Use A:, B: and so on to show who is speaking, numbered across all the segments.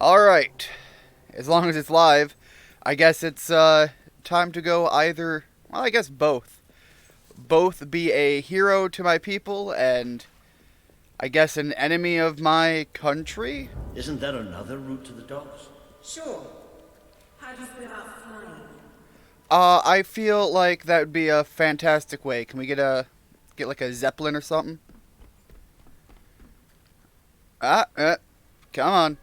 A: Alright. As long as it's live, I guess it's time to go either... Well, I guess both. Both be a hero to my people and I guess an enemy of my country?
B: Isn't there another route to the docks?
C: Sure. How do you feel about flying?
A: I feel like that would be a fantastic way. Can we get like a Zeppelin or something? Come on.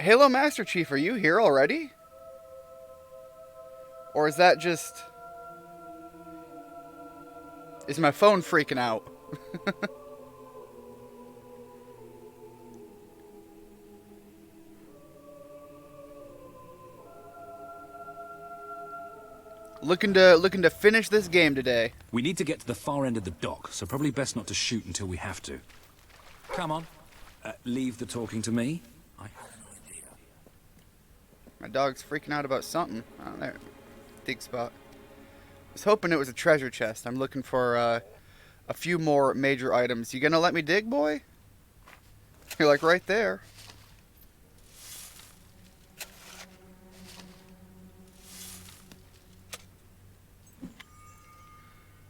A: Halo Master Chief, are you here already? Or is that just... Is my phone freaking out? Looking to finish this game today.
D: We need to get to the far end of the dock, so probably best not to shoot until we have to. Come on. Leave the talking to me. I have an idea.
A: My dog's freaking out about something. Oh, there. Dig spot. I was hoping it was a treasure chest. I'm looking for a few more major items. You gonna let me dig, boy? You're like right there.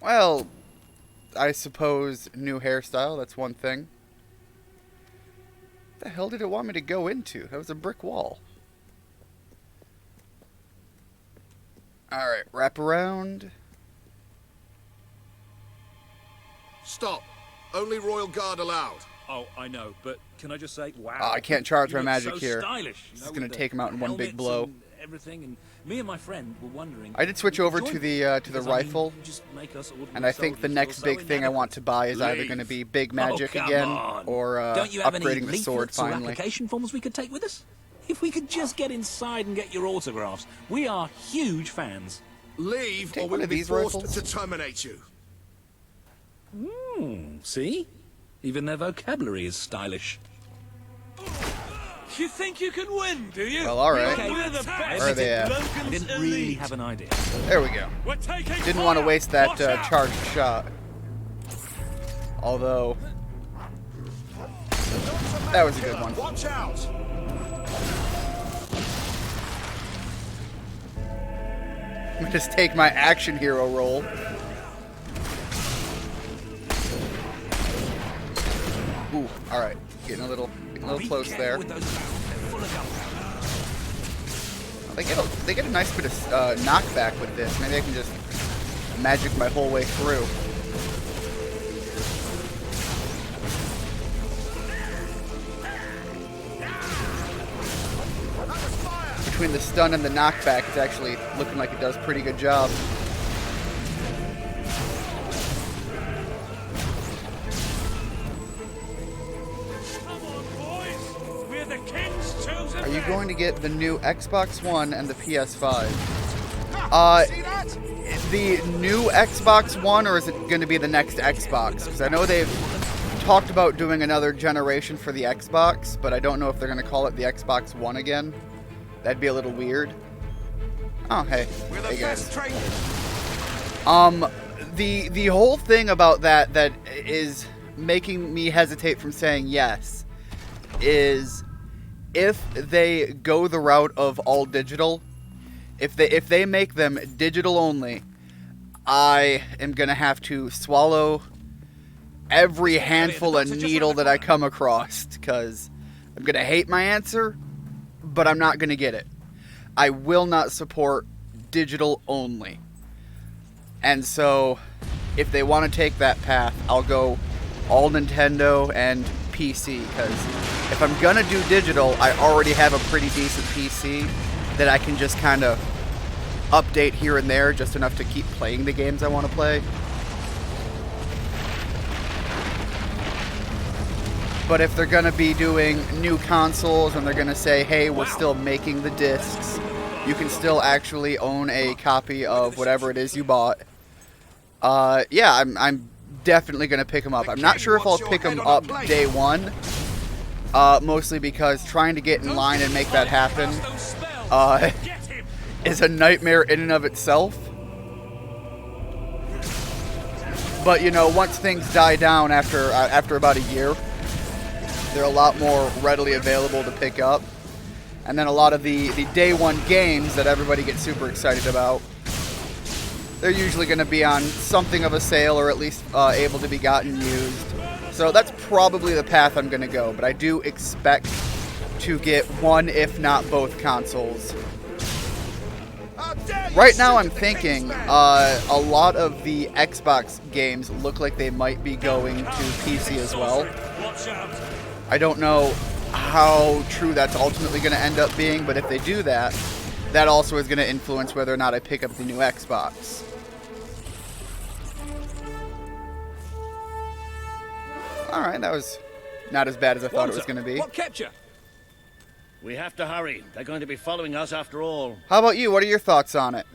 A: Well, I suppose new hairstyle, that's one thing. What the hell did it want me to go into? That was a brick wall. Alright, wrap around.
E: Stop. Only Royal Guard allowed.
D: Oh, I know, but can I just say, wow.
A: Oh, I can't charge
D: you
A: my
D: look
A: magic
D: so
A: here.
D: Stylish,
A: This is gonna take him out in one big blow.
D: And everything, and me and my friend were wondering.
A: I did switch over to the rifle, and I think the next big thing I want to buy is either going to be big magic again, or
D: Don't you have
A: upgrading
D: any
A: the sword
D: leaflets or
A: finally.
D: application forms we could take with us? If we could just get inside and get your autographs, we are huge fans.
E: Leave,
A: Take
E: or
A: one
E: we'll
A: of
E: be
A: these
E: forced
A: rifles.
E: to terminate you.
D: See? Even their vocabulary is stylish.
F: You think you can win, do you?
A: Well, alright.
D: Okay.
F: We're the best.
A: Where are they at?
D: I didn't really have an idea.
A: There we go.
F: We're taking
A: Didn't want to
F: fire.
A: waste that
F: Watch out.
A: charged shot. Although, that was a good one.
E: Watch out!
A: I'm gonna just take my action hero role. Ooh, alright. Getting a little close there.
D: With those barrels, they're full of gunpowder.
A: They get a nice bit of knockback with this. Maybe I can just magic my whole way through. Between the stun and the knockback, it's actually looking like it does a pretty good job.
F: Come on, boys. We're the king's chosen
A: Are you
F: men.
A: going to get the new Xbox One and the PS5?
E: See that?
A: The new Xbox One, or is it going to be the next Xbox? Because I know they've talked about doing another generation for the Xbox, but I don't know if they're going to call it the Xbox One again. That'd be a little weird. Oh, hey.
E: We're the
A: Hey, guys.
E: best trained.
A: The whole thing about that is making me hesitate from saying yes is if they go the route of all digital, if they make them digital only, I am gonna have to swallow every handful of needle that I come across, because I'm gonna hate my answer, but I'm not gonna get it. I will not support digital only. And so, if they want to take that path, I'll go all Nintendo and PC, because if I'm gonna do digital, I already have a pretty decent PC that I can just kind of update here and there, just enough to keep playing the games I want to play. But if they're gonna be doing new consoles and they're gonna say, hey, we're still making the discs, you can still actually own a copy of whatever it is you bought. Yeah, I'm definitely gonna pick them up. I'm not sure if I'll pick them up day one, Mostly because trying to get in line and make that happen is a nightmare in and of itself. But you know, once things die down after about a year, they're a lot more readily available to pick up. And then a lot of the day one games that everybody gets super excited about, they're usually going to be on something of a sale or at least able to be gotten used. So that's probably the path I'm going to go. But I do expect to get one, if not both, consoles. Right now I'm thinking a lot of the Xbox games look like they might be going to PC as well. I don't know how true that's ultimately going to end up being, but if they do that, that also is going to influence whether or not I pick up the new Xbox. Alright, that was not as bad as I thought it was going to be.
D: What kept you?
B: We have to hurry. They're going to be following us after all.
A: How about you? What are your thoughts on it?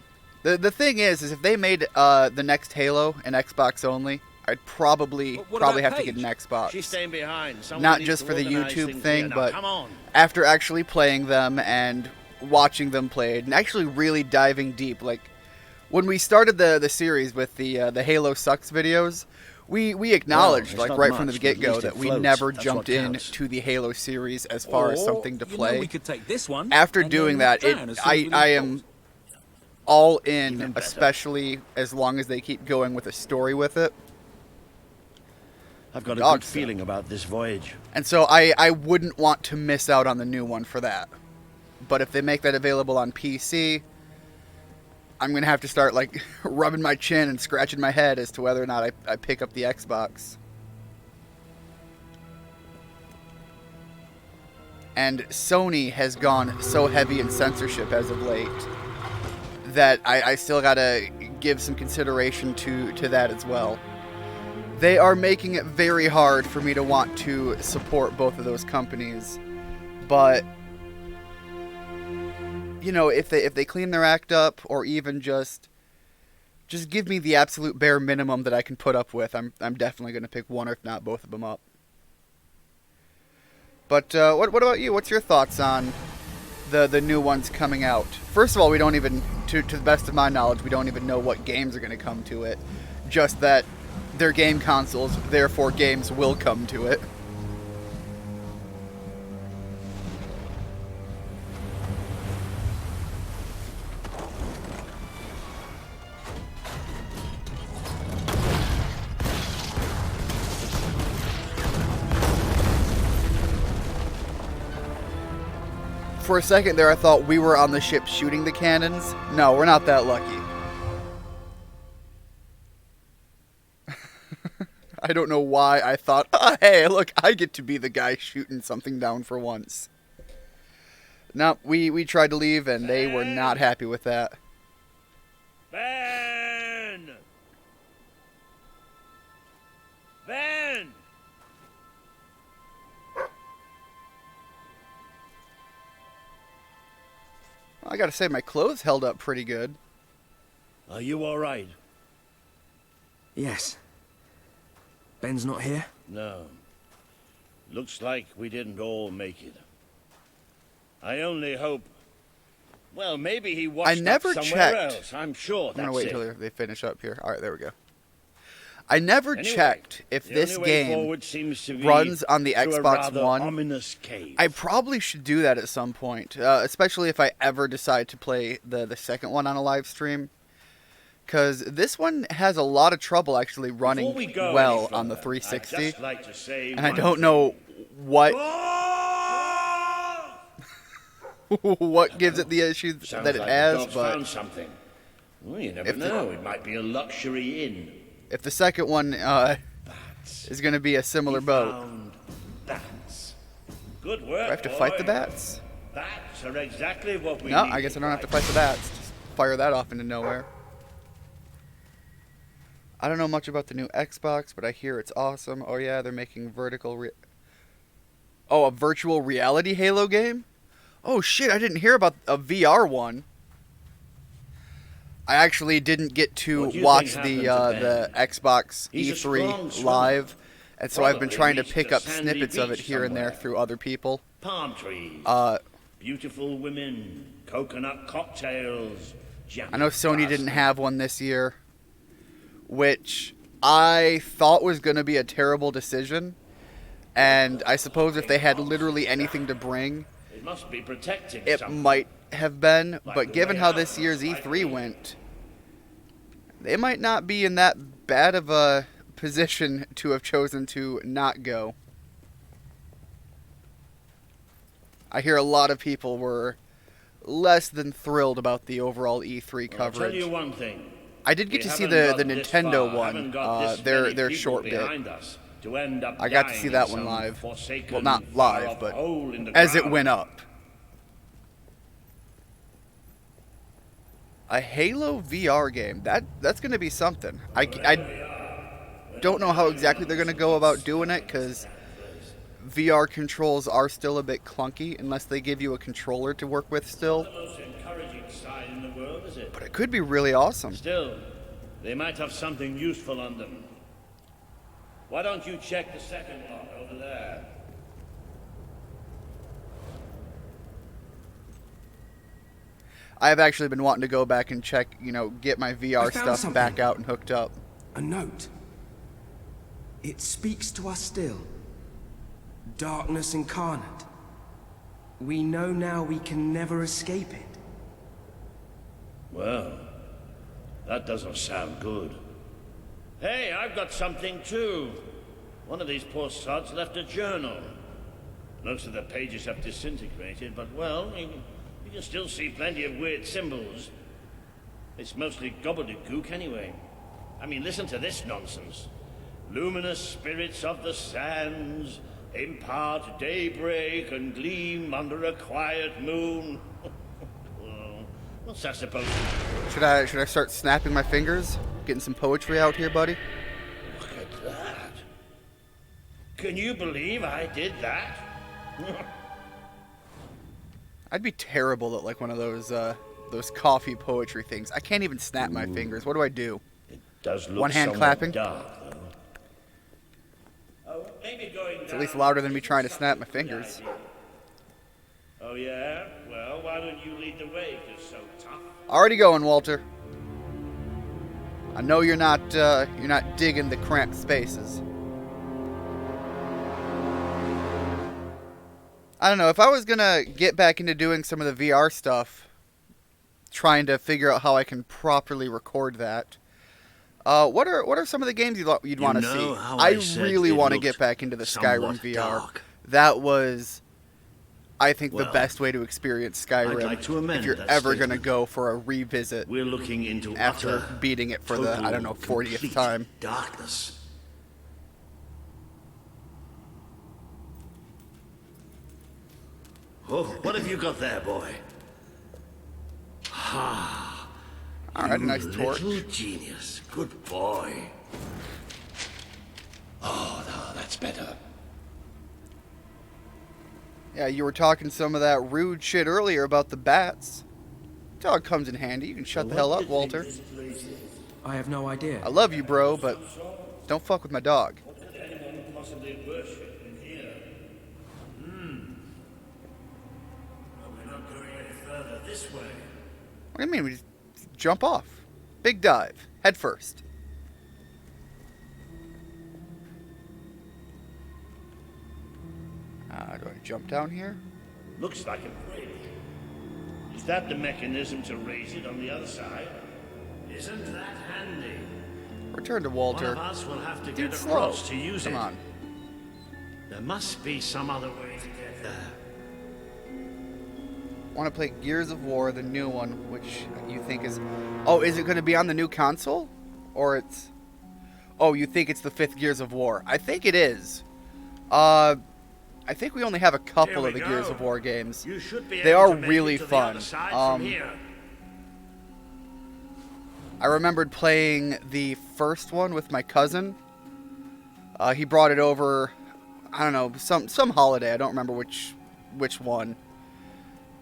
A: The thing is if they made the next Halo an Xbox only, I'd probably have to get an Xbox.
B: She's staying behind. Someone
A: Not
B: needs
A: just
B: to
A: for the
B: organize
A: YouTube
B: things
A: thing,
B: here. Now,
A: but
B: come on.
A: after actually playing them and watching them played and actually really diving deep. Like when we started the series with the Halo Sucks videos, we acknowledged
B: Well,
A: like
B: it's
A: right
B: not
A: from the
B: much, but at
A: get-go
B: least
A: that
B: it
A: we
B: floats.
A: never
B: That's
A: jumped
B: what counts.
A: into the Halo series as far as something to play.
D: We could take this one.
A: After
D: and
A: doing
D: then
A: that,
D: drown as soon as we leave
A: I
D: the
A: am
D: doors.
A: all in,
B: Even better.
A: especially as long as they keep going with a story with it.
B: I've got a
A: Dog
B: good
A: stuff.
B: feeling about this voyage.
A: And so I wouldn't want to miss out on the new one for that. But if they make that available on PC, I'm going to have to start like rubbing my chin and scratching my head as to whether or not I pick up the Xbox. And Sony has gone so heavy in censorship as of late that I still got to give some consideration to that as well. They are making it very hard for me to want to support both of those companies. But you know, if they clean their act up or even just give me the absolute bare minimum that I can put up with, I'm definitely going to pick one or if not both of them up. But what about you? What's your thoughts on the new ones coming out? First of all, we don't even, to the best of my knowledge, we don't even know what games are going to come to it. Just that they're game consoles, therefore games will come to it. For a second there, I thought we were on the ship shooting the cannons. No, we're not that lucky. I don't know why I thought, oh, hey, look, I get to be the guy shooting something down for once. No, we tried to leave, and they were not happy with that.
F: Ben! Ben!
A: I gotta say, my clothes held up pretty good.
B: Are you all right?
G: Yes. Ben's not here?
B: No. Looks like we didn't all make it. I only hope... Well, maybe he washed
A: never
B: up somewhere
A: checked.
B: else. I'm sure
A: I'm
B: that's
A: gonna wait
B: it.
A: until they finish up here. Alright, there we go. I never
B: Anyway,
A: checked if
B: the
A: this
B: only way
A: game
B: forward seems to be
A: runs on the
B: through a
A: Xbox
B: rather
A: One.
B: ominous cave.
A: I probably should do that at some point, especially if I ever decide to play the second one on a live stream. Because this one has a lot of trouble actually running
B: Before we go
A: well
B: any further,
A: on the
B: I'd
A: 360.
B: just like to say
A: And I
B: one
A: don't
B: thing.
A: know what
B: Oh!
A: what gives it the issues
B: Sounds
A: that it
B: like
A: has,
B: the dog's
A: but
B: found something. Well, you never
A: if the-
B: know. It might be a luxury inn.
A: if the second one
B: Bats.
A: is going to be a similar
B: He
A: boat,
B: found bats. Good work.
A: do I have to fight the
B: boy.
A: bats?
B: Bats are exactly what we
A: No,
B: need.
A: I guess I don't have to fight the bats. Just fire that off into nowhere. I don't know much about the new Xbox, but I hear it's awesome. Oh yeah, they're making a virtual reality Halo game? Oh shit, I didn't hear about a VR one. I actually didn't get to
B: What do you
A: watch
B: think
A: the
B: happened to
A: Xbox
B: He's a
A: E3
B: strong swimmer.
A: live And so I've been
B: Probably
A: trying to
B: reached
A: pick
B: a
A: up
B: sandy
A: snippets of it
B: beach
A: here and there
B: somewhere.
A: through other people.
B: Palm trees,
A: Uh,
B: beautiful women, coconut cocktails.
A: I know Sony didn't have one this year, which I thought was going to be a terrible decision. And I suppose if they had literally anything to bring,
B: It must be protecting
A: it
B: something.
A: might have been.
B: Like
A: But
B: the
A: given
B: way
A: how
B: out,
A: this year's
B: like
A: E3
B: me.
A: went, they might not be in that bad of a position to have chosen to not go. I hear a lot of people were less than thrilled about the overall E3
B: Well, I'll tell
A: coverage.
B: you one thing.
A: I did get
B: We
A: to see
B: haven't
A: the
B: got this
A: Nintendo
B: far,
A: one,
B: haven't got this
A: their
B: many people
A: short bit.
B: behind us to end up
A: I got to
B: dying
A: see
B: in
A: that one
B: some
A: live.
B: forsaken,
A: Well, not
B: far-off
A: live, but
B: hole in the
A: as it
B: ground.
A: went up. A Halo VR game. That's going to be something. I don't know how exactly they're going to go about doing it, because VR controls are still a bit clunky unless they give you a controller to work with still.
B: The most encouraging side in the world, is it?
A: But it could be really awesome.
B: Still, they might have something useful on them. Why don't you check the second lot over there?
A: I have actually been wanting to go back and check, get my
G: I
A: VR
G: found
A: stuff
G: something.
A: back out and hooked up.
G: A note. It speaks to us still. Darkness incarnate. We know now we can never escape it.
B: Well, that doesn't sound good. Hey, I've got something too. One of these poor sods left a journal. Most of the pages have disintegrated, but well, you can still see plenty of weird symbols. It's mostly gobbledygook anyway. I mean, listen to this nonsense. Luminous spirits of the sands impart daybreak and gleam under a quiet moon. Well, what's that supposed to be?
A: Should I start snapping my fingers? Getting some poetry out here, buddy?
B: Look at that. Can you believe I did that?
A: I'd be terrible at like one of those coffee poetry things. I can't even snap my fingers. What do I do?
B: It does look
A: One hand
B: somewhat
A: clapping?
B: dark, though. Oh, maybe going
A: It's at least louder than me trying to snap my fingers.
B: Oh yeah? Well, why don't you lead the way if you're so tough?
A: Already going, Walter. I know you're not digging the cramped spaces. I don't know, if I was gonna get back into doing some of the VR stuff, trying to figure out how I can properly record that. What are some of the games you'd want to
B: know
A: see?
B: how
A: I
B: I said
A: really
B: it
A: want to
B: looked
A: get back into the Skyrim
B: somewhat
A: VR.
B: dark?
A: That was, I think, the
B: Well,
A: best way to experience Skyrim.
B: I'd like to amend
A: if you're
B: that
A: ever gonna
B: statement.
A: go for a revisit
B: We're looking into
A: after
B: utter,
A: beating it for the, I don't know,
B: total,
A: 40th
B: complete
A: time.
B: darkness. Oh, what have you got there, boy?
A: All right, a nice torch.
B: Little genius. Good boy. Oh, no, that's better.
A: Yeah, you were talking some of that rude shit earlier about the bats. Dog comes in handy. You can shut the hell up, Walter.
G: I have no idea.
A: I love you, bro, but don't fuck with my dog.
B: Could anyone possibly worship in here? Well, we're not going any further this way.
A: What do you mean? We just jump off. Big dive. Head first. Do I jump down here?
B: Looks like a bridge. Is that the mechanism to raise it on the other side? Isn't that handy?
A: Return to
B: One
A: Walter.
B: of us will have to
A: Dude,
B: get
A: slow.
B: across to use
A: Come
B: it.
A: on.
B: There must be some other way to get there.
A: Want to play Gears of War, the new one, which you think is... Oh, is it going to be on the new console? Or it's... Oh, you think it's the 5th Gears of War. I think it is. I think we only have a couple
B: Here
A: of
B: we
A: the Gears
B: go.
A: of War games.
B: You should be
A: They
B: able
A: are
B: to make
A: really
B: it to the
A: fun.
B: other side from here.
A: I remembered playing the first one with my cousin. He brought it over, I don't know, some holiday. I don't remember which one.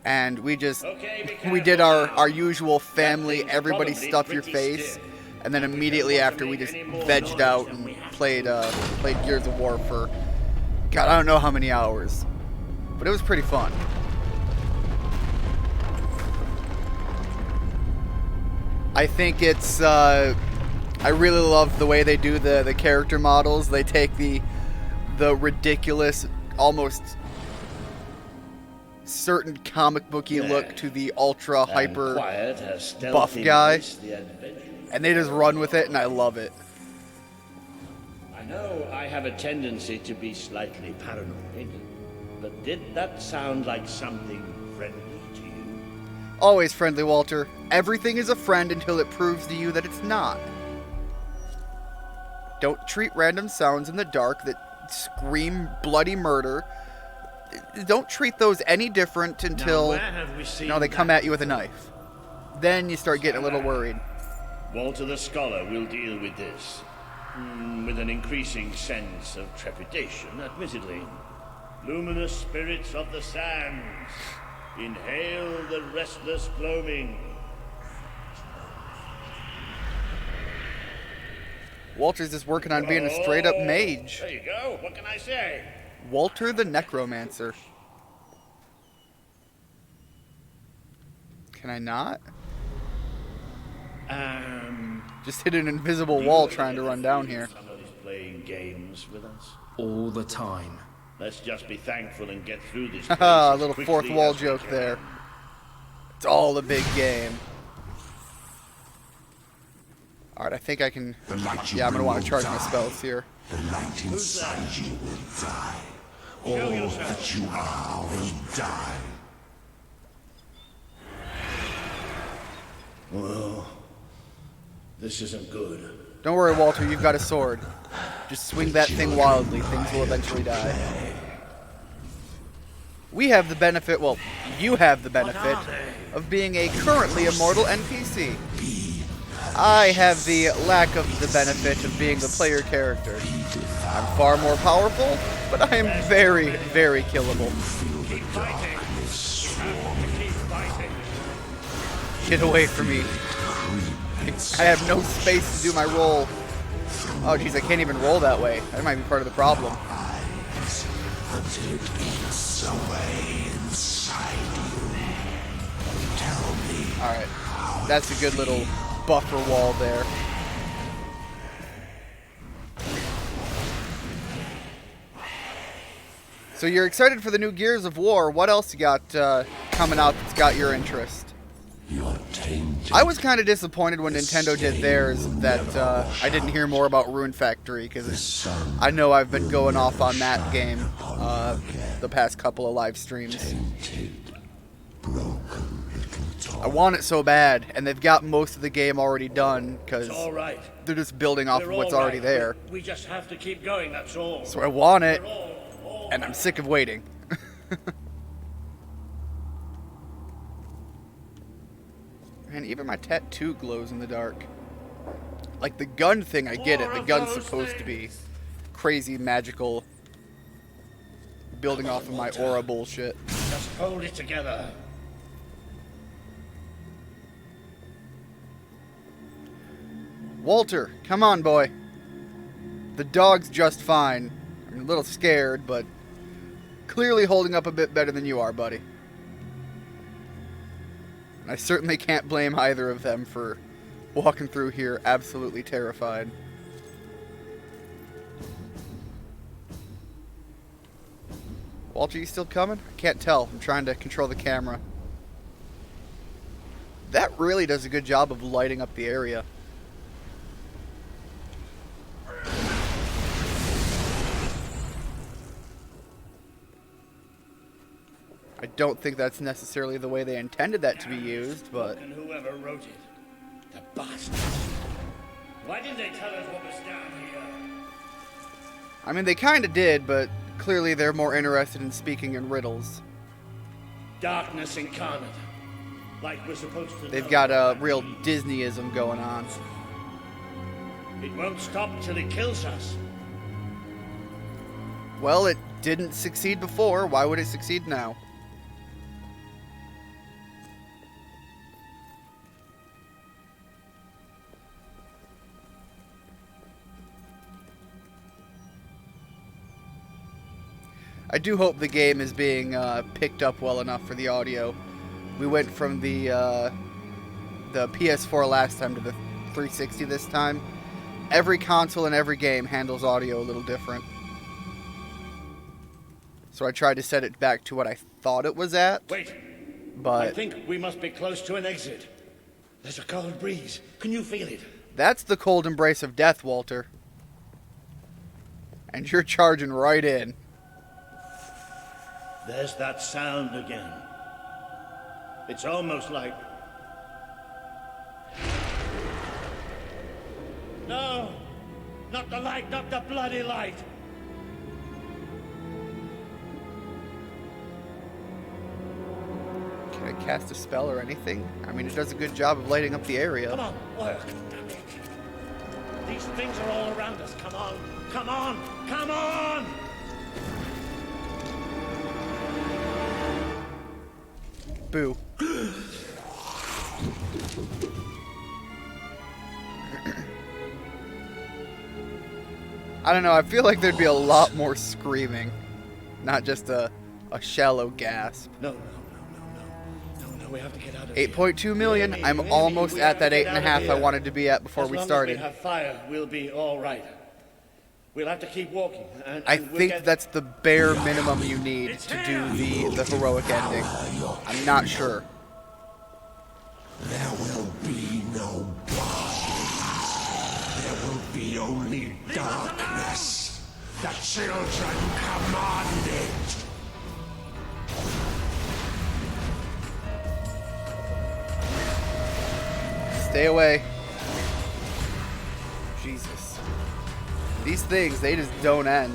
A: And we just
B: Okay, be
A: we did
B: careful
A: our
B: now.
A: usual family
B: That thing's
A: everybody
B: probably
A: stuff your
B: pretty
A: face
B: stiff.
A: And then immediately after, we just vegged out and played Gears of War for, God, I don't know how many hours. But it was pretty fun. I think it's, I really love the way they do the character models. They take the ridiculous, almost certain comic booky look to the ultra hyper buff guy. And they just run with it, and I love it.
B: I know I have a tendency to be slightly paranoid, but did that sound like something friendly to you?
A: Always friendly, Walter. Everything is a friend until it proves to you that it's not. Don't treat random sounds in the dark that scream bloody murder. Don't treat those any different until they come at you with a knife. Then you start getting a little worried.
B: Walter the Scholar will deal with this. With an increasing sense of trepidation, admittedly. Luminous spirits of the sands, inhale the restless gloaming.
A: Walter's just working on being a straight-up mage.
B: There you go. What can I say?
A: Walter the Necromancer. Can I not? Just hit an invisible wall trying to run down here.
B: Somebody's playing games with us.
G: All the time.
B: Let's just be thankful and get through this.
A: Haha, a little fourth wall joke there. It's all a big game. Alright, I think I can... Yeah, I'm going to want to charge my spells here.
H: The light inside you will die. All that you are will die.
B: Well, this isn't good.
A: Don't worry, Walter, you've got a sword. Just swing that thing wildly. Things will eventually die. We have the benefit, well, you have the benefit of being a currently immortal NPC. I have the lack of the benefit of being the player character. I'm far more powerful, but I am very, very killable.
B: Keep fighting. Keep fighting.
A: Get away from me. I have no space to do my roll. Oh, jeez, I can't even roll that way. That might be part of the problem. Alright. That's a good little buffer wall there. So you're excited for the new Gears of War. What else you got coming out that's got your interest? I was kind of disappointed when Nintendo did theirs that I didn't hear more about Rune Factory, because I know I've been going off on that game the past couple of live streams. I want it so bad, and they've got most of the game already done, because they're just building off of what's already there.
B: We just have to keep going, that's all.
A: So I want it, and I'm sick of waiting. Man, even my tattoo glows in the dark. Like, the gun thing, I get it. The gun's supposed to be crazy, magical, building off of my aura bullshit.
B: Just hold it together.
A: Walter, come on, boy. The dog's just fine. I'm a little scared, but clearly holding up a bit better than you are, buddy. And I certainly can't blame either of them for walking through here absolutely terrified. Walter, you still coming? I can't tell. I'm trying to control the camera. That really does a good job of lighting up the area. I don't think that's necessarily the way they intended that to be used, but...
B: And whoever wrote it, the bastards. Why didn't they tell us what was down here?
A: I mean, they kind of did, but clearly they're more interested in speaking in riddles.
B: Darkness incarnate. Like we're supposed to
A: They've
B: know.
A: got a real Disneyism going on.
B: It won't stop till it kills us.
A: Well, it didn't succeed before. Why would it succeed now? I do hope the game is being picked up well enough for the audio. We went from the PS4 last time to the 360 this time. Every console and every game handles audio a little different. So I tried to set it back to what I thought it was at.
B: Wait.
A: But
B: I think we must be close to an exit. There's a cold breeze. Can you feel it?
A: that's the cold embrace of death, Walter. And you're charging right in.
B: There's that sound again. It's almost like... No! Not the light, not the bloody light!
A: Can I cast a spell or anything? I mean, it does a good job of lighting up the area.
B: Come on, work. Damn it. These things are all around us. Come on, come on, come on!
A: Boo. I don't know, I feel like there'd be a lot more screaming. Not just a shallow gasp.
B: No, we have to get out of here.
A: 8.2 million. I'm almost at that 8.5 I wanted to be at before we started.
B: As long as we have fire, we'll be all right. We'll have to keep walking.
A: I think that's the bare minimum you need to do the heroic ending. I'm not sure.
H: There will be no bodies. There will be only darkness. The children command it.
A: Stay away. Jesus. These things, they just don't end.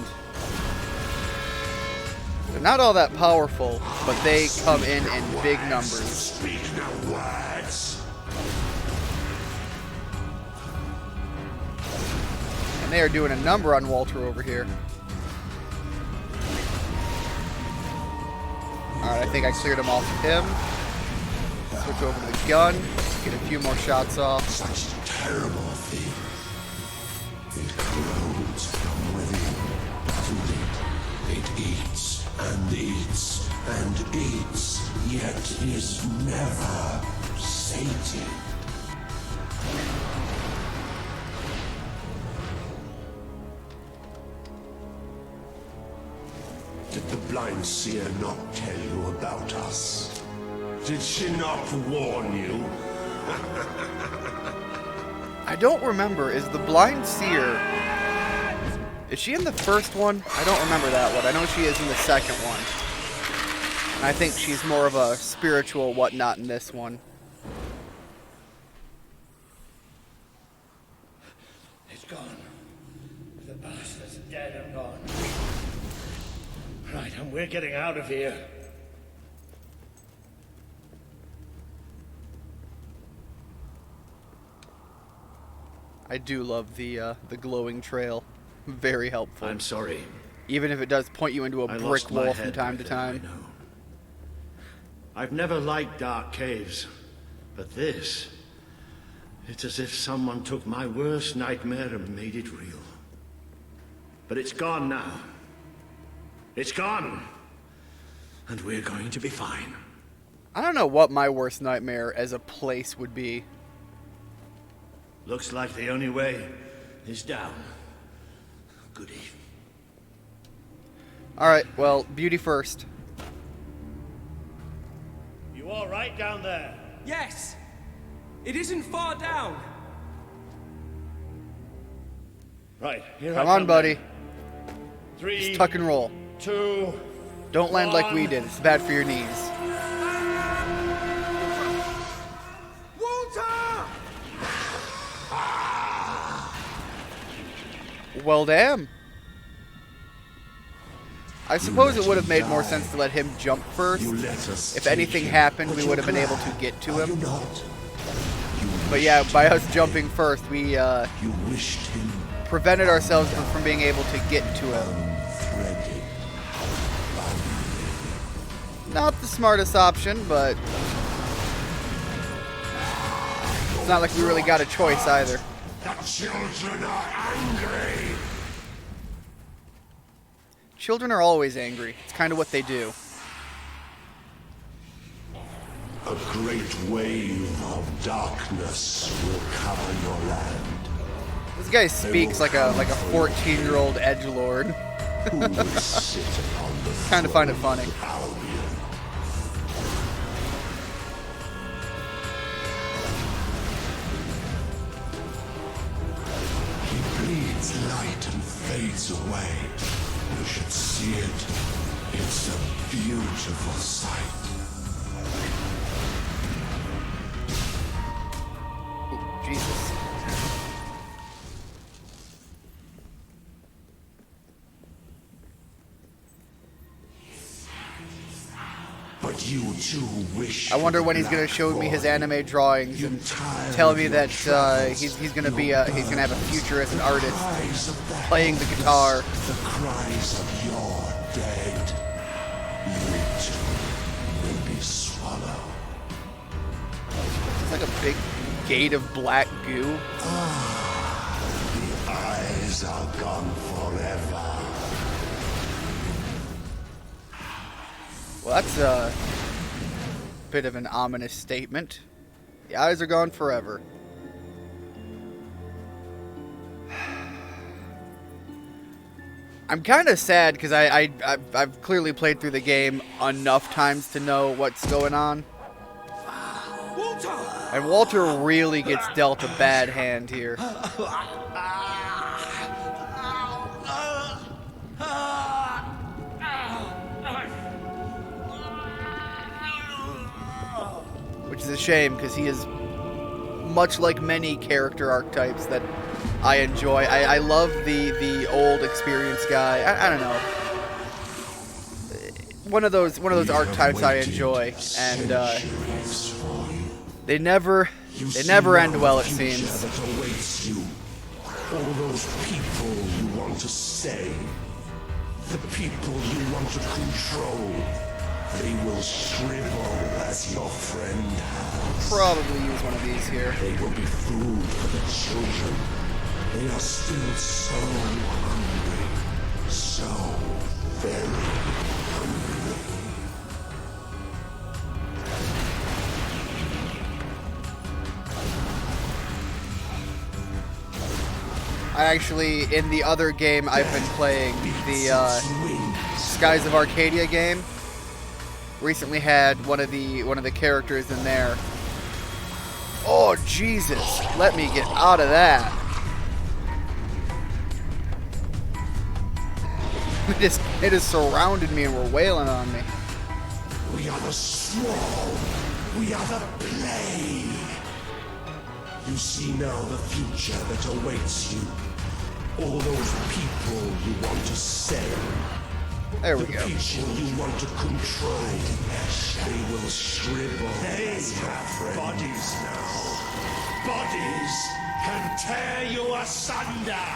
A: They're not all that powerful, but they come in big numbers.
H: Speak no words.
A: And they are doing a number on Walter over here. Alright, I think I cleared him off of him. Switch over to the gun. Get a few more shots off.
H: Such a terrible thing. It grows from within. It eats and eats and eats, yet is never sated. Did the blind seer not tell you about us? Did she not warn you?
A: I don't remember. Is the blind seer... Is she in the first one? I don't remember that one. I know she is in the second one. And I think she's more of a spiritual whatnot in this one.
B: It's gone. The bastard's dead and gone. Right, and we're getting out of here.
A: I do love the glowing trail. Very helpful.
B: I'm sorry.
A: Even if it does point you into a
B: I
A: brick
B: lost my
A: wall from
B: head
A: time
B: back
A: to
B: there,
A: time.
B: I know. I've never liked dark caves, but this... It's as if someone took my worst nightmare and made it real. But it's gone now. It's gone. And we're going to be fine.
A: I don't know what my worst nightmare as a place would be.
B: Looks like the only way is down. Goody.
A: Alright, well, beauty first.
B: You all right down there?
G: Yes! It isn't far down!
B: Right, here
A: Come
B: I
A: on, buddy.
B: then. 3,
A: Just tuck and roll.
B: 2...
A: Don't land like we
B: 1.
A: did. It's bad for your knees.
G: Walter!
A: Well, damn. I suppose it would have made more sense to let him jump first.
H: You let us
A: If anything
H: take him,
A: happened,
H: but
A: we
H: you
A: would have been able
H: can't.
A: to get to
H: Are you
A: him.
H: not?
A: But yeah, by us jumping first, we
H: You wished him
A: prevented ourselves from being able to get to him.
H: threaded.
A: Not the smartest option, but it's not like we really got a choice either.
H: The children are angry.
A: Children are always angry. It's kind of what they do.
H: A great wave of darkness will cover your land.
A: This guy speaks like a 14-year-old edgelord.
H: Who will sit upon the
A: Kind of find it funny.
H: throne of Albion? He bleeds light and fades away. You should see it. It's a beautiful sight.
A: Jesus.
H: But you too wish.
A: I wonder when he's gonna show me his anime drawings and tell me that he's gonna have a future as an artist playing the guitar.
H: The cries of your dead. You too will be swallowed.
A: It's like a big gate of black goo.
H: The eyes are gone forever.
A: Well, that's a bit of an ominous statement. The eyes are gone forever. I'm kind of sad because I've clearly played through the game enough times to know what's going on. And Walter really gets dealt a bad hand here. Which is a shame because he is much like many character archetypes that I enjoy. I love the old experienced guy. I don't know. One of those archetypes I enjoy, and they never end well, it seems.
H: That awaits you. All those people you want to save, the people you want to control, they will shrivel as your friend has.
A: Probably use one of these here.
H: They will be food for the children. They are still so hungry, so very hungry.
A: I actually, in the other game I've been playing, the Skies of Arcadia game, recently had one of the characters in there. Oh Jesus! Let me get out of that. It has surrounded me and were wailing on me.
H: We are the swarm. We are the plague. You see now the future that awaits you. All those people you want to save.
A: There we
H: The
A: go.
H: people you want to control. They will shrivel as your friend. Bodies now. Bodies can tear you asunder.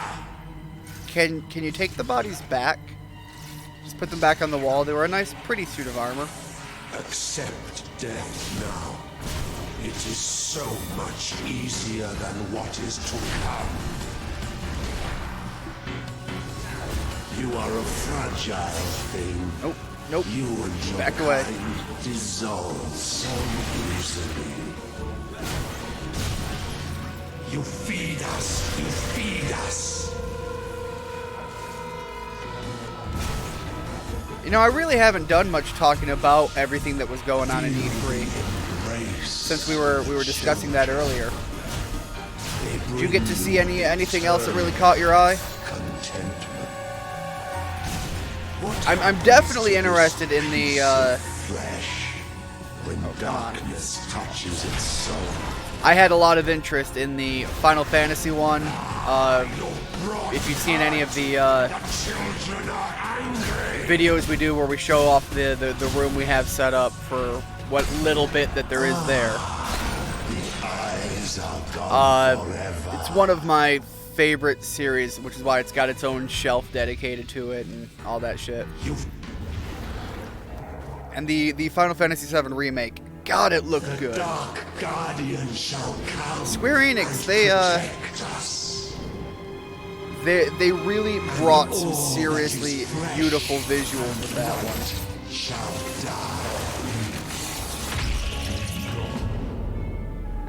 A: Can you take the bodies back? Just put them back on the wall. They were a nice, pretty suit of armor.
H: Accept death now. It is so much easier than what is to come. You are a fragile thing.
A: Nope. Nope.
H: You and your
A: Back away.
H: kind dissolve so easily. You feed us. You feed us.
A: You know, I really haven't done much talking about everything that was going on in E3 since we were discussing that earlier. Did you get to see anything else that really caught your eye? I'm definitely interested in the
H: Flesh. When darkness touches its soul.
A: I had a lot of interest in the Final Fantasy one. If you've seen any of the
H: Children are angry.
A: videos we do where we show off the room we have set up for what little bit that there is there.
H: The eyes are gone forever.
A: It's one of my favorite series, which is why it's got its own shelf dedicated to it and all that shit. And the Final Fantasy VII remake, God, it looked good.
H: Dark Guardian shall come.
A: Square Enix,
H: protect us.
A: They really brought some seriously beautiful visuals with that one.
H: Shall die.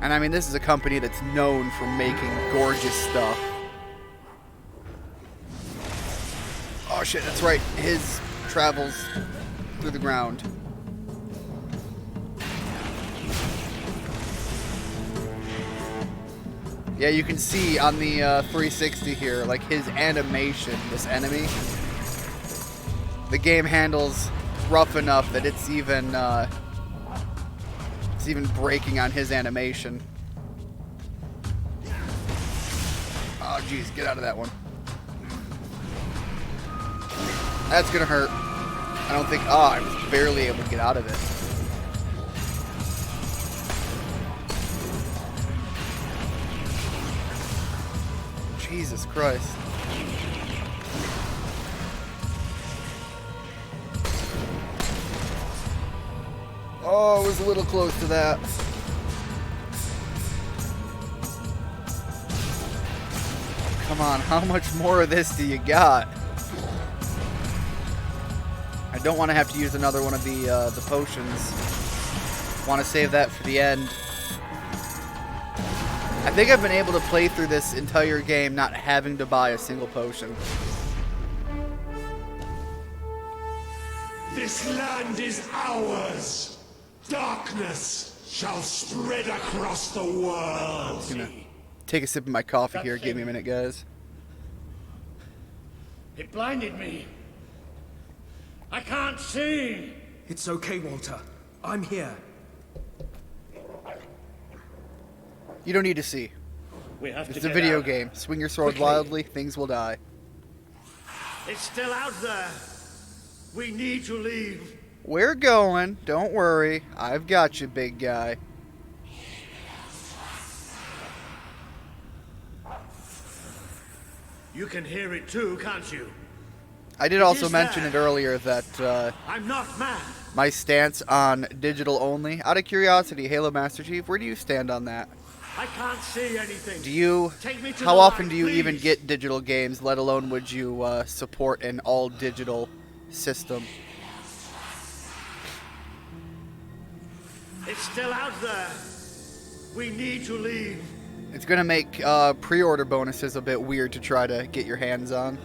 A: And I mean, this is a company that's known for making gorgeous stuff. Oh shit, that's right. His travels through the ground. Yeah, you can see on the 360 here, like his animation, this enemy. The game handles rough enough that it's even breaking on his animation. Oh jeez, get out of that one. That's gonna hurt. I don't think. Oh, I was barely able to get out of it. Jesus Christ. Oh, it was a little close to that. Come on, how much more of this do you got? I don't want to have to use another one of the potions. Want to save that for the end. I think I've been able to play through this entire game not having to buy a single potion.
H: This land is ours. Darkness shall spread across the world.
A: Gonna take a sip of my coffee here. Give me a minute, guys.
B: It blinded me. I can't see.
G: It's okay, Walter. I'm here.
A: You don't need to see.
B: We have to
A: It's a
B: get
A: video
B: out.
A: game. Swing your sword
B: Quickly.
A: wildly, things will die.
B: It's still out there. We need to leave.
A: We're going. Don't worry. I've got you, big guy.
B: You can hear it too, can't you?
A: I did also
B: is
A: mention
B: there.
A: it earlier that
B: I'm not mad.
A: my stance on digital only. Out of curiosity, Halo Master Chief, where do you stand on that?
B: I can't see anything.
A: Do you?
B: Take me to
A: How
B: the
A: often
B: light,
A: do you even
B: please.
A: get digital games? Let alone would you support an all digital system?
B: It's still out there. We need to leave.
A: It's gonna make pre-order bonuses a bit weird to try to get your hands on.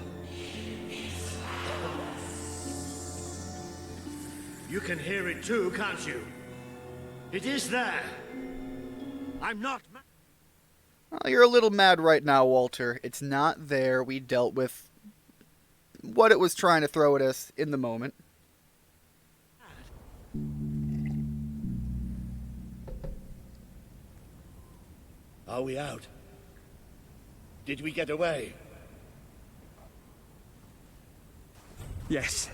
B: You can hear it too, can't you? It is there. I'm not mad.
A: Well, you're a little mad right now, Walter. It's not there. We dealt with what it was trying to throw at us in the moment.
B: Are we out? Did we get away?
G: Yes.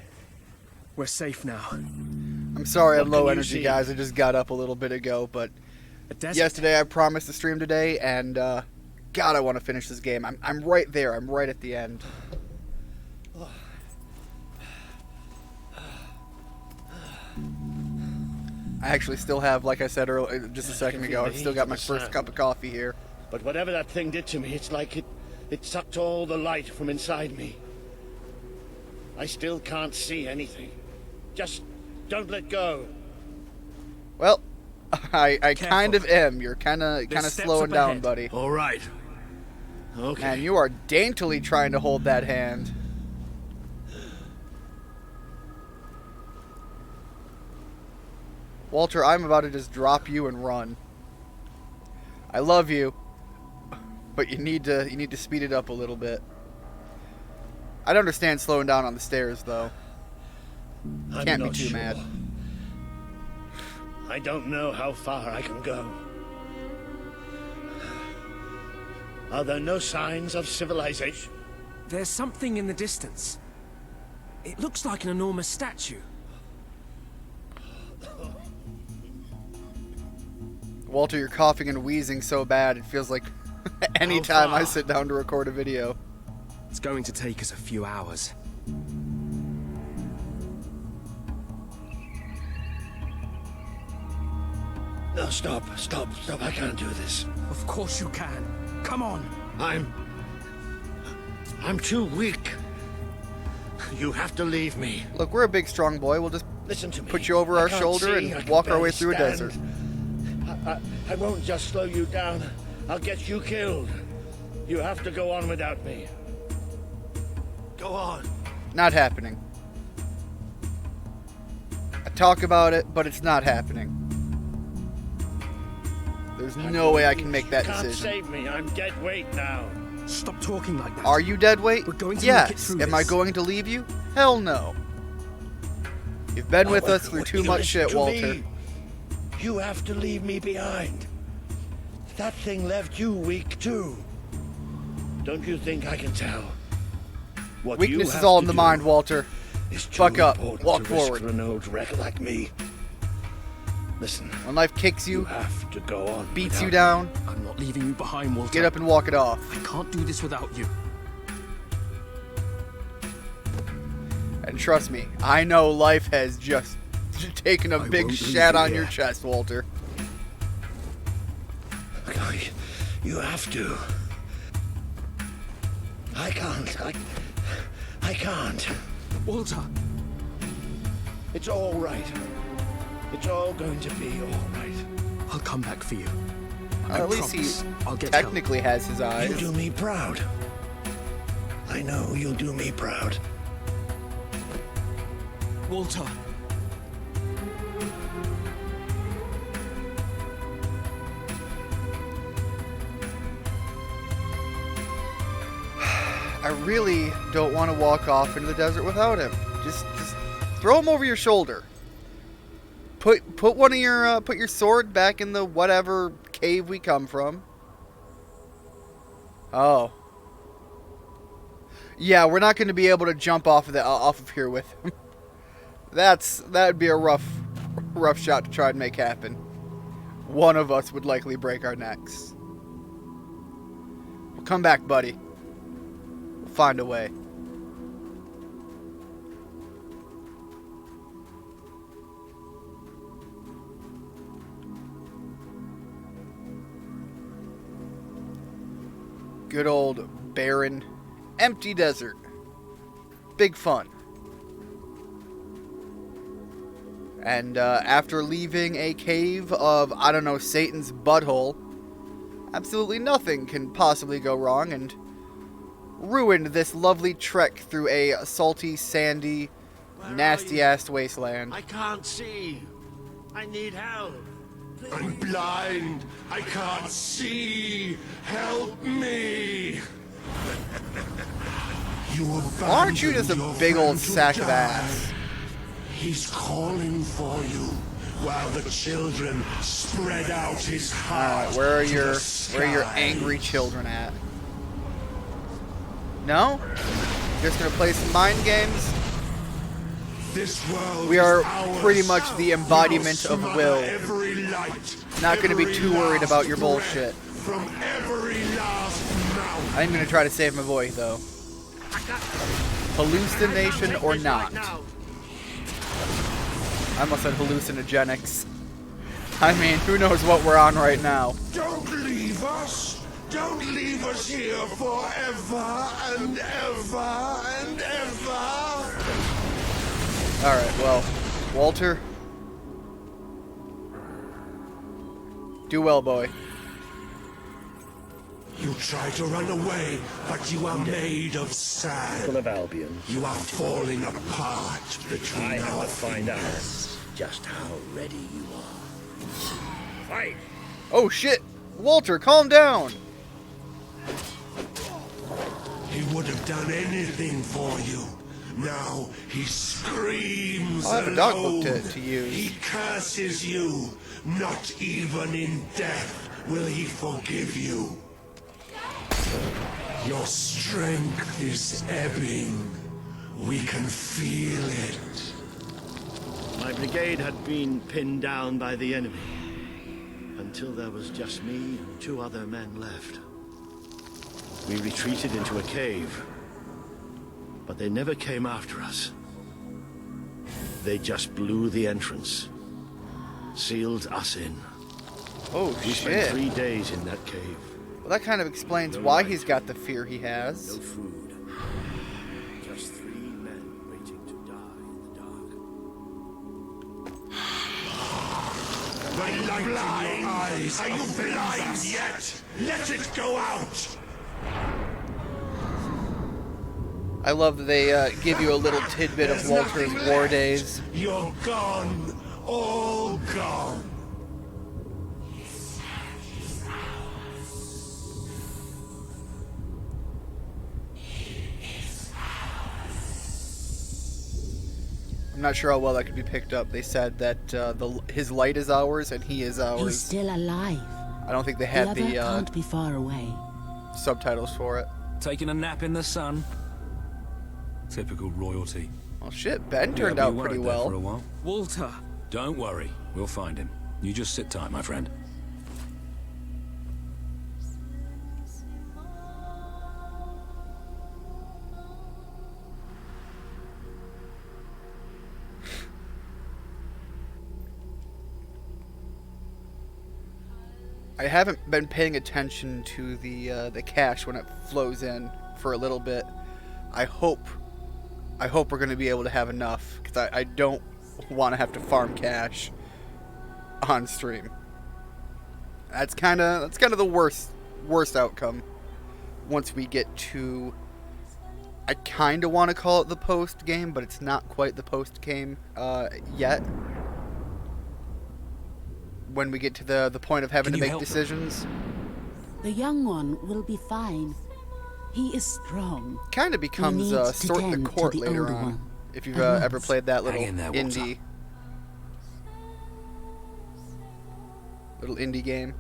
G: We're safe now.
A: I'm sorry I'm
B: What can
A: low
B: you
A: energy,
B: see?
A: guys. I just got up a little bit ago, but
G: A desert.
A: yesterday I promised to stream today, and God, I want to finish this game. I'm right there. I'm right at the end. I actually still have, like I said earlier, just a second ago, I've still got my first cup of coffee here.
B: But whatever that thing did to me, it's like it sucked all the light from inside me. I still can't see anything. Just don't let go.
A: Well, I kind of
G: Careful.
A: am. You're kind of
G: steps
A: slowing
G: up
A: down,
G: ahead.
A: buddy.
B: All right. Okay.
A: Man, you are daintily trying to hold that hand. Walter, I'm about to just drop you and run. I love you, but you need to speed it up a little bit. I'd understand slowing down on the stairs, though.
B: I'm
A: Can't be
B: not
A: too
B: sure.
A: mad.
B: I don't know how far I can go. Are there no signs of civilization?
G: There's something in the distance. It looks like an enormous statue.
A: Walter, you're coughing and wheezing so bad, it feels like anytime I
B: far?
A: sit down to record a video.
G: It's going to take us a few hours.
B: No, stop. I can't do this.
G: Of course you can. Come on.
B: I'm too weak. You have to leave me.
A: Look, we're a big, strong boy. We'll just
B: Listen to me.
A: put you over
B: I
A: our
B: can't
A: shoulder
B: see, I
A: and
B: can
A: walk our way
B: barely
A: through a
B: stand.
A: desert.
B: I won't just slow you down. I'll get you killed. You have to go on without me. Go on.
A: Not happening. I talk about it, but it's not happening. There's no way I can make that
B: You can't
A: decision.
B: save me. I'm dead weight now.
G: Stop talking like that.
A: Are you dead weight?
G: We're going to
A: yes.
G: make it through
A: Am I
G: this.
A: going to leave you? Hell no. You've been with us through too
B: You
A: much
B: listen
A: shit,
B: to
A: Walter.
B: me. You have to leave me behind. That thing left you weak too. Don't you think I can tell? What you
A: Weakness is
B: have
A: all
B: to
A: in the
B: do
A: mind, Walter.
B: is too
A: Fuck up.
B: important
A: Walk
B: to risk
A: forward.
B: for an old wreck like me. Listen,
A: When life kicks
B: you
A: you,
B: have to go on.
A: beats you
B: without me.
A: down,
G: I'm not leaving you behind, Walter.
A: get up and walk it off.
G: I can't do this without you.
A: And trust me, I know life has just taken a
G: I
A: big
G: won't
A: shat
G: leave you
A: on your
G: here.
A: chest, Walter.
B: You have to. I can't. I can't.
G: Walter!
B: It's all right. It's all going to be all right.
G: I'll come back for you.
A: At least
G: promise.
A: he
G: I'll get help.
A: technically has his
B: You
A: eyes.
B: do me proud. I know you'll do me proud.
G: Walter!
A: I really don't want to walk off into the desert without him. Just throw him over your shoulder. Put one of your put your sword back in the whatever cave we come from. Oh. Yeah, we're not going to be able to jump off of here with him. That'd be a rough shot to try and make happen. One of us would likely break our necks. We'll come back, buddy. We'll find a way. Good old barren, empty desert. Big fun. And after leaving a cave of, I don't know, Satan's butthole, absolutely nothing can possibly go wrong, and ruined this lovely trek through a salty, sandy, nasty-ass wasteland.
B: I can't see. I need help.
H: I'm blind. I can't see. Help me.
A: Why aren't you just a big old sack of ass?
H: He's calling for you while the children spread out his heart.
A: Alright, where are
H: to
A: your
H: the sky.
A: angry children at? No? Just gonna play some mind games?
H: This world
A: We are
H: is ours.
A: pretty much the embodiment
H: We'll
A: of
H: smother
A: will.
H: every light,
A: Not gonna be
H: every
A: too worried
H: last
A: about your
H: threat
A: bullshit.
H: From every last mouth.
A: I'm gonna try to save my boy, though. Hallucination or not? I almost said hallucinogenics. I mean, who knows what we're on right now.
H: Don't leave us. Don't leave us here forever and ever and ever.
A: Alright, well, Walter. Do well, boy.
H: You try to run away, but you are made of sand.
B: Of Albion.
H: You are falling apart between
B: I have
H: our
B: to find out
H: fingers.
B: just how ready you are. Fight!
A: Oh shit! Walter, calm down!
H: He would have done anything for you. Now he screams
A: I'll have a dog book
H: alone.
A: to use.
H: He curses you. Not even in death will he forgive you. Your strength is ebbing. We can feel it.
B: My brigade had been pinned down by the enemy until there was just me and 2 other men left. We retreated into a cave, but they never came after us. They just blew the entrance, sealed us in.
A: Oh
B: We spent
A: shit.
B: 3 days in that cave.
A: Well, that kind of explains
B: No
A: why
B: light.
A: he's got the fear he
B: No
A: has.
B: food.
H: The light in your eyes. Are you blind yet? Let it go out.
A: I love that they give you a little tidbit of Walter's war days.
H: You're gone. All gone.
A: I'm not sure how well that could be picked up. They said that his light is ours and he is ours.
I: He's still alive.
A: I don't think they had
I: the other
A: the
I: can't be far away.
A: subtitles for it.
D: Taking a nap in the sun. Typical royalty.
A: Well, shit, Ben turned
D: Yeah,
A: out
D: we
A: pretty
D: worried there
A: well.
D: for a while.
G: Walter!
D: Don't worry, we'll find him. You just sit tight, my friend.
A: I haven't been paying attention to the cash when it flows in for a little bit. I hope we're going to be able to have enough, because I don't want to have to farm cash on stream. That's kind of the worst outcome. Once we get to, I kind of want to call it the post game, but it's not quite the post game yet. When we get to the point of having to make decisions.
I: The young one will be fine. He is strong.
A: Kind of becomes Sort the Court later on.
I: One.
A: If you've ever played that little
D: Hang in there, Walter.
A: indie game.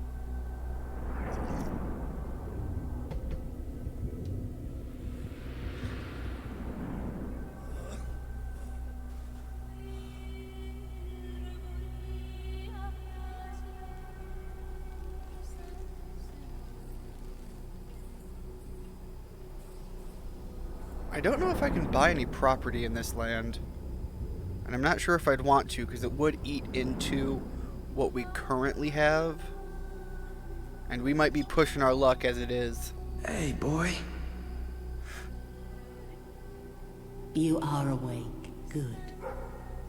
A: I don't know if I can buy any property in this land. And I'm not sure if I'd want to, because it would eat into what we currently have. And we might be pushing our luck as it is.
G: Hey, boy.
I: You are awake. Good.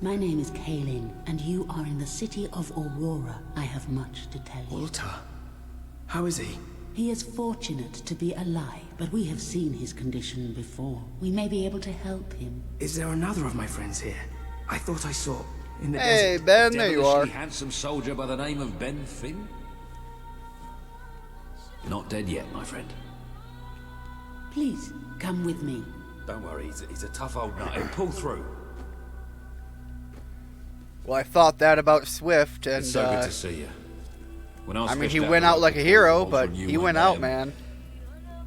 I: My name is Kaelin, and you are in the city of Aurora. I have much to tell you.
G: Walter. How is he?
I: He is fortunate to be alive, but we have seen his condition before. We may be able to help him.
G: Is there another of my friends here? I thought I saw in the
A: Hey,
G: desert.
A: Ben, there you are.
D: Devilishly handsome soldier by the name of Ben Finn? Not dead yet, my friend.
I: Please, come with me.
D: Don't worry, he's a tough old nut. He'll pull through.
A: Well, I thought that about Swift, and
D: It's so good to see you. When
A: I mean, he
D: fished
A: went
D: the
A: out like a
D: local
A: hero,
D: Walter
A: but
D: and you
A: he went
D: weren't
A: out,
D: there,
A: man.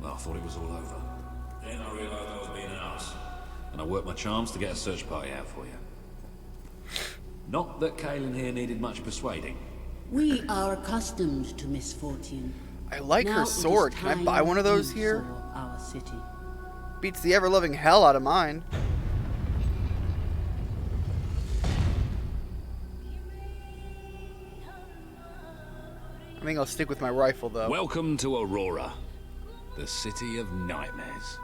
D: Well, I thought it was all over. Then I realised I was being an ass. And I worked my charms to get a search party out for you. Not that Kaelin here needed much persuading.
I: We are accustomed to misfortune.
A: I like
I: Now
A: her
I: it is
A: sword. Can I
I: time
A: buy one of those
I: you
A: here?
I: saw our city.
A: Beats the ever-loving hell out of mine. I think I'll stick with my rifle, though.
D: Welcome to Aurora, the city of nightmares.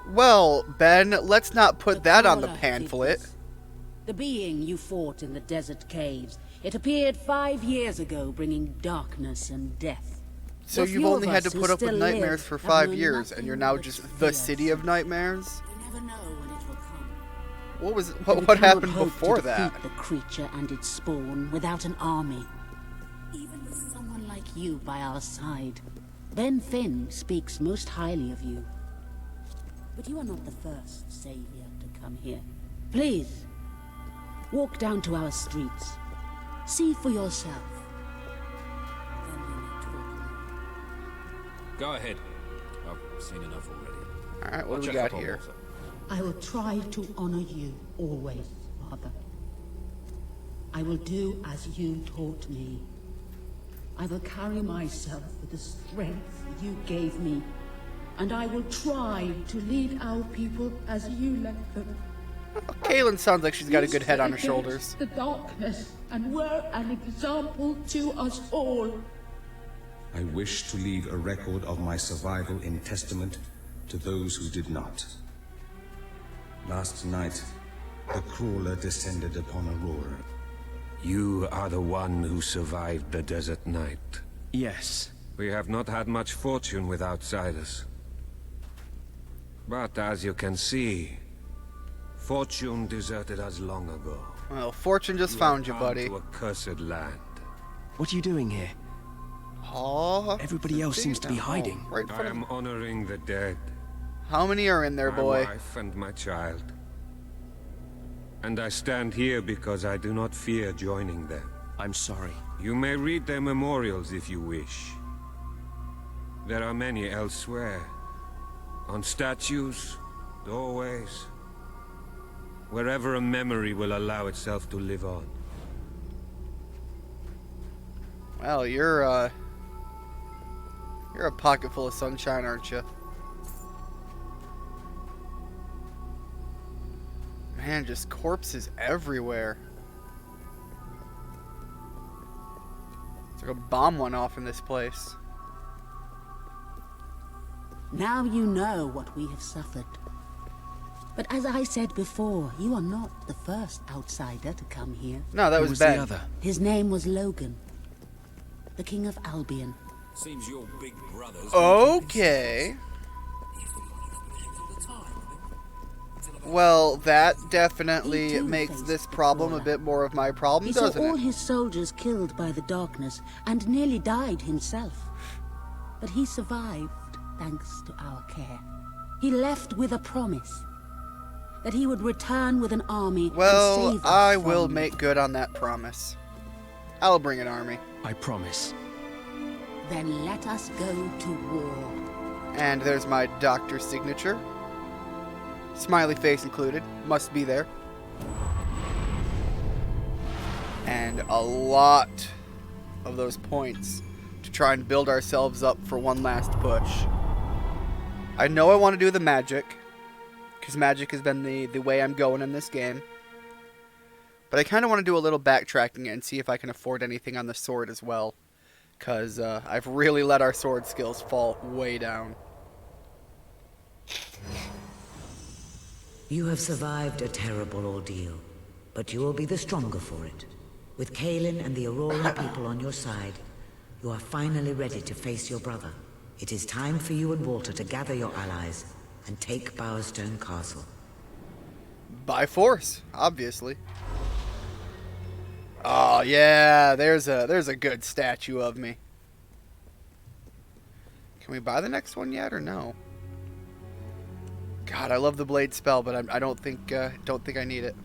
A: Well, Ben, let's not put that on the
I: Aurora
A: pamphlet.
I: did this. The being you fought in the desert caves. It appeared 5 years ago, bringing darkness and death.
A: So
I: The
A: you've
I: few
A: only
I: of
A: had to
I: us who
A: put up with
I: still
A: nightmares
I: live
A: for
I: have
A: 5
I: known
A: years, and you're
I: nothing
A: now
I: but
A: just the
I: fear.
A: city of nightmares?
I: We never know when it will come.
A: What was
I: But we
A: what
I: cannot
A: happened
I: hope
A: before
I: to
A: that?
I: defeat the creature and its spawn without an army. Even with someone like you by our side. Ben Finn speaks most highly of you. But you are not the first savior to come here. Please, walk down to our streets. See for yourself. Then we may talk more.
D: Go ahead. I've seen enough already.
A: Alright, what
D: I'll
A: do we
D: check
A: got
D: up on
A: here?
D: Walter.
I: I will try to honor you always, Father. I will do as you taught me. I will carry myself with the strength you gave me, and I will try to lead our people as you led them.
A: Kaelin sounds like she's got a
I: You
A: good head on her
I: escaped
A: shoulders.
I: the darkness and were an example to us all.
J: I wish to leave a record of my survival in testament to those who did not. Last night, the crawler descended upon Aurora.
K: You are the one who survived the desert night.
G: Yes.
K: We have not had much fortune with outsiders. But as you can see, fortune deserted us long ago.
A: Well, fortune just found you,
K: have
A: buddy.
K: come to a cursed land.
G: What are you doing here?
A: Aw.
G: Everybody else seems to be hiding.
A: Right in
K: I
A: front of
K: am
A: me.
K: honoring the dead.
A: How many are in there,
K: My
A: boy?
K: wife and my child. And I stand here because I do not fear joining them.
G: I'm sorry.
K: You may read their memorials if you wish. There are many elsewhere. On statues, doorways. Wherever a memory will allow itself to live on.
A: Well, you're a pocket full of sunshine, aren't you? Man, just corpses everywhere. It's like a bomb went off in this place.
I: Now you know what we have suffered. But as I said before, you are not the first outsider to come here.
A: No, that
G: Who
A: was
G: the
A: Ben.
G: other?
I: His name was Logan, the King of Albion.
D: Seems your big brothers.
A: Okay. Well, that definitely
I: He too
A: makes
I: faced
A: this
I: the
A: problem a
I: Crawler.
A: bit more of my problem,
I: He saw
A: doesn't
I: all
A: it?
I: his soldiers killed by the darkness and nearly died himself. But he survived thanks to our care. He left with a promise that he would return with an army and
A: Well,
I: save us
A: I
I: from
A: will
I: you.
A: make good on that promise. I'll bring an army.
G: I promise.
I: Then let us go to war.
A: And there's my doctor's signature. Smiley face included. Must be there. And a lot of those points to try and build ourselves up for one last push. I know I want to do the magic, because magic has been the way I'm going in this game. But I kind of want to do a little backtracking and see if I can afford anything on the sword as well. Because I've really let our sword skills fall way down.
L: You have survived a terrible ordeal, but you will be the stronger for it. With Kaelin and the Aurora people on your side, you are finally ready to face your brother. It is time for you and Walter to gather your allies and take Bowerstone Castle.
A: By force, obviously. Oh yeah, there's a good statue of me. Can we buy the next one yet or no? God, I love the blade spell, but I don't think I need it.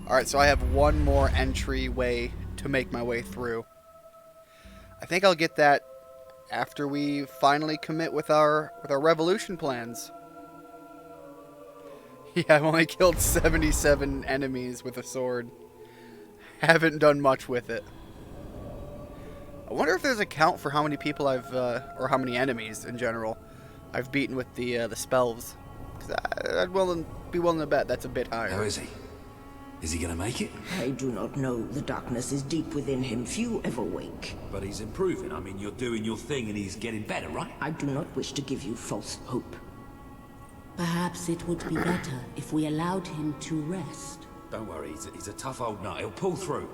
A: All right, so I have one more entryway to make my way through. I think I'll get that after we finally commit with our revolution plans. Yeah, I've only killed 77 enemies with a sword. Haven't done much with it. I wonder if there's a count for how many people I've, or how many enemies in general, I've beaten with the spells. Because I'd be willing to bet that's a bit higher.
D: How is he? Is he gonna make it?
M: I do not know. The darkness is deep within him. Few ever wake.
D: But he's improving. I mean, you're doing your thing and he's getting better, right?
M: I do not wish to give you false hope.
I: Perhaps it would be better if we allowed him to rest.
D: Don't worry, he's a tough old nut. He'll pull through.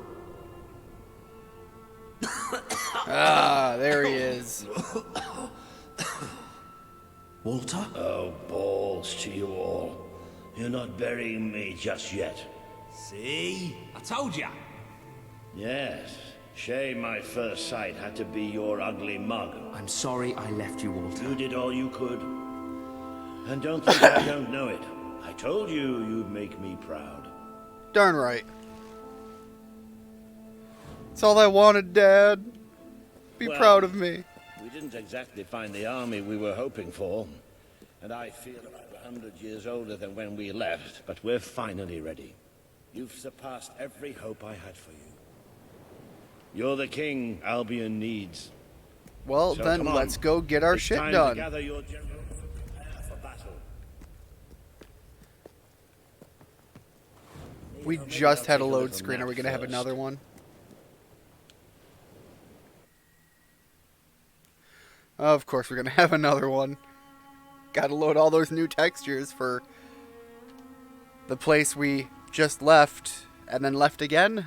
A: Ah, there he is.
G: Walter?
B: Oh, balls to you all. You're not burying me just yet.
D: See? I told ya!
B: Yes. Shame my first sight had to be your ugly mug.
G: I'm sorry I left you, Walter.
B: You did all you could. And don't think I don't know it. I told you you'd make me proud.
A: Darn right. That's all I wanted, Dad. Be
B: Well,
A: proud of me.
B: We didn't exactly find the army we were hoping for. And I feel about 100 years older than when we left, but we're finally ready. You've surpassed every hope I had for you. You're the king Albion needs.
A: Well,
B: So
A: then
B: come on.
A: let's go get our
B: It's
A: shit
B: time
A: done.
B: To gather your generals and prepare for battle.
A: We
B: Maybe
A: just
B: I'll
A: had a
B: take a
A: load
B: little
A: screen. Are we
B: nap
A: going to have
B: first.
A: another one? Of course, we're going to have another one. Got to load all those new textures for the place we just left And then left again.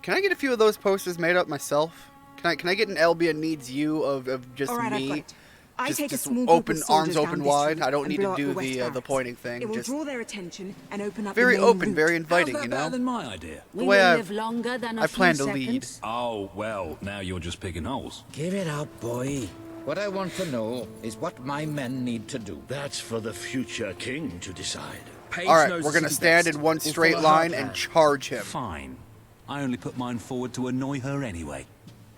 A: Can I get a few of those posters made up myself? Can I get an Albion needs you of just
M: All right, I've got
A: me?
M: it. I
A: Just,
M: take a
A: just
M: small group
A: open
M: of soldiers
A: arms open
M: down this
A: wide.
M: route
A: I don't
M: and
A: need
M: blow
A: to
M: up
A: do
M: the west
A: the
M: barracks.
A: pointing thing.
M: It will
A: Just
M: draw their attention and open up
A: very
M: the main
A: open,
M: route.
A: very inviting,
D: How's that
A: you
D: better
A: know.
D: than my idea?
A: The
I: We
A: way
I: will
A: I-
I: live longer than a
A: I
I: few
A: plan to lead.
I: seconds.
D: Oh, well, now you're just picking holes.
N: Give it up, boy. What I want to know is what my men need to do.
B: That's for the future king to decide.
A: All right, we're gonna stand in one straight line and charge him.
D: Fine. I only put mine forward to annoy her anyway.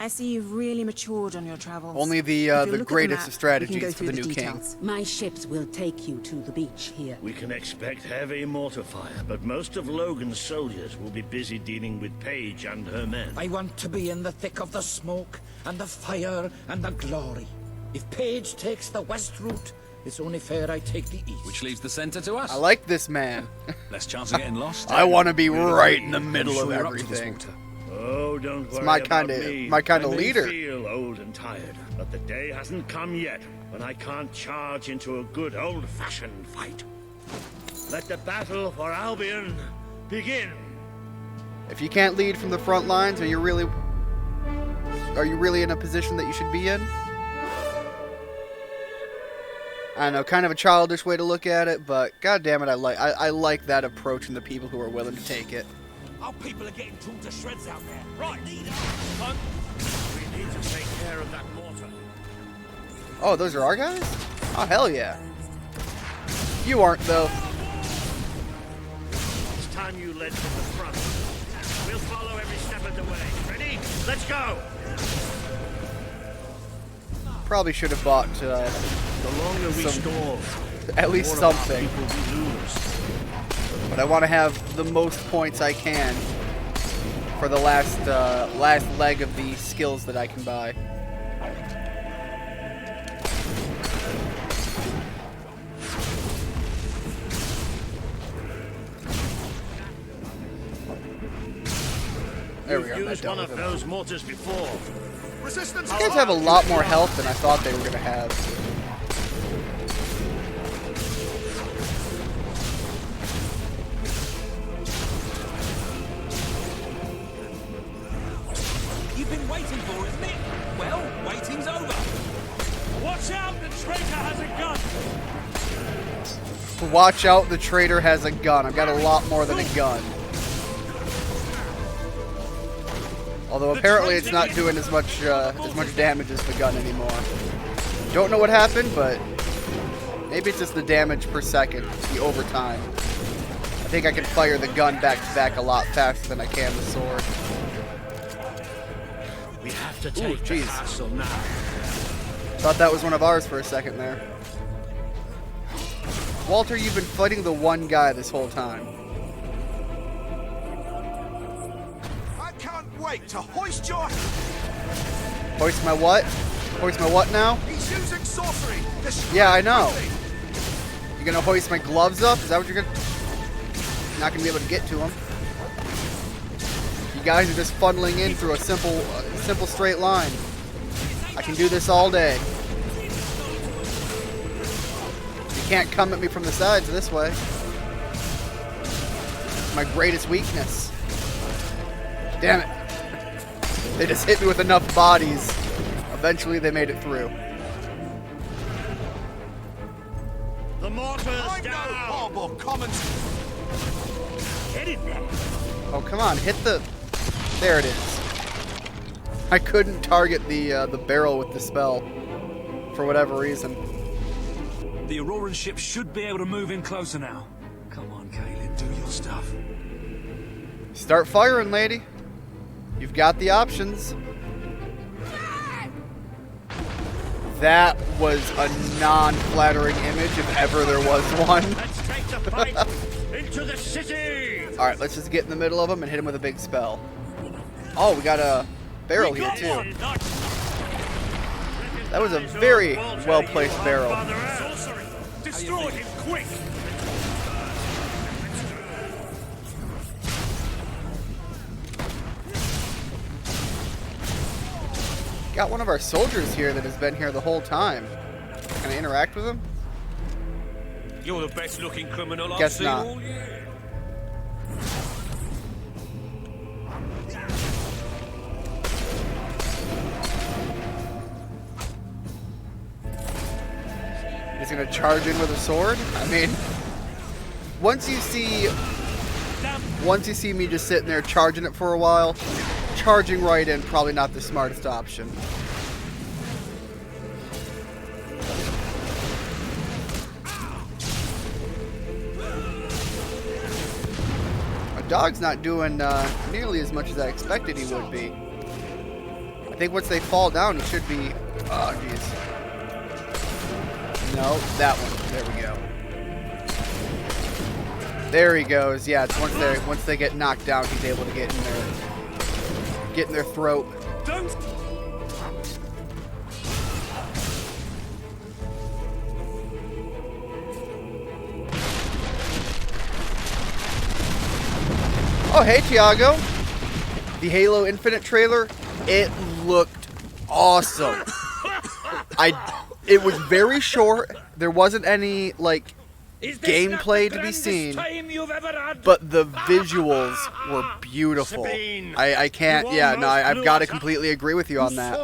M: I see you've really matured on your travels.
A: Only
M: If
A: the
M: you'll look at
A: greatest
M: map,
A: of strategies
M: we can go
A: for
M: through
A: the new king.
M: details.
I: My ships will take you to the beach here.
B: We can expect heavy mortar fire, but most of Logan's soldiers will be busy dealing with Paige and her men.
N: I want to be in the thick of the smoke and the fire and the glory. If Paige takes the west route, it's only fair I take the east.
D: Which leaves the center to us.
A: I like this man.
D: Less chance of getting lost.
A: I want to be right in the
D: I'm
A: middle
D: sure
A: of
D: you're up to this,
A: everything.
D: Walter.
B: Oh, don't worry
A: my
B: about
A: kinda-
B: me.
A: my kinda
B: I may
A: leader.
B: feel old and tired, but the day hasn't come yet when I can't charge into a good old-fashioned fight. Let the battle for Albion begin.
A: If you can't lead from the front lines, are you really in a position that you should be in? I know, kind of a childish way to look at it, but god damn it, I like that approach and the people who are willing to take it.
F: Our people are getting torn to shreds out there. Right.
B: We need to take care of that mortar.
A: Oh, those are our guys? Oh, hell yeah. You aren't, though.
B: It's time you led from the front. We'll follow every step of the way. Ready? Let's go!
A: Probably should have bought
B: The longer we stall,
A: at least
B: the more of our
A: something.
B: people we lose.
A: But I want to have the most points I can for the last leg of the skills that I can buy. There we go.
B: You've
A: that
B: used
A: dealt
B: one of
A: with it.
B: those mortars before.
E: Resistance!
A: These guys have a lot more health than I thought they were going to have.
F: You've been waiting for, isn't it? Well, waiting's over. Watch out, the traitor has a gun.
A: Watch out, the traitor has a gun. I've got a lot more than a gun. Although apparently it's not doing as much damage as the gun anymore. Don't know what happened, but maybe it's just the damage per second, the overtime. I think I can fire the gun back to back a lot faster than I can the sword.
B: We have to take the castle now.
A: Thought that was one of ours for a second there. Walter, you've been fighting the one guy this whole time.
E: I can't wait to hoist your...
A: Hoist my what? Hoist my what now?
E: He's using sorcery!
A: Yeah, I know. You gonna hoist my gloves up? Is that what you're gonna... Not gonna be able to get to them. You guys are just funneling in through a simple straight line. I can do this all day. You can't come at me from the sides this way. It's my greatest weakness. Damn it. They just hit me with enough bodies. Eventually they made it through.
B: The mortar's
E: I'm
B: down!
E: no horrible comment.
B: Get it there!
A: Oh, come on, hit the... There it is. I couldn't target the barrel with the spell. For whatever reason.
F: The Auroran ship should be able to move in closer now. Come on, Kaelin, do your stuff.
A: Start firing, lady. You've got the options. That was a non-flattering image, if ever there was one.
B: Let's take the fight into the city!
A: Alright, let's just get in the middle of him and hit him with a big spell. Oh, we got a barrel here, too. That was a very well-placed barrel.
F: Sorcery! Destroy him, quick!
A: Got one of our soldiers here that has been here the whole time. Can I interact with him?
K: You're the best looking criminal I've
A: Guess
K: seen
A: not.
K: all year.
A: He's gonna charge in with a sword? I mean, once you see me just sitting there charging it for a while, charging right in, probably not the smartest option. My dog's not doing nearly as much as I expected he would be. I think once they fall down, he should be... Oh, jeez. No, that one. There we go. There he goes. Yeah, it's once they get knocked down, he's able to get in their throat.
K: Don't.
A: Oh, hey, Tiago. The Halo Infinite trailer, it looked awesome. It was very short. There wasn't any, like, gameplay to be seen, but the visuals were beautiful. I can't, yeah, no, I've got to completely agree with you on that.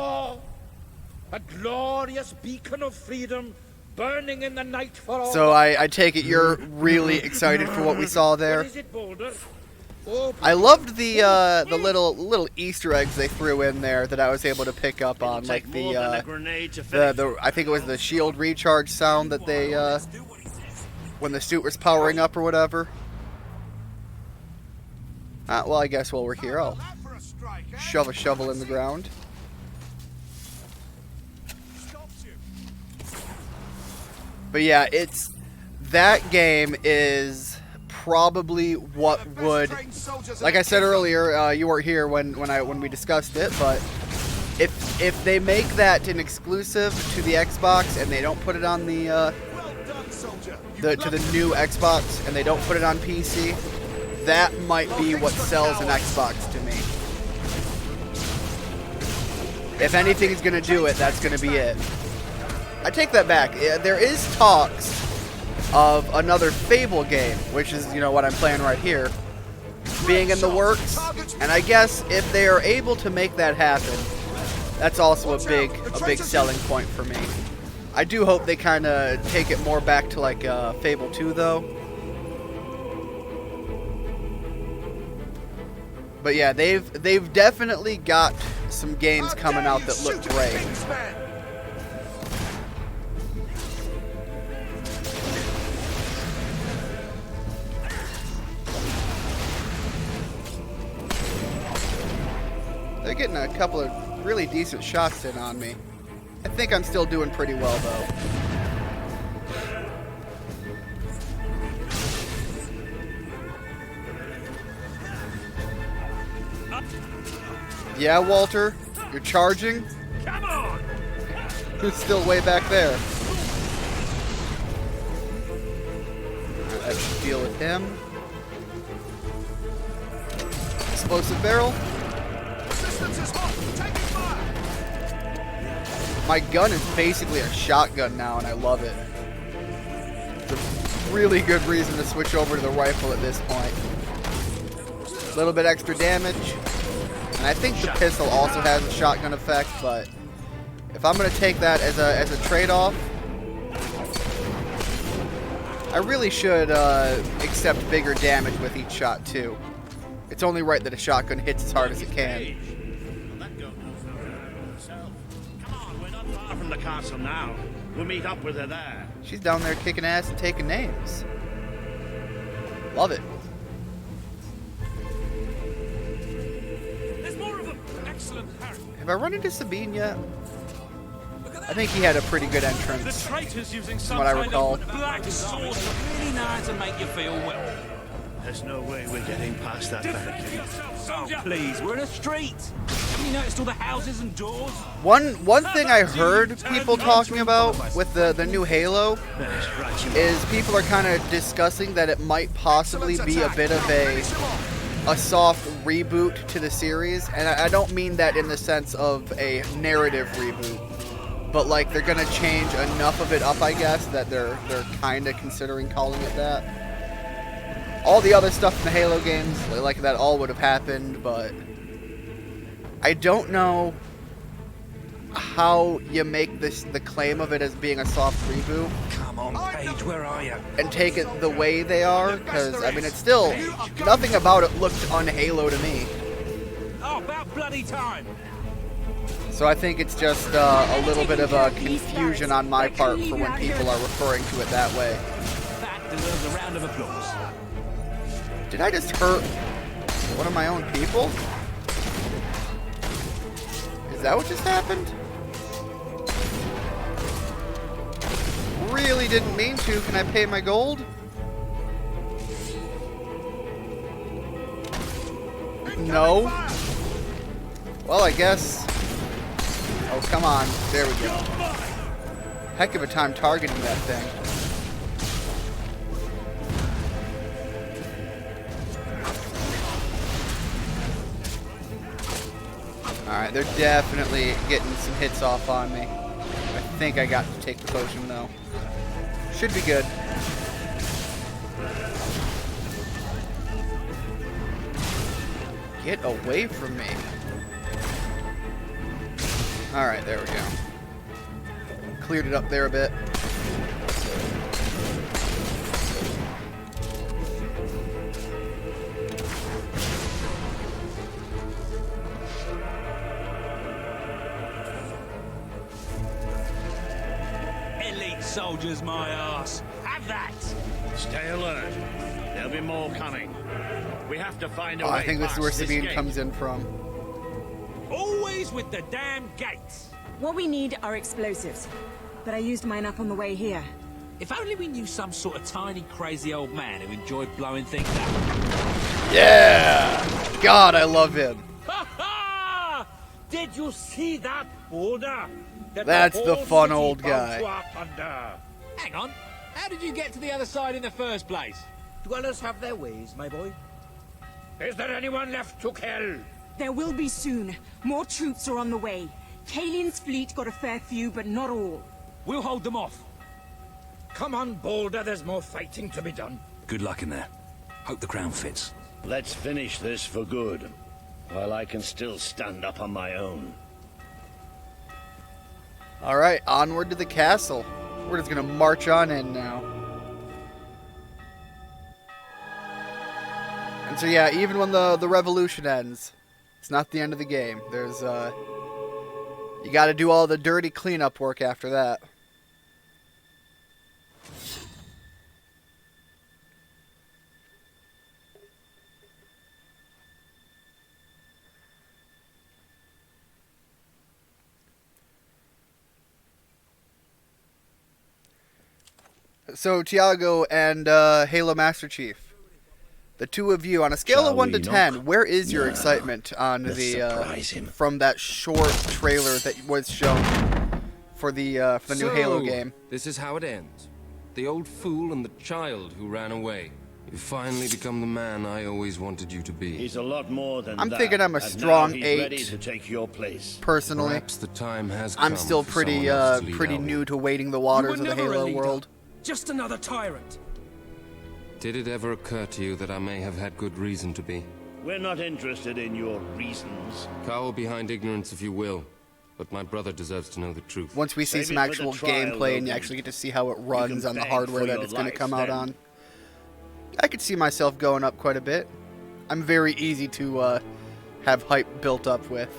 N: A glorious beacon of freedom burning in the night for all.
A: So I take it you're really excited for what we saw there.
N: What is it, Boulder?
A: I loved the little Easter eggs they threw in there that I was able to pick up on, like the I think it was the shield recharge sound that they when the suit was powering up or whatever. Well, I guess while we're here, I'll shove a shovel in the ground. But yeah, that game is probably what would, like I said earlier, you weren't here when we discussed it, but if they make that an exclusive to the Xbox and they don't put it on the new Xbox and they don't put it on PC, that might be what sells an Xbox to me. If anything's gonna do it, that's gonna be it. I take that back. There is talks of another Fable game, which is, you know, what I'm playing right here, being in the works, and I guess if they are able to make that happen, that's also a big selling point for me. I do hope they kind of take it more back to like Fable 2 though. But yeah, they've definitely got some games coming out that look great. They're getting a couple of really decent shots in on me. I think I'm still doing pretty well, though. Yeah, Walter, you're charging?
K: Come on!
A: Who's still way back there? I should deal with him. Explosive barrel. My gun is basically a shotgun now, and I love it. It's a really good reason to switch over to the rifle at this point. A little bit extra damage. And I think the pistol also has a shotgun effect, but if I'm going to take that as a trade-off, I really should accept bigger damage with each shot, too. It's only right that a shotgun hits as hard as it can.
B: From the castle now. We'll meet up with her there.
A: She's down there kicking ass and taking names. Love it.
F: There's more of them. Excellent, Harry.
A: Have I run into Sabine yet? I think he had a pretty good entrance.
F: The traitors using
A: from
F: some
A: what I
F: kind
A: recall.
F: of black sauce really know how to make you feel well.
B: There's no way we're getting past that barricade.
F: Oh, please, we're in a street. Haven't you noticed all the houses and doors?
A: One thing I heard people talking about with the new Halo is people are kind of discussing that it might possibly be a bit of a soft reboot to the series, and I don't mean that in the sense of a narrative reboot, but like they're gonna change enough of it up, I guess, that they're kind of considering calling it that. All the other stuff in the Halo games, like that, all would have happened, but I don't know how you make the claim of it as being a soft reboot.
N: Come on, Paige, where are you?
A: And take it the way they are, because I mean, it's still nothing about it looked un-Halo to me.
F: Oh, about bloody time.
A: So I think it's just a little bit of a confusion on my part for when people are referring to it that way.
F: That deserves a round of applause.
A: Did I just hurt one of my own people? Is that what just happened? Really didn't mean to. Can I pay my gold? No. Well, I guess. Oh, come on. There we go. Heck of a time targeting that thing. Alright, they're definitely getting some hits off on me. I think I got to take the potion, though. Should be good. Get away from me. Alright, there we go. Cleared it up there a bit.
F: Elite soldiers, my ass. Have that.
B: Stay alert. There'll be more coming. We have to find a way
A: I think this is where
B: past this
A: Sabine
B: gate.
A: comes in from.
F: Always with the damn gates.
C: What we need are explosives. But I used mine up on the way here.
F: If only we knew some sort of tiny, crazy old man who enjoyed blowing things up.
A: Yeah! God, I love him.
F: Ha ha! Did you see that border?
A: That's the fun old guy.
F: Hang on. How did you get to the other side in the first place?
N: Dwellers have their ways, my boy. Is there anyone left to kill?
C: There will be soon. More troops are on the way. Kalian's fleet got a fair few, but not all.
F: We'll hold them off.
N: Come on, Boulder, there's more fighting to be done.
D: Good luck in there. Hope the crown fits.
B: Let's finish this for good, while I can still stand up on my own.
A: Alright, onward to the castle. We're just gonna march on in now. And so yeah, even when the revolution ends, it's not the end of the game. There's you gotta do all the dirty cleanup work after that. So, Tiago and Halo Master Chief, the two of you, on a scale of 1 to 10, where is your excitement on the from that short trailer that was shown for the new Halo game?
K: This is how it ends. The old fool and the child who ran away. You finally become the man I always wanted you to be.
B: He's a lot more than
A: I'm
B: that.
A: thinking I'm a
B: and
A: strong
B: now he's
A: 8.
B: Ready to take your place.
A: Personally,
K: perhaps the time has
A: I'm
K: come
A: still
K: for
A: pretty
K: someone else to lead
A: pretty
K: our way.
A: new to wading the waters of the
G: never a
A: Halo
G: leader.
A: world.
G: Just another tyrant.
K: Did it ever occur to you that I may have had good reason to be?
B: We're not interested in your reasons.
K: Cower behind ignorance if you will, but my brother deserves to know the truth.
A: Once we see
B: Save
A: some
B: it for the
A: actual
B: trial,
A: gameplay and you
B: Logan.
A: actually get to see how it runs
B: can
A: on the
B: beg
A: hardware
B: for
A: that
B: your
A: it's going to
B: life
A: come out
B: then.
A: on, I could see myself going up quite a bit. I'm very easy to have hype built up with.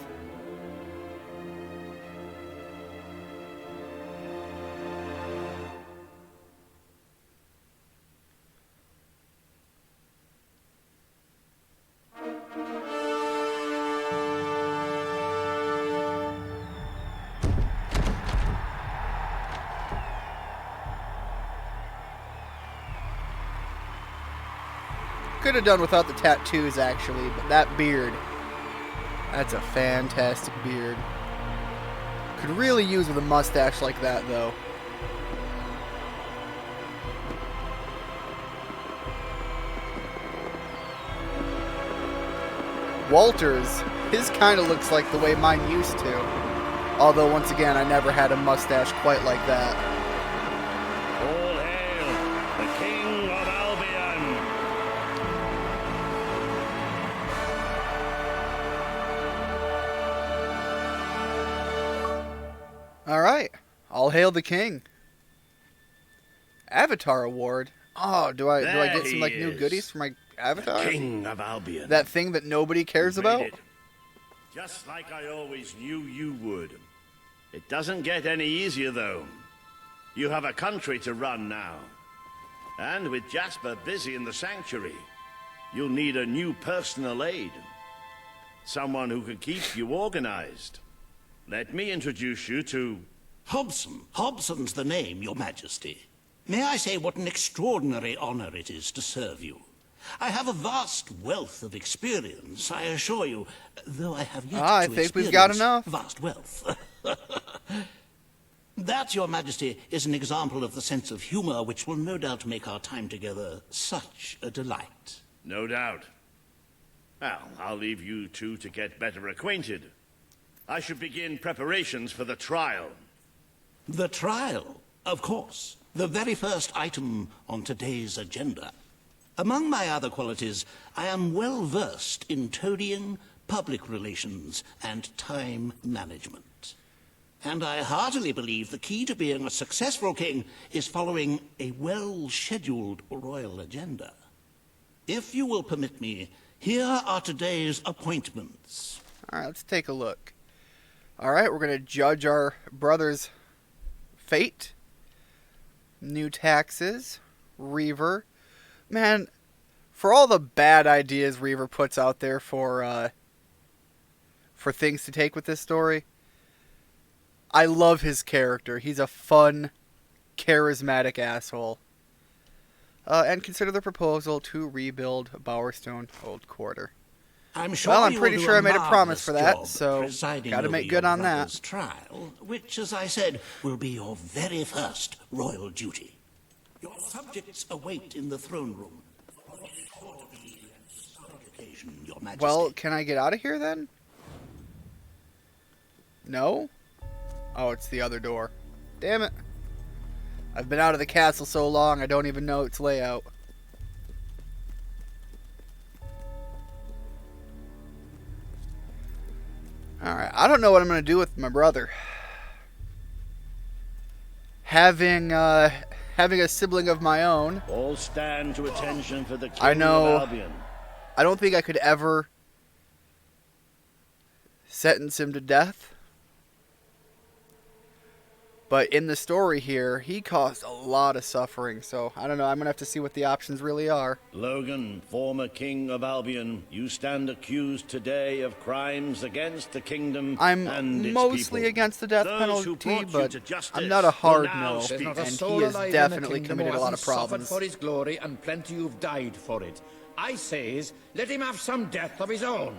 A: Could have done without the tattoos, actually, but that beard, that's a fantastic beard. Could really use with a mustache like that, though. Walter's, his kind of looks like the way mine used to. Although, once again, I never had a mustache quite like that.
B: All hail the King of Albion!
A: All right. All hail the king. Avatar award. Oh, do I get some like new goodies for my avatar?
B: The King of Albion.
A: That thing that nobody cares about?
B: It. Just like I always knew you would. It doesn't get any easier though. You have a country to run now. And with Jasper busy in the sanctuary, you'll need a new personal aide. Someone who can keep you organized. Let me introduce you to...
O: Hobson. Hobson's the name, Your Majesty. May I say what an extraordinary honor it is to serve you? I have a vast wealth of experience, I assure you, though I have yet to
A: I think we've got enough.
O: Vast wealth. That, Your Majesty, is an example of the sense of humor which will no doubt make our time together such a delight.
B: No doubt. Well, I'll leave you two to get better acquainted. I should begin preparations for the trial.
O: The trial, of course. The very first item on today's agenda. Among my other qualities, I am well versed in toadying, public relations, and time management. And I heartily believe the key to being a successful king is following a well-scheduled royal agenda. If you will permit me, here are today's appointments.
A: All right, let's take a look. All right, we're going to judge our brother's fate. New taxes. Reaver. Man, for all the bad ideas Reaver puts out there for things to take with this story, I love his character. He's a fun, charismatic asshole. And consider the proposal to rebuild Bowerstone Old Quarter.
O: I'm sure
A: well, I'm
O: you
A: pretty
O: will
A: sure
O: do
A: I made a promise
O: marvelous
A: for that,
O: job
A: so
O: presiding
A: gotta
O: over
A: make
O: your
A: good on
O: brother's
A: that.
O: trial, which, as I said, will be your very first royal duty. Your subjects await in the throne room. Your Majesty.
A: Well, can I get out of here then? No? Oh, it's the other door. Damn it. I've been out of the castle so long, I don't even know its layout. Alright, I don't know what I'm going to do with my brother. Having a sibling of my own.
B: All stand to attention for the King
A: I know.
B: of Albion.
A: I don't think I could ever sentence him to death. But in the story here, he caused a lot of suffering. So, I don't know. I'm going to have to see what the options really are.
B: Logan, former King of Albion, you stand accused today of crimes against the kingdom and
A: I'm
B: its
A: mostly
B: people.
A: against the death
B: Those who
A: penalty,
B: brought you
A: but
B: to justice
A: I'm not a hard
B: will now
A: no.
B: speak.
N: There's not a
A: And
N: soul
A: he has
N: alive
A: definitely
N: in the kingdom
A: committed
N: who
A: a lot of
N: hasn't suffered
A: problems.
N: for his glory, and plenty who've died for it. I says, let him have some death of his own.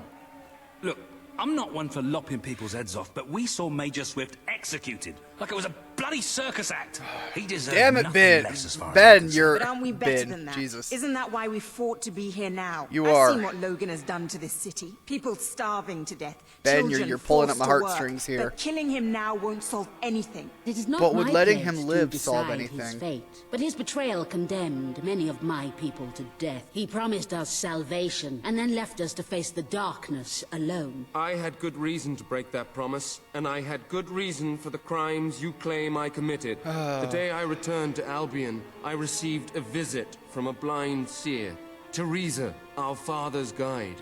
F: Look, I'm not one for lopping people's heads off, but we saw Major Swift executed like it was a bloody circus act. He deserves
A: Damn it,
F: nothing
A: Ben.
F: less as far as I'm
A: Ben,
F: concerned.
A: you're...
C: But aren't we better
A: Ben,
C: than that?
A: Jesus.
C: Isn't that why we fought to be here now?
A: You
C: I've
A: are.
C: seen what Logan has done to this city. People starving to death.
A: Ben,
C: children
A: you're pulling at
C: forced
A: my
C: to work.
A: heartstrings here.
C: But killing him now won't solve anything.
I: It is not
A: But would
I: my
A: letting
I: place
A: him
I: to
A: live solve
I: decide His
A: anything?
I: fate. But his betrayal condemned many of my people to death. He promised us salvation, and then left us to face the darkness alone.
K: I had good reason to break that promise, and I had good reason for the crimes you claim I committed. The day I returned to Albion, I received a visit from a blind seer, Teresa, our father's guide.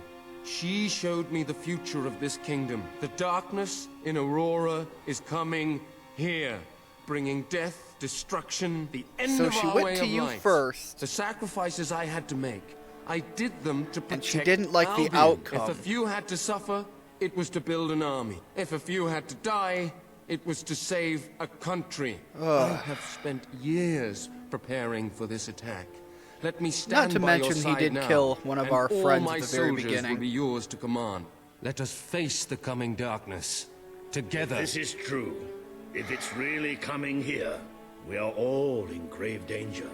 K: She showed me the future of this kingdom. The darkness in Aurora is coming here, bringing death, destruction, the end
A: So
K: of
A: she
K: our
A: went
K: way
A: to
K: of
A: you
K: life.
A: first.
K: The sacrifices I had to make, I did them to protect
A: And she didn't like the
K: Albion.
A: outcome.
K: If a few had to suffer, it was to build an army. If a few had to die, it was to save a country. I have spent years preparing for this attack. Let me stand
A: to
K: by your
A: mention he
K: side
A: did
K: now,
A: kill one of
K: and
A: our
K: all
A: friends
K: my
A: at the very
K: soldiers
A: beginning.
K: will be yours to command. Let us face the coming darkness together.
B: This is true. If it's really coming here, we are all in grave danger.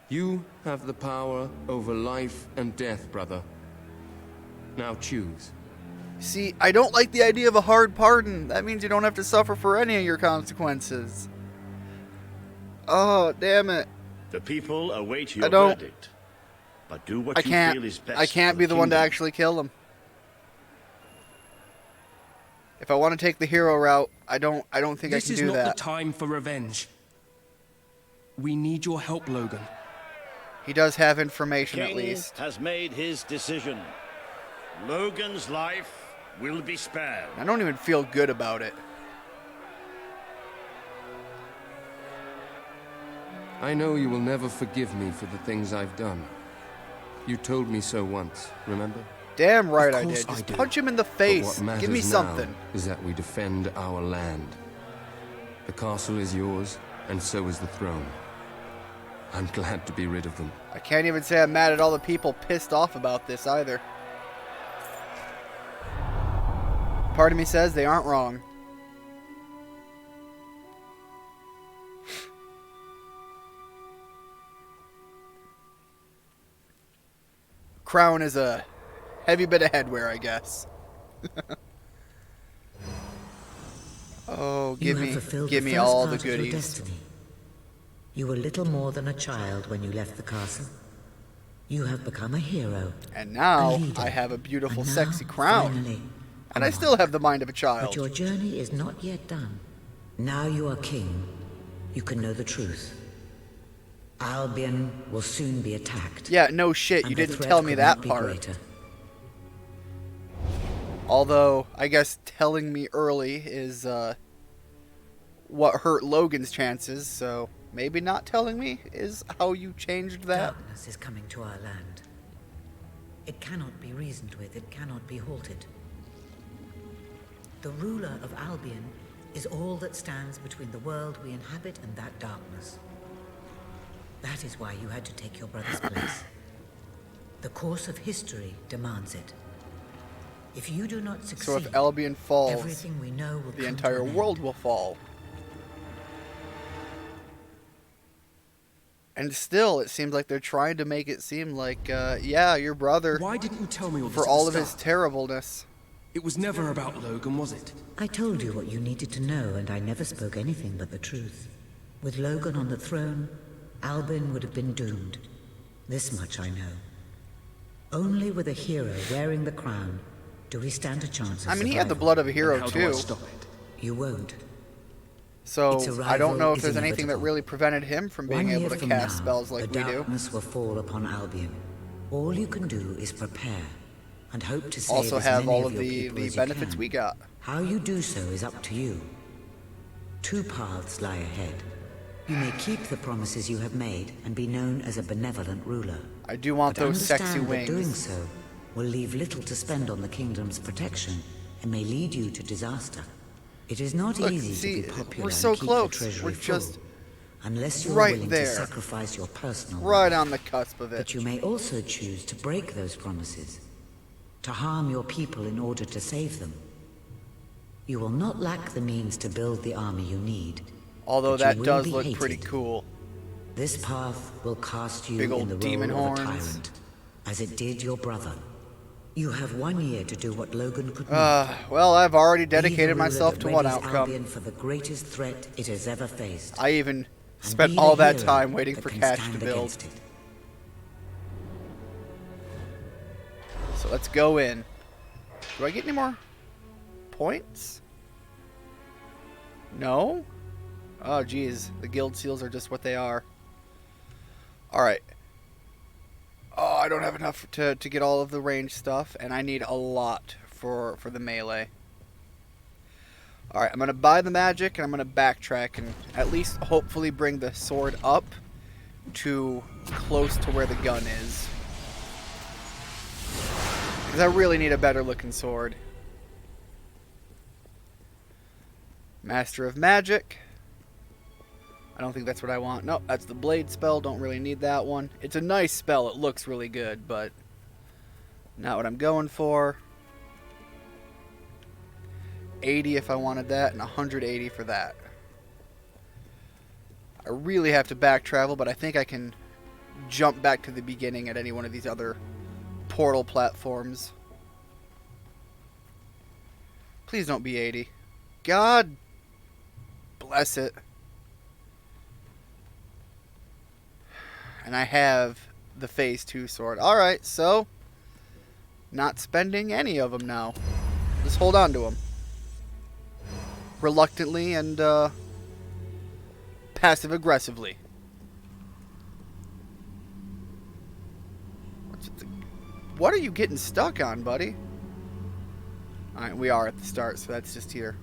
K: You have the power over life and death, brother. Now choose.
A: See, I don't like the idea of a hard pardon. That means you don't have to suffer for any of your consequences. Oh, damn it.
B: The people await your verdict. But do what you feel is best.
A: I can't be the one to actually kill them. If I want to take the hero route, I don't think I can do that.
G: This is not the time for revenge. We need your help, Logan.
A: He does have information,
B: King
A: at least.
B: has made his decision. Logan's life will be spared.
A: I don't even feel good about it.
K: I know you will never forgive me for the things I've done. You told me so once, remember?
A: Damn right I did. Just punch him in the face. Give me something.
K: Now is that we defend our land. The castle is yours, and so is the throne. I'm glad to be rid of them.
A: I can't even say I'm mad at all the people pissed off about this either. Part of me says they aren't wrong. Crown is a heavy bit of headwear, I guess. Oh, give me all the goodies.
L: You were little more than a child when you left the castle. You have become a hero.
A: And now I have a beautiful, sexy crown.
L: Finally,
A: and I still have the mind of a child.
L: But your journey is not yet done. Now you are king. You can know the truth. Albion will soon be attacked.
A: Yeah, no shit. You didn't tell me that part. Although, I guess telling me early is what hurt Logan's chances, so maybe not telling me is how you changed that.
L: Darkness is coming to our land. It cannot be reasoned with, it cannot be halted. The ruler of Albion is all that stands between the world we inhabit and that darkness. That is why you had to take your brother's place. The course of history demands it. If you do not succeed,
A: so if Albion falls,
L: everything we know will
A: the entire world will fall. And still, it seems like they're trying to make it seem like, yeah, your brother.
G: Why didn't you tell me all this
A: for all of his terribleness?
G: It was never about Logan, was it?
L: I told you what you needed to know, and I never spoke anything but the truth. With Logan on the throne, Albion would have been doomed. This much I know. Only with a hero wearing the crown do we stand a chance of
A: I mean, he had the blood of a hero, too.
G: Do I stop it?
L: You won't.
A: So, I don't know if there's anything that really prevented him from being able to cast spells like we do.
L: The darkness will fall upon Albion. All you can do is prepare, and hope to save
A: also
L: as
A: have
L: many
A: all
L: of
A: of
L: your
A: the
L: people as you
A: benefits
L: can.
A: we got.
L: How you do so is up to you. Two paths lie ahead. You may keep the promises you have made and be known as a benevolent ruler.
A: I do want
L: But
A: those sexy
L: understand that
A: wings.
L: doing so will leave little to spend on the kingdom's protection and may lead you to disaster. It is not
A: Look,
L: easy
A: see,
L: to be popular
A: we're so
L: and keep
A: close.
L: the treasury
A: We're
L: full,
A: just
L: unless you're
A: right
L: willing
A: there.
L: to sacrifice your personal
A: Right
L: wealth.
A: on the cusp of it.
L: But you may also choose to break those promises, to harm your people in order to save them. You will not lack the means to build the army you need.
A: Although
L: but you
A: that
L: will
A: does
L: be
A: look
L: hated.
A: pretty cool.
L: This path will cast you
A: Big old
L: in the
A: demon
L: role of a
A: horns.
L: tyrant, as it did your brother. You have 1 year to do what Logan could not.
A: Well, I've already
L: Be the
A: dedicated
L: ruler
A: myself
L: that
A: to one
L: readies
A: outcome.
L: Albion for the greatest threat it has ever faced.
A: I even
L: And
A: spent
L: be the
A: all that
L: hero
A: time waiting
L: that
A: for
L: can
A: cash to
L: stand
A: build.
L: against it.
A: So let's go in. Do I get any more points? No? Oh, geez. The guild seals are just what they are. Alright. Oh, I don't have enough to get all of the range stuff, and I need a lot for the melee. Alright, I'm going to buy the magic, and I'm going to backtrack, and at least hopefully bring the sword up to close to where the gun is. Because I really need a better looking sword. Master of Magic. I don't think that's what I want. Nope, that's the blade spell. Don't really need that one. It's a nice spell. It looks really good, but not what I'm going for. 80 if I wanted that, and 180 for that. I really have to back travel, but I think I can jump back to the beginning at any one of these other portal platforms. Please don't be 80. God bless it. And I have the phase 2 sword. Alright, so not spending any of them now. Just hold on to them. Reluctantly and passive aggressively. What are you getting stuck on, buddy? Alright, we are at the start, so that's just here.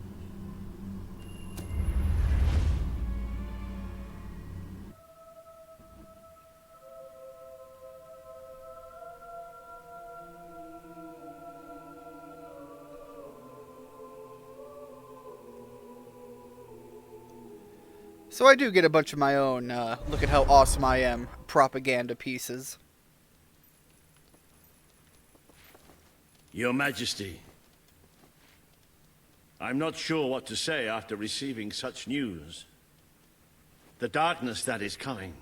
A: So I do get a bunch of my own, look at how awesome I am, propaganda pieces.
B: Your Majesty, I'm not sure what to say after receiving such news. The darkness that is coming.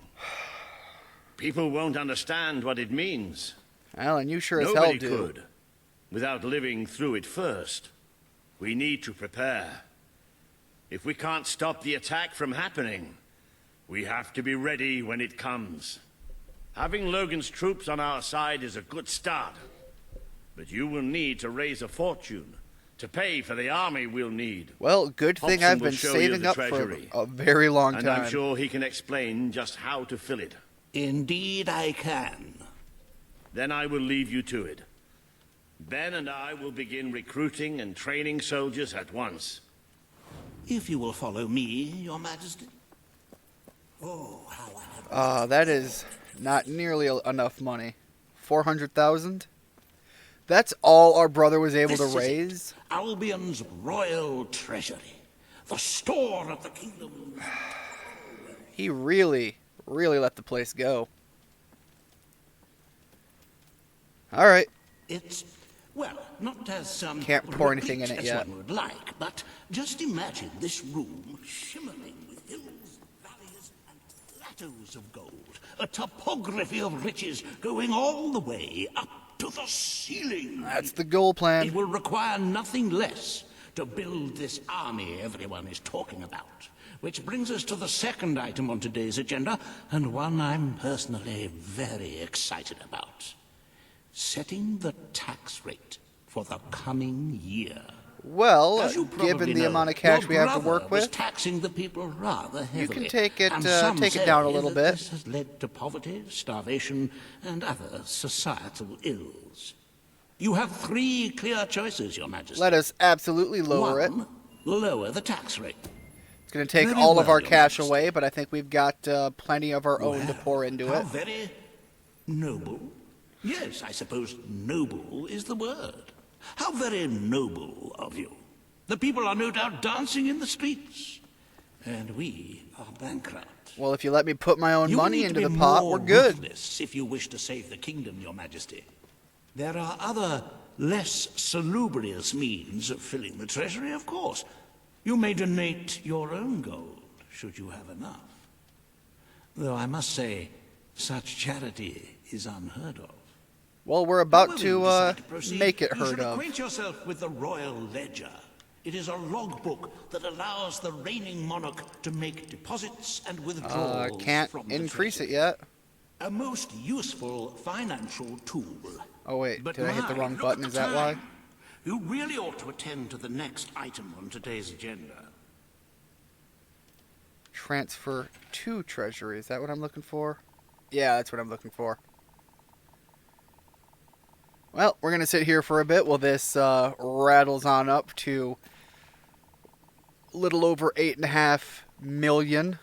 B: People won't understand what it means.
A: Well, and you sure as hell do.
B: Nobody could, without living through it first. We need to prepare. If we can't stop the attack from happening, we have to be ready when it comes. Having Logan's troops on our side is a good start. But you will need to raise a fortune to pay for the army we'll need.
A: Well, good thing
B: Hobson
A: I've
B: will
A: been
B: show
A: saving
B: you
A: up
B: the
A: for
B: treasury,
A: a very long time.
B: and I'm sure he can explain just how to fill it.
O: Indeed I can.
B: Then I will leave you to it. Ben and I will begin recruiting and training soldiers at once.
O: If you will follow me, Your Majesty. Oh, how I have...
A: That is not nearly enough money. 400,000? That's all our brother was able to raise?
O: Albion's royal treasury. The store of the kingdom.
A: He really let the place go. Alright.
O: It's, well, not as
A: can't pour anything in it
O: as
A: yet.
O: one would like, but just imagine this room shimmering with hills, valleys, and plateaus of gold. A topography of riches going all the way up to the ceiling.
A: That's the goal plan.
O: It will require nothing less to build this army everyone is talking about. Which brings us to the second item on today's agenda, and one I'm personally very excited about. Setting the tax rate for the coming year.
A: Well,
O: As you
A: given
O: probably
A: the
O: know,
A: amount of cash
O: your
A: we have to
O: brother
A: work
O: was
A: with,
O: taxing the people rather heavily.
A: you can take it,
O: And some
A: take it
O: say
A: down a little
O: that
A: bit.
O: This has led to poverty, starvation, and other societal ills. You have three clear choices, Your Majesty.
A: Let us absolutely lower it.
O: One, lower the tax rate.
A: It's going to take
O: Very
A: all of
O: well,
A: our
O: Your
A: cash
O: Majesty.
A: away, but I think we've got plenty of our own to pour into
O: How
A: it.
O: very noble. Yes, I suppose noble is the word. How very noble of you. The people are no doubt dancing in the streets. And we are bankrupt.
A: Well, if you let me put my own
O: You
A: money
O: need
A: into
O: to
A: the
O: be
A: pot,
O: more
A: we're good.
O: ruthless if you wish to save the kingdom, Your Majesty. There are other, less salubrious means of filling the treasury, of course. You may donate your own gold, should you have enough. Though I must say, such charity is unheard of.
A: Well, we're about
O: However you
A: to
O: decide to proceed,
A: make it
O: you
A: heard
O: should
A: of.
O: acquaint yourself with the Royal Ledger. It is a logbook that allows the reigning monarch to make deposits and withdrawals
A: Can't
O: from the
A: increase
O: treasury.
A: it yet.
O: A most useful financial tool.
A: Oh wait,
O: But
A: did I hit the
O: my,
A: wrong
O: look
A: button?
O: at
A: Is
O: the
A: that why?
O: time. You really ought to attend to the next item on today's agenda.
A: Transfer to treasury. Is that what I'm looking for? Yeah, that's what I'm looking for. Well, we're going to sit here for a bit while this rattles on up to a little over 8.5 million.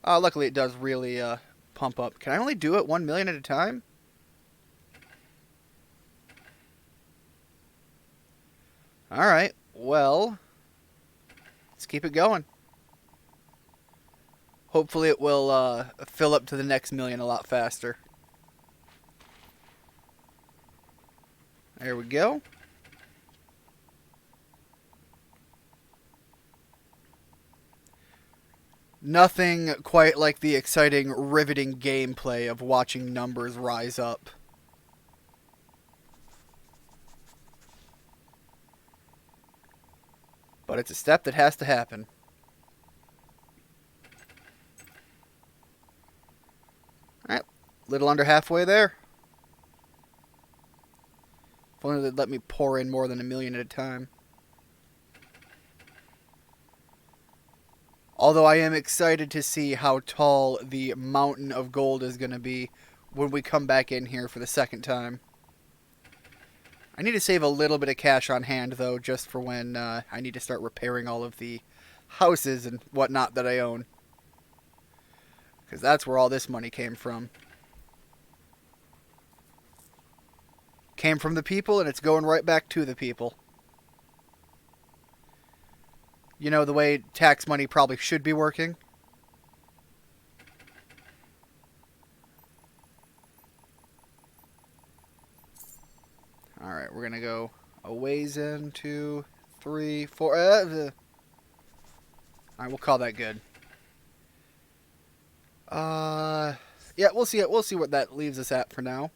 A: Luckily, it does really pump up. Can I only do it 1 million at a time? Alright, well, let's keep it going. Hopefully it will fill up to the next million a lot faster. There we go. Nothing quite like the exciting, riveting gameplay of watching numbers rise up. But it's a step that has to happen. Alright, little under halfway there. If only they'd let me pour in more than 1 million at a time. Although I am excited to see how tall the mountain of gold is going to be when we come back in here for the second time. I need to save a little bit of cash on hand, though, just for when I need to start repairing all of the houses and whatnot that I own. Because that's where all this money came from. Came from the people, and it's going right back to the people. You know, the way tax money probably should be working. Alright, we're going to go a ways in, 2, 3, 4. Alright, we'll call that good. Yeah, we'll see it. We'll see what that leaves us at for now.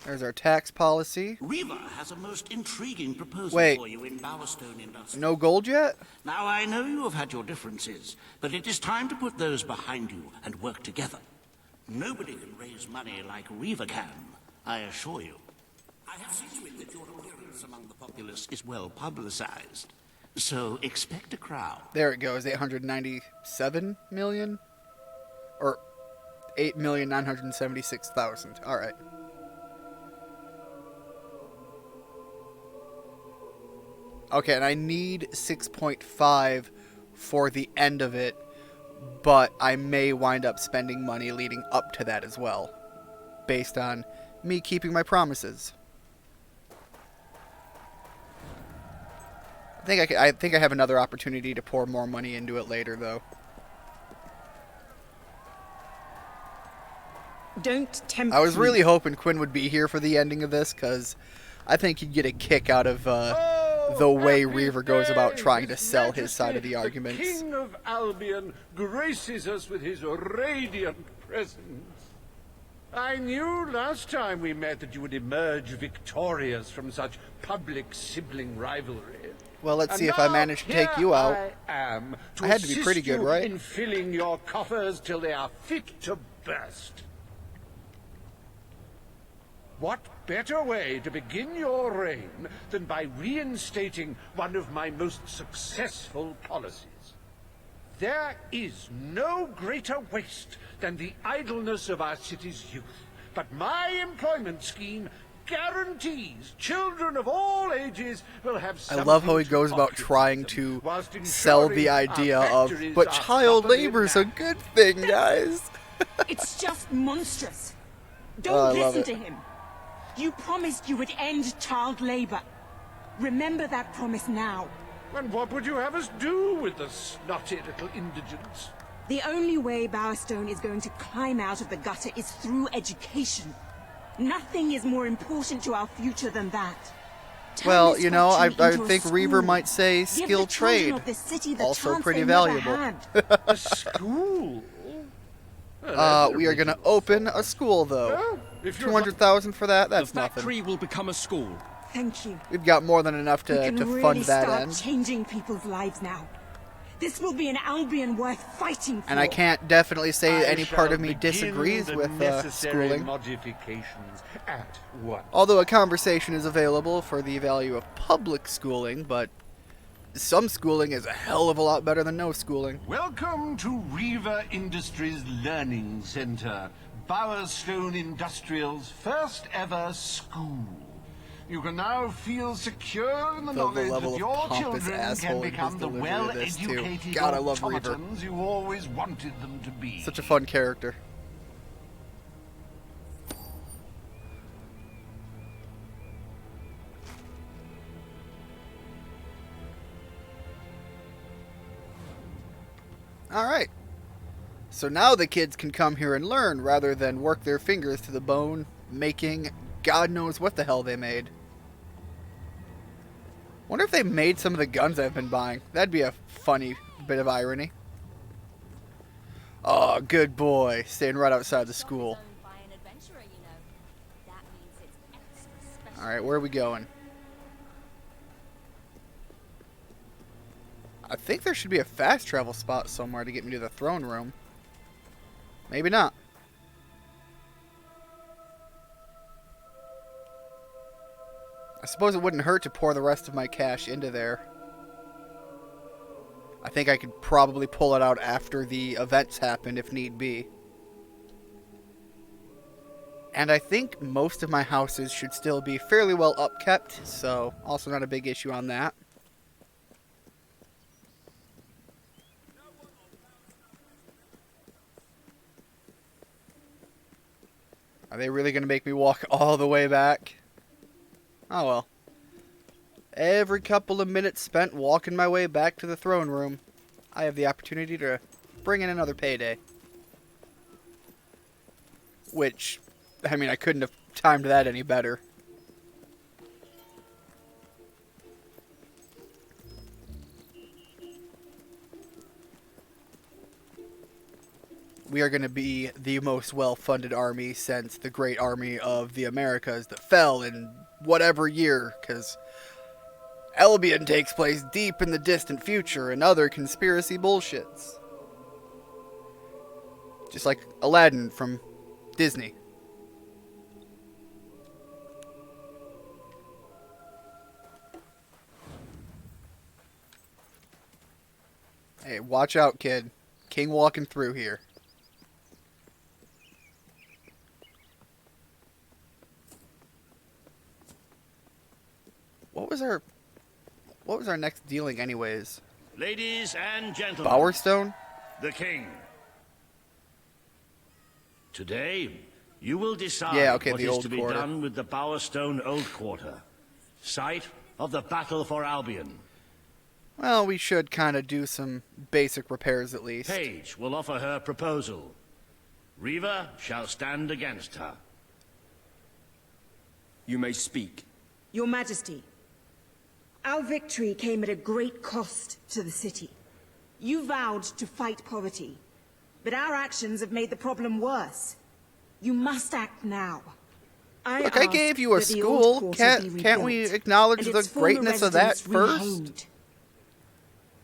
A: There's our tax policy.
O: Riva has a most intriguing proposal
A: Wait.
O: for you in Bowerstone Industries.
A: No gold yet?
O: Now, I know you have had your differences, but it is time to put those behind you and work together. Nobody can raise money like Riva can, I assure you. I have seen to it that your appearance among the populace is well publicized. So expect a crowd.
A: There it goes, 897 million? Or 8,976,000. Alright. Okay, and I need 6.5 for the end of it, but I may wind up spending money leading up to that as well, based on me keeping my promises. I think I have another opportunity to pour more money into it later, though.
C: Don't tempt
A: I was
C: me.
A: really hoping Quinn would be here for the ending of this, because I think he'd get a kick out of the way Reaver goes about trying to sell his side of the arguments.
P: The King of Albion graces us with his radiant presence. I knew last time we met that you would emerge victorious from such public sibling rivalry.
A: Well, let's
P: And
A: see if I
P: now,
A: manage to take
P: here
A: you out.
P: I am
A: I had to be pretty
P: assist
A: good,
P: you
A: right?
P: in filling your coffers till they are fit to burst. What better way to begin your reign than by reinstating one of my most successful policies? There is no greater waste than the idleness of our city's youth, but my employment scheme guarantees children of all ages will have
A: I love how he
P: something
A: goes
P: to
A: about
P: occupy
A: trying
P: them,
A: to
P: whilst
A: sell the
P: ensuring our
A: idea of,
P: factories
A: but
P: are
A: child
P: properly
A: labor's a
P: manned."
A: good thing, guys.
C: It's just monstrous.
A: Oh,
C: Don't
A: I love
C: listen
A: it.
C: to him. You promised you would end child labor. Remember that promise now.
P: And what would you have us do with the snotty little indigents?
C: The only way Bowerstone is going to climb out of the gutter is through education. Nothing is more important to our future than that. Turn
A: Well,
C: this
A: you know, I
C: factory into a
A: think Reaver
C: school.
A: might say
C: Give
A: skilled
C: the children
A: trade.
C: of this city the
A: Also
C: chance
A: pretty
C: they never
A: valuable.
C: had.
P: A school?
A: We are going to open a school, though.
P: Well, if you're
A: 200,000 for that? That's
F: The
A: nothing.
F: factory will become a school.
C: Thank you.
A: We've got more than enough
C: We
A: to
C: can really
A: fund that
C: start
A: end.
C: changing people's lives now. This will be an Albion worth fighting for.
A: And I can't definitely say
P: I
A: any part
P: shall
A: of me
P: begin
A: disagrees
P: the
A: with
P: necessary
A: schooling.
P: modifications at once.
A: Although a conversation is available for the value of public schooling, but some schooling is a hell of a lot better than no schooling.
P: Welcome to Riva Industries Learning Center, Bowerstone Industrial's first ever school. You can now feel secure in the knowledge
A: level
P: that
A: of
P: your
A: pompous
P: children
A: asshole
P: can
A: in his
P: become the
A: delivery of this, too.
P: well-educated
A: God, I love Reaver.
P: automatons you always wanted them to be.
A: Such a fun character. Alright. So now the kids can come here and learn rather than work their fingers to the bone, making God knows what the hell they made. Wonder if they made some of the guns I've been buying. That'd be a funny bit of irony. Oh, good boy. Staying right outside the school. Alright, where are we going? I think there should be a fast travel spot somewhere to get me to the throne room. Maybe not. I suppose it wouldn't hurt to pour the rest of my cash into there. I think I could probably pull it out after the events happen if need be. And I think most of my houses should still be fairly well upkept, so also not a big issue on that. Are they really going to make me walk all the way back? Oh well. Every couple of minutes spent walking my way back to the throne room, I have the opportunity to bring in another payday. Which, I mean, I couldn't have timed that any better. We are going to be the most well-funded army since the Great Army of the Americas that fell in whatever year, because Albion takes place deep in the distant future and other conspiracy bullshits. Just like Aladdin from Disney. Hey, watch out, kid. King walking through here. What was our next dealing anyways?
B: Ladies and gentlemen.
A: Bowerstone?
B: The king. Today, you will decide what is to be done with the Bowerstone Old Quarter, site of the Battle for Albion.
A: Well, we should kind of do some basic repairs at least.
B: Paige will offer her proposal. Reaver shall stand against her.
G: You may speak.
C: Your Majesty, our victory came at a great cost to the city. You vowed to fight poverty, but our actions have made the problem worse. You must act now.
A: Look, I gave you a school. Can't we acknowledge the greatness of that first?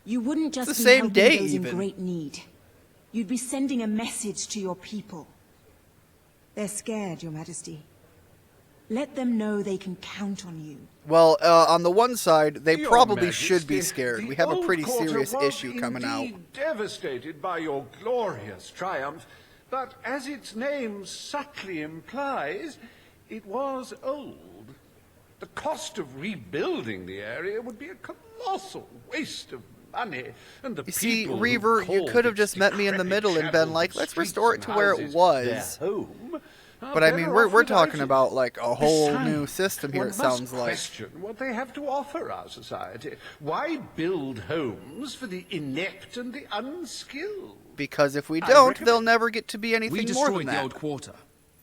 C: You wouldn't just
A: the
C: be
A: same
C: helping
A: day,
C: those
A: even.
C: in great need. You'd be sending a message to your people. They're scared, Your Majesty. Let them know they can count on you.
A: Well, on the one side, they
P: Your
A: probably
P: Majesty,
A: should be scared. We have a
P: Old
A: pretty
P: Quarter
A: serious
P: was
A: issue coming out.
P: indeed devastated by your glorious triumph, but as its name subtly implies, it was old. The cost of rebuilding the area would be a colossal waste of money, and the
A: You see,
P: people
A: Reaver, you could have just met me in the middle and been like, let's restore it to where it was. But I mean, we're talking about like a whole new system here, it sounds like.
P: Question what they have to offer our society. Why build homes for the inept and the unskilled?
A: Because if we don't, they'll never get to be anything
G: We
A: more
G: destroyed
A: than
G: the
A: that.
G: old quarter.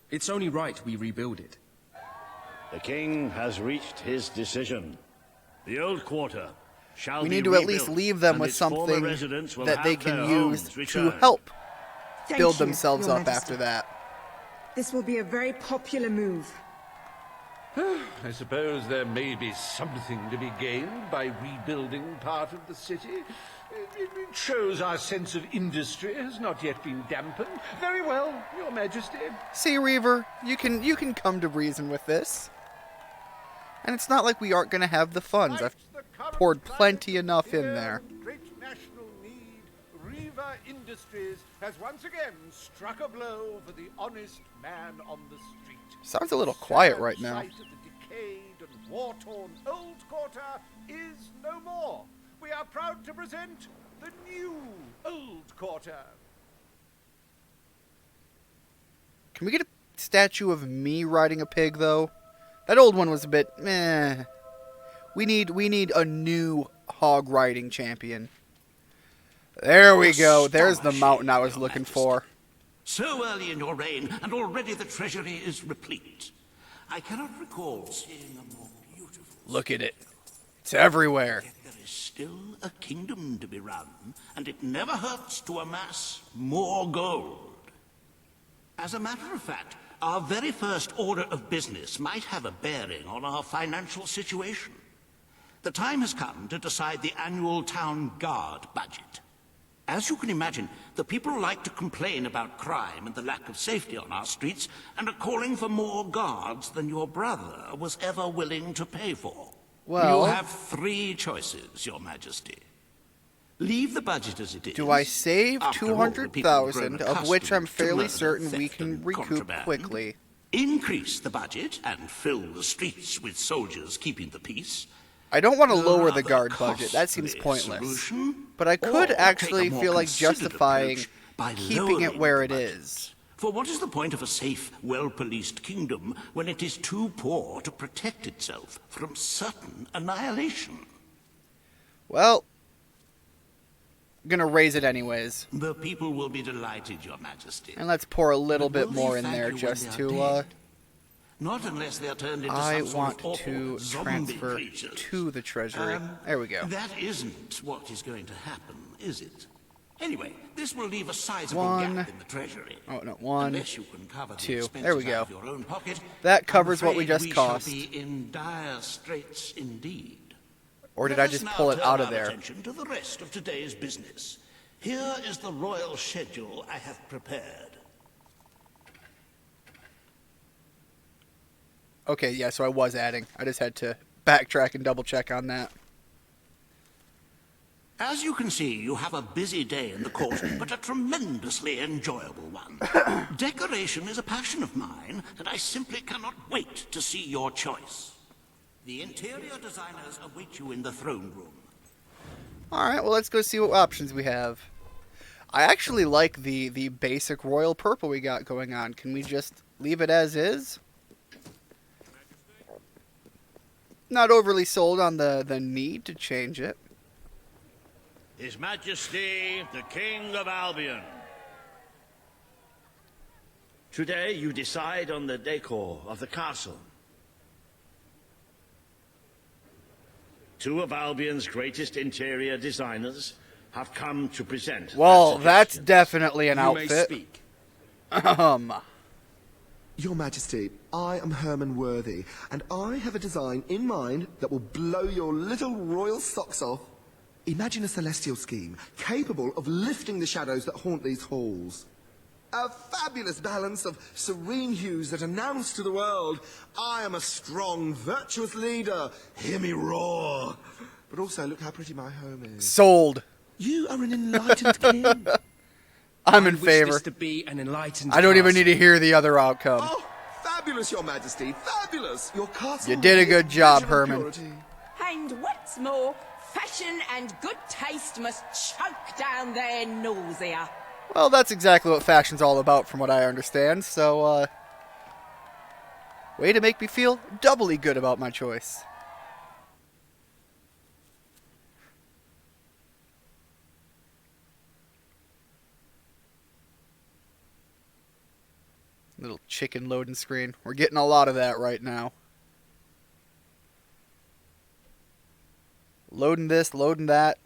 G: It's only right we rebuild it.
B: The king has reached his decision. The Old Quarter shall
A: We
B: be
A: need to at least
B: rebuilt,
A: leave them
B: and
A: with
B: its former
A: something
B: residents will
A: that they
B: have
A: can
B: their
A: use
B: homes
A: to
B: returned.
A: help
C: Thank
A: build
C: you,
A: themselves
C: Your
A: up
C: Majesty.
A: after that.
C: This will be a very popular move.
P: I suppose there may be something to be gained by rebuilding part of the city. It shows our sense of industry has not yet been dampened. Very well, Your Majesty.
A: See, Reaver, you can come to reason with this. And it's not like we aren't going to have the funds. I've poured plenty enough in there.
P: Great national need, Reaver Industries has once again struck a blow for the honest man on the street.
A: Sounds a little quiet right now.
P: Site of the decayed and war-torn Old Quarter is no more. We are proud to present the new Old Quarter.
A: Can we get a statue of me riding a pig, though? That old one was a bit meh. We need a new hog riding champion. There we go. There's the mountain I was looking for.
O: So early in your reign, and already the treasury is replete. I cannot recall seeing a more beautiful...
A: Look at it. It's everywhere.
O: There is still a kingdom to be run, and it never hurts to amass more gold. As a matter of fact, our very first order of business might have a bearing on our financial situation. The time has come to decide the annual town guard budget. As you can imagine, the people like to complain about crime and the lack of safety on our streets, and are calling for more guards than your brother was ever willing to pay for.
A: Well,
O: you have 3 choices, Your Majesty. Leave the budget as it is.
A: Do I save
O: After all, the people have
A: 200,000,
O: grown
A: of which I'm
O: accustomed to
A: fairly
O: murder,
A: certain we
O: theft,
A: can
O: and
A: recoup
O: contraband.
A: quickly?
O: Increase the budget and fill the streets with soldiers keeping the peace.
A: I don't want to
O: A
A: lower the
O: rather
A: guard budget. That seems
O: costly
A: pointless.
O: solution,
A: But I could
O: or
A: actually
O: take a more
A: feel like
O: considered
A: justifying
O: approach by
A: keeping it
O: lowering
A: where
O: the
A: it
O: budget.
A: is.
O: For what is the point of a safe, well-policed kingdom when it is too poor to protect itself from certain annihilation?
A: Well, I'm gonna raise it anyways.
O: The people will be delighted, Your Majesty.
A: And let's pour a little
O: But
A: bit
O: will
A: more
O: they
A: in
O: thank
A: there
O: you when
A: just
O: they are
A: to,
O: dead? Not unless they are turned into
A: I
O: some sort
A: want
O: of awful
A: to
O: zombie
A: transfer
O: creatures.
A: to the treasury. There we go.
O: That isn't what is going to happen, is it? Anyway, this will leave a sizable
A: One.
O: gap in the treasury.
A: Oh, no, 1,
O: Unless you can cover the
A: 2.
O: expenses
A: There we go.
O: out of your own pocket,
A: That
O: I'm
A: covers what we
O: afraid
A: just
O: we
A: cost.
O: shall be in dire straits indeed.
A: Or did
O: Let
A: I
O: us
A: just
O: now
A: pull it
O: turn
A: out of
O: our
A: there?
O: attention to the rest of today's business. Here is the royal schedule I have prepared.
A: Okay, yeah, so I was adding. I just had to backtrack and double check on that.
O: As you can see, you have a busy day in the court, but a tremendously enjoyable one. Decoration is a passion of mine, and I simply cannot wait to see your choice. The interior designers await you in the throne room.
A: Alright, well, let's go see what options we have. I actually like the basic royal purple we got going on. Can we just leave it as is? Not overly sold on the need to change it.
B: His Majesty, the King of Albion. Today you decide on the decor of the castle. 2 of Albion's greatest interior designers have come to present.
A: Well,
B: their
A: that's
B: suggestions.
A: definitely an
B: You may
A: outfit.
B: speak.
Q: Your Majesty, I am Herman Worthy, and I have a design in mind that will blow your little royal socks off. Imagine a celestial scheme capable of lifting the shadows that haunt these halls. A fabulous balance of serene hues that announce to the world, I am a strong, virtuous leader. Hear me roar. But also, look how pretty my home is.
A: Sold.
G: You are an enlightened king.
A: I'm in
G: I wish
A: favor.
G: this to be an enlightened
A: I don't even
G: castle.
A: need to hear the other outcome.
Q: Oh, fabulous, Your Majesty, fabulous. Your castle.
A: You did a good job, Herman.
Q: Purity.
R: And what's more, fashion and good taste must choke down their nausea.
A: Well, that's exactly what fashion's all about from what I understand, so, way to make me feel doubly good about my choice. Little chicken loading screen. We're getting a lot of that right now. Loading this, loading that,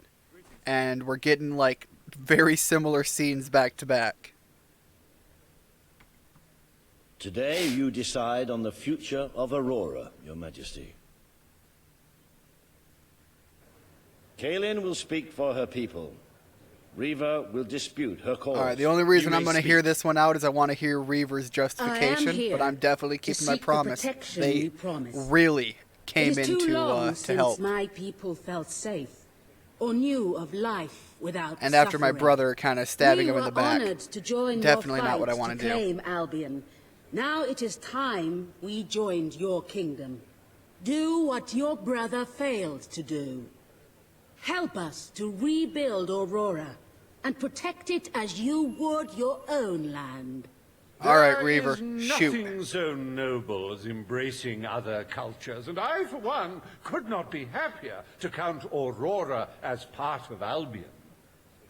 A: and we're getting, like, very similar scenes back to back.
B: Today you decide on the future of Aurora, Your Majesty. Kaelin will speak for her people. Reva will dispute her cause.
A: Alright, the only reason
B: You
A: I'm
B: may
A: going to
B: speak.
A: hear this one out is I want to hear Reaver's justification,
I: here
A: but I'm definitely
I: to
A: keeping my
I: seek the
A: promise.
I: protection
A: They
I: you promised.
A: really came
I: It is
A: in
I: too
A: to
I: long
A: to
I: since
A: help.
I: my people felt safe or knew of life without
A: And after my
I: suffering.
A: brother kind of stabbing
I: we
A: him in the
I: were
A: back.
I: honored to join
A: Definitely
I: your
A: not what I
I: fight
A: want
I: to
A: to do.
I: claim Albion. Now it is time we joined your kingdom. Do what your brother failed to do. Help us to rebuild Aurora and protect it as you would your own land.
A: Alright,
P: There
A: Reaver,
P: is
A: shoot.
P: nothing so noble as embracing other cultures, and I, for one, could not be happier to count Aurora as part of Albion.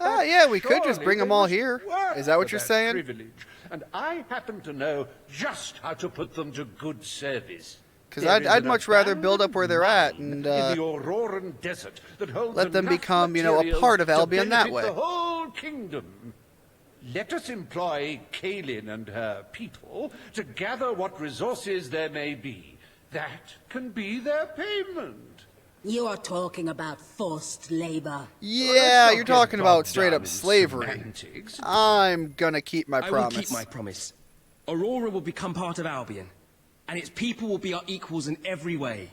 A: Ah, yeah, we could just
P: Surely
A: bring them
P: they
A: all
P: must
A: here.
P: work
A: Is that what
P: for
A: you're saying?
P: Privilege, and I happen to know just how to put them to good service.
A: Because
P: There is
A: I'd
P: an
A: much rather build up where they're at and
P: in the Auroran desert that holds
A: let them
P: enough
A: become, you know, a
P: materials
A: part of
P: to
A: Albion that
P: benefit
A: way.
P: The whole kingdom. Let us employ Kaelin and her people to gather what resources there may be. That can be their payment.
I: You are talking about forced labor.
A: Yeah, you're talking about straight up slavery.
G: Semantics.
A: I'm gonna keep my
G: I
A: promise.
G: will keep my promise. Aurora will become part of Albion, and its people will be our equals in every way.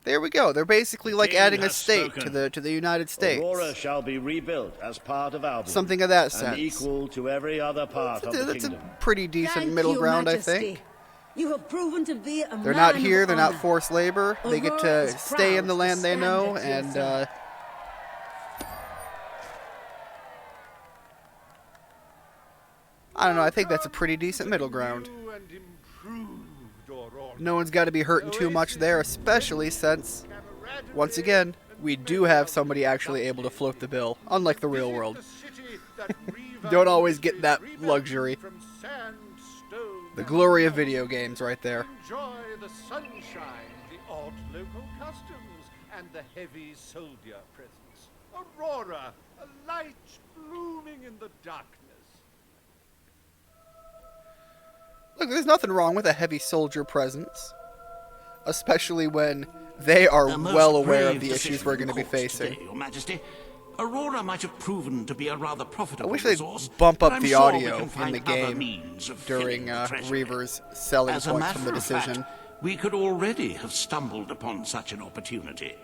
A: There we go. They're basically like
B: King
A: adding a
B: has
A: state
B: spoken.
A: to the United States.
B: Aurora shall be rebuilt as part of Albion.
A: Something of that
B: and
A: sense.
B: equal to every other part of the
A: That's a
B: kingdom.
A: pretty decent
I: Thank
A: middle
I: you,
A: ground,
I: Majesty.
A: I think.
I: You have proven to be a
A: They're
I: man
A: not
I: of
A: here. They're not
I: honor.
A: forced labor. They get
I: Aurora
A: to
I: is
A: stay in
I: proud
A: the
I: to
A: land they
I: stand
A: know,
I: at your
A: and
I: side.
A: I don't know. I think that's a pretty decent middle ground. No one's got to be hurting too much there, especially since, once again, we do have somebody actually able to float the bill, unlike the real world. Don't always get that luxury. The glory of video games right there.
P: Enjoy the sunshine, the odd local customs, and the heavy soldier presence. Aurora, a light blooming in the darkness.
A: Look, there's nothing wrong with a heavy soldier presence, especially when they are
O: A most
A: well aware of
O: grave
A: the issues
O: decision
A: we're going to be
O: court
A: facing.
O: Today, Your Majesty. Aurora might have proven to be a rather profitable
A: I wish they'd
O: resource,
A: bump
O: but
A: up
O: I'm
A: the
O: sure we
A: audio
O: can
A: in
O: find
A: the
O: other
A: game
O: means of
A: during
O: filling the treasury.
A: Reaver's selling
O: As a
A: points
O: matter
A: from the
O: of
A: decision.
O: fact, we could already have stumbled upon such an opportunity.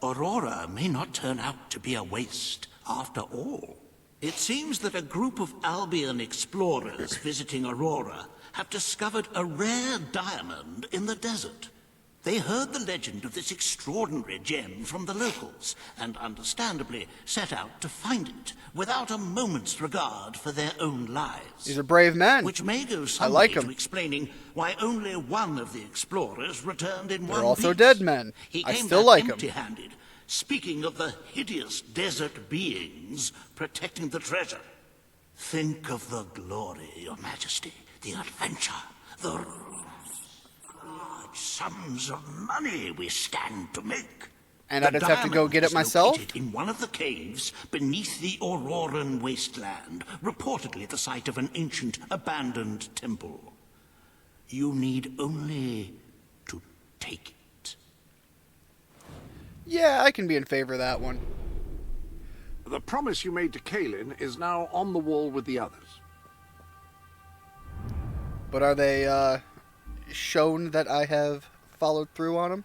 O: Aurora may not turn out to be a waste after all. It seems that a group of Albion explorers visiting Aurora have discovered a rare diamond in the desert. They heard the legend of this extraordinary gem from the locals, and understandably set out to find it, without a moment's regard for their own lives.
A: These are brave men.
O: Which may go some
A: I like
O: way
A: them.
O: to explaining why only one of the explorers returned in
A: They're
O: one
A: also
O: piece.
A: dead men.
O: He
A: I
O: came
A: still
O: back
A: like 'em.
O: empty-handed, speaking of the hideous desert beings protecting the treasure. Think of the glory, Your Majesty, the adventure, the large sums of money we stand to make.
A: And I
O: The
A: just have to go
O: diamond
A: get it
O: is
A: myself?
O: located in one of the caves beneath the Auroran wasteland, reportedly the site of an ancient, abandoned temple. You need only to take it.
A: Yeah, I can be in favor of that one.
P: The promise you made to Kaelin is now on the wall with the others.
A: But are they shown that I have followed through on them?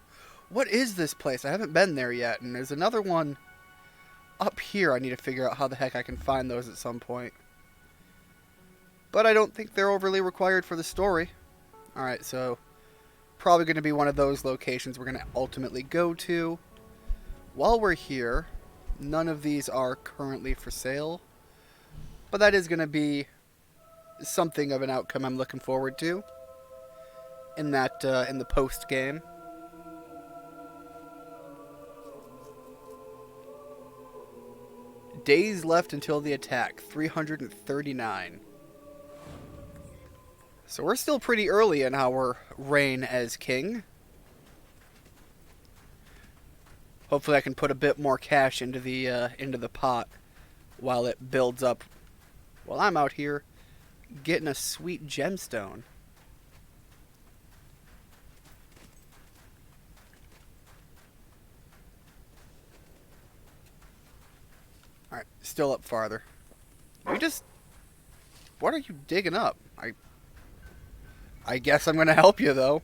A: What is this place? I haven't been there yet, and there's another one up here. I need to figure out how the heck I can find those at some point. But I don't think they're overly required for the story. Alright, so probably going to be one of those locations we're going to ultimately go to. While we're here, none of these are currently for sale. But that is going to be something of an outcome I'm looking forward to in that in the post game. Days left until the attack, 339. So we're still pretty early in our reign as king. Hopefully I can put a bit more cash into the pot while it builds up. While I'm out here getting a sweet gemstone. Alright, still up farther. You just... What are you digging up? I guess I'm going to help you, though.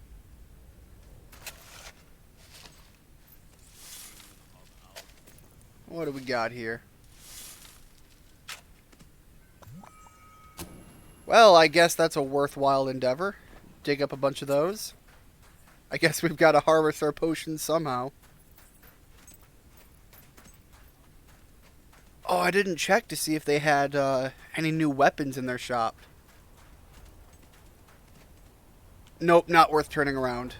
A: What do we got here? Well, I guess that's a worthwhile endeavor. Dig up a bunch of those. I guess we've got to harvest our potions somehow. Oh, I didn't check to see if they had any new weapons in their shop. Nope, not worth turning around.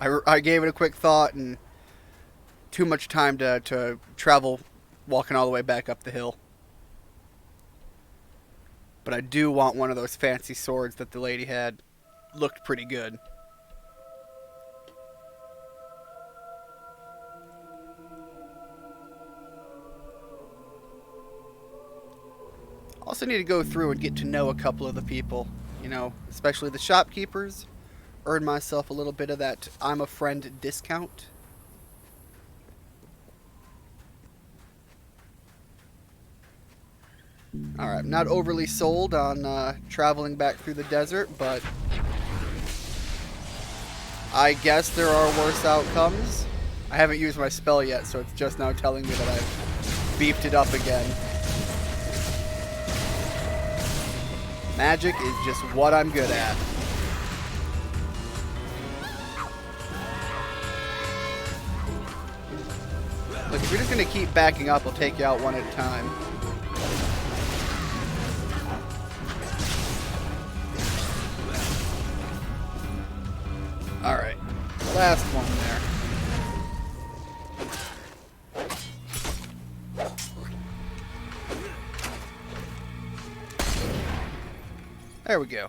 A: I gave it a quick thought and too much time to travel walking all the way back up the hill. But I do want one of those fancy swords that the lady had. Looked pretty good. Also need to go through and get to know a couple of the people. You know, especially the shopkeepers. Earn myself a little bit of that I'm a friend discount. Alright, I'm not overly sold on traveling back through the desert, but I guess there are worse outcomes. I haven't used my spell yet, so it's just now telling me that I've beefed it up again. Magic is just what I'm good at. Look, if you're just going to keep backing up, I'll take you out one at a time. Alright, last one there. There we go.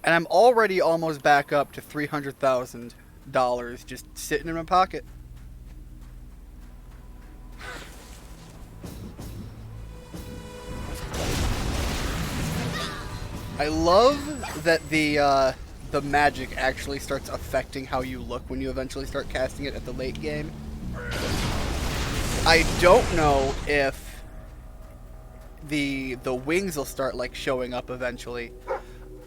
A: And I'm already almost back up to $300,000 just sitting in my pocket. I love that the magic actually starts affecting how you look when you eventually start casting it at the late game. I don't know if the wings will start like showing up eventually.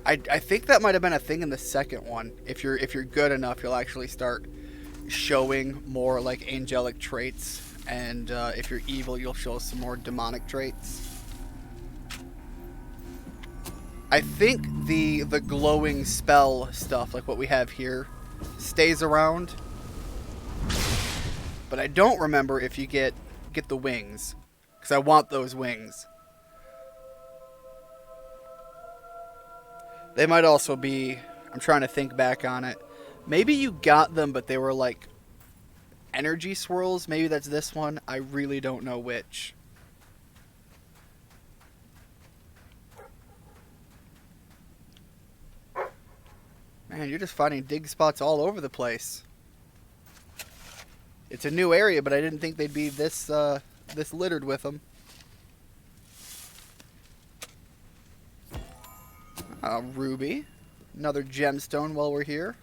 A: I think that might have been a thing in the second one. If you're good enough, you'll actually start showing more like angelic traits, and if you're evil, you'll show some more demonic traits. I think the glowing spell stuff, like what we have here, stays around. But I don't remember if you get the wings, because I want those wings. They might also be, I'm trying to think back on it. Maybe you got them, but they were like energy swirls. Maybe that's this one. I really don't know which. Man, you're just finding dig spots all over the place. It's a new area, but I didn't think they'd be this this littered with them. Ruby. Another gemstone while we're here.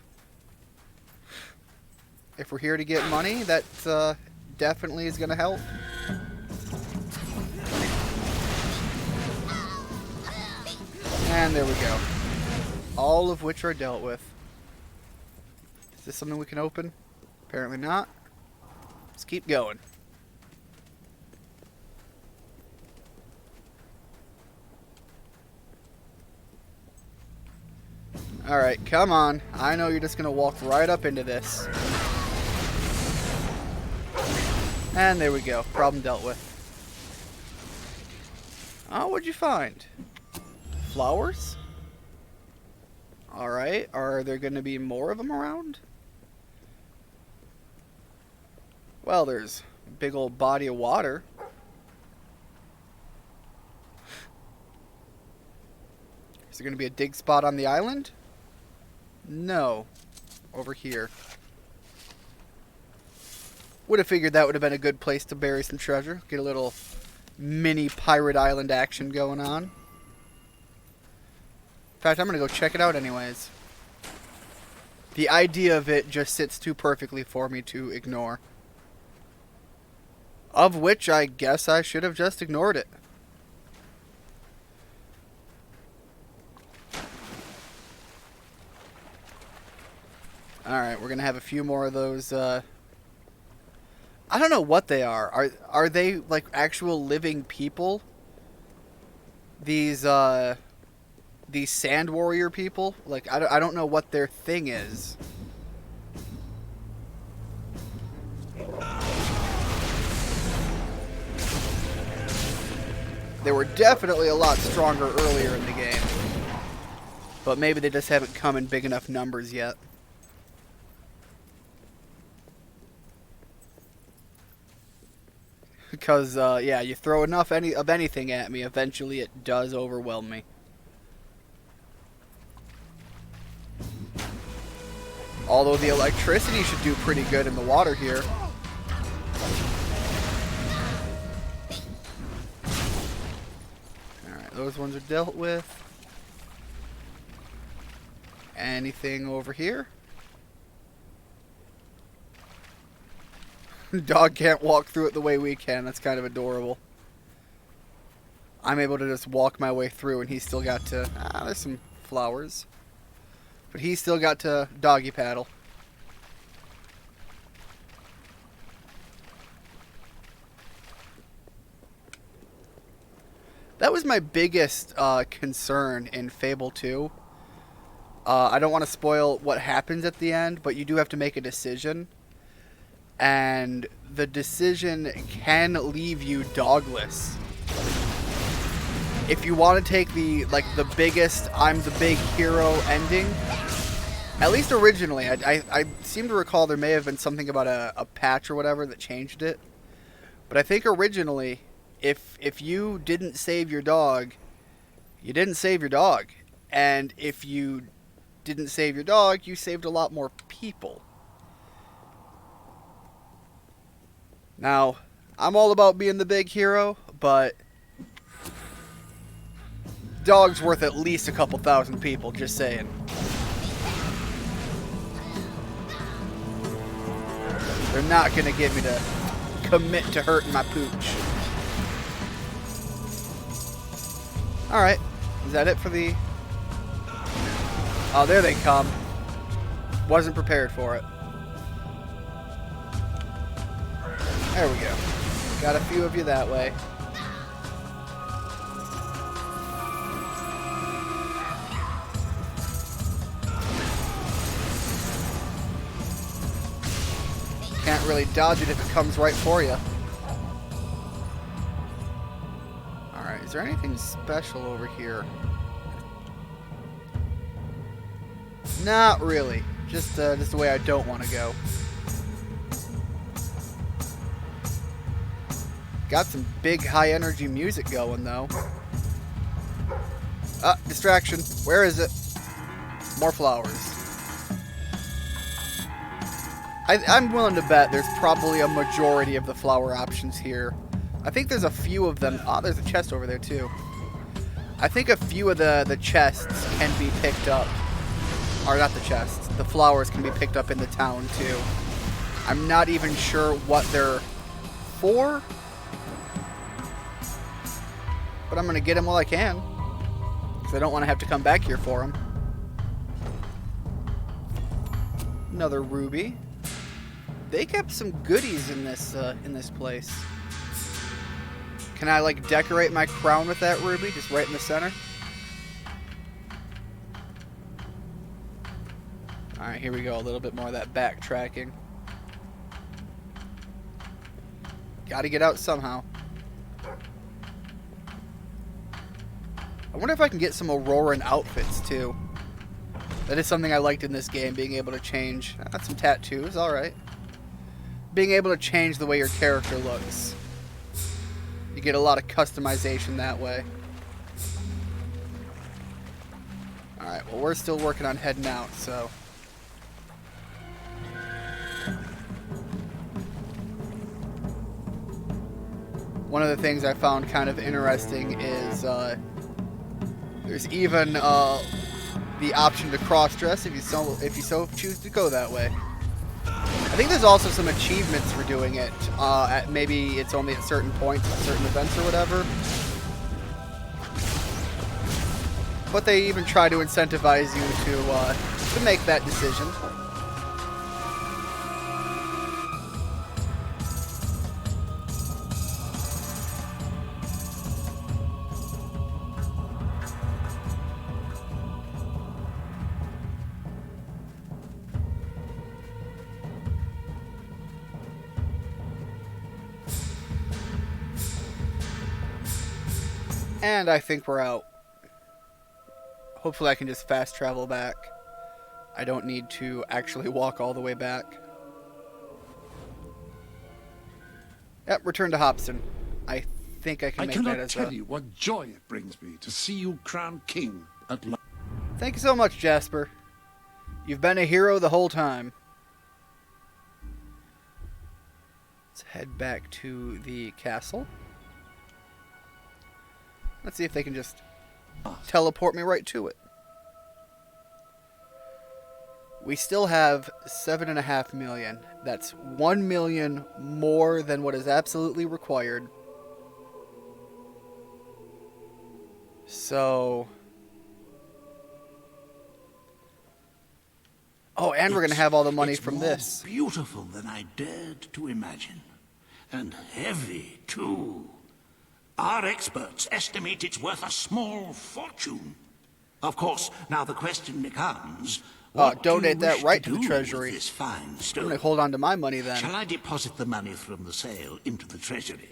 A: If we're here to get money, that definitely is going to help. And there we go. All of which are dealt with. Is this something we can open? Apparently not. Let's keep going. Alright, come on. I know you're just going to walk right up into this. And there we go. Problem dealt with. Oh, what'd you find? Flowers? Alright, are there going to be more of them around? Well, there's a big old body of water. Is there going to be a dig spot on the island? No. Over here. Would have figured that would have been a good place to bury some treasure. Get a little mini pirate island action going on. In fact, I'm going to go check it out anyways. The idea of it just sits too perfectly for me to ignore. Of which I guess I should have just ignored it. Alright, we're going to have a few more of those. I don't know what they are. Are they like actual living people? These sand warrior people? Like, I don't know what their thing is. They were definitely a lot stronger earlier in the game. But maybe they just haven't come in big enough numbers yet. Because, yeah, you throw enough of anything at me, eventually it does overwhelm me. Although the electricity should do pretty good in the water here. Alright, those ones are dealt with. Anything over here? Dog can't walk through it the way we can. That's kind of adorable. I'm able to just walk my way through, and he's still got to... there's some flowers. But he's still got to doggy paddle. That was my biggest concern in Fable 2. I don't want to spoil what happens at the end, but you do have to make a decision. And the decision can leave you dogless. If you want to take the biggest I'm the big hero ending, at least originally, I seem to recall there may have been something about a patch or whatever that changed it. But I think originally, if you didn't save your dog, you didn't save your dog. And if you didn't save your dog, you saved a lot more people. Now, I'm all about being the big hero, but dog's worth at least a couple thousand people, just saying. They're not gonna get me to commit to hurting my pooch. Alright, is that it for the... Oh, there they come. Wasn't prepared for it. There we go. Got a few of you that way. Can't really dodge it if it comes right for you. Alright, is there anything special over here? Not really. Just the way I don't want to go. Got some big high energy music going though. Distraction. Where is it? More flowers. I'm willing to bet there's probably a majority of the flower options here. I think there's a few of them. Oh, there's a chest over there too. I think a few of the chests can be picked up. Or not the chests. The flowers can be picked up in the town too. I'm not even sure what they're for. But I'm going to get them while I can. Because I don't want to have to come back here for them. Another ruby. They kept some goodies in this place. Can I like decorate my crown with that ruby? Just right in the center? Alright, here we go. A little bit more of that backtracking. Gotta get out somehow. I wonder if I can get some Auroran outfits too. That is something I liked in this game, being able to change. Some tattoos, alright. Being able to change the way your character looks. You get a lot of customization that way. Alright, well we're still working on heading out, so... One of the things I found kind of interesting is there's even the option to cross-dress if you so choose to go that way. I think there's also some achievements for doing it. At maybe it's only at certain points, certain events or whatever. But they even try to incentivize you to make that decision. And I think we're out. Hopefully I can just fast travel back. I don't need to actually walk all the way back. Yep, return to Hobson. I think I can make that as a...
P: I cannot tell you what joy it brings me to see you crowned king at last.
A: Thank you so much, Jasper. You've been a hero the whole time. Let's head back to the castle. Let's see if they can just teleport me right to it. We still have 7.5 million. That's 1 million more than what is absolutely required. So... Oh, and we're going to have all the money from this.
O: Beautiful than I dared to imagine. And heavy, too. Our experts estimate it's worth a small fortune. Of course, now the question becomes...
A: donate that right to the treasury.
O: This fine
A: I'm
O: stone?
A: going to hold on to my money then.
O: Shall I deposit the money from the sale into the treasury?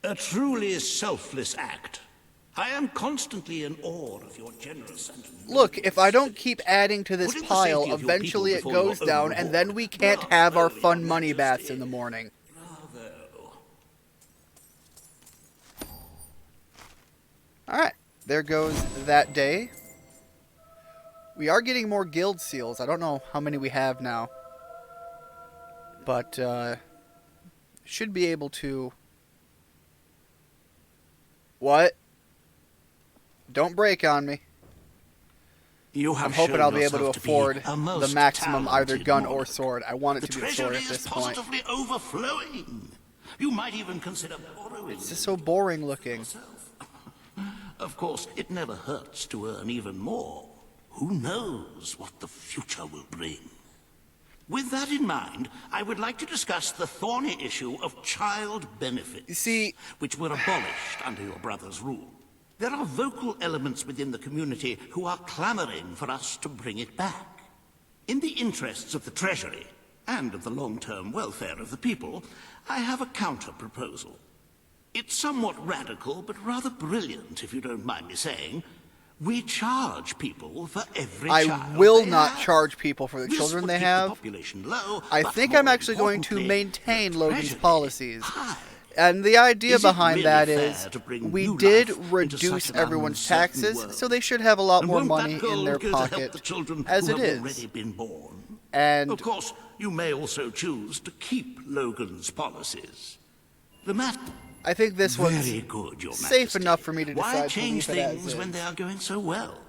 O: A truly selfless act. I am constantly in awe of your generous and...
A: Look, if I don't keep adding to this pile, eventually it goes down, and then we can't have our fun money baths in the morning. Alright, there goes that day. We are getting more guild seals. I don't know how many we have now. But, should be able to... What? Don't break on me. I'm hoping I'll be able to afford the maximum either gun or sword. I want it to be a sword at this point.
O: Positively overflowing. You might even consider borrowing.
A: It's just so boring looking.
O: Of course, it never hurts to earn even more. Who knows what the future will bring? With that in mind, I would like to discuss the thorny issue of child benefits,
A: you see,
O: which were abolished under your brother's rule. There are vocal elements within the community who are clamoring for us to bring it back. In the interests of the Treasury and of the long-term welfare of the people, I have a counter-proposal. It's somewhat radical, but rather brilliant, if you don't mind me saying. We charge people for every child.
A: I will not charge people for the children they have. I think I'm actually going to maintain Logan's policies. And the idea behind that is we did reduce everyone's taxes, so they should have a lot more money in their pocket as it is. And
O: of course, you may also choose to keep Logan's policies. The matter.
A: I think this one's safe enough for me to decide
O: Why change
A: to leave it as
O: things
A: is.
O: when they are going so well?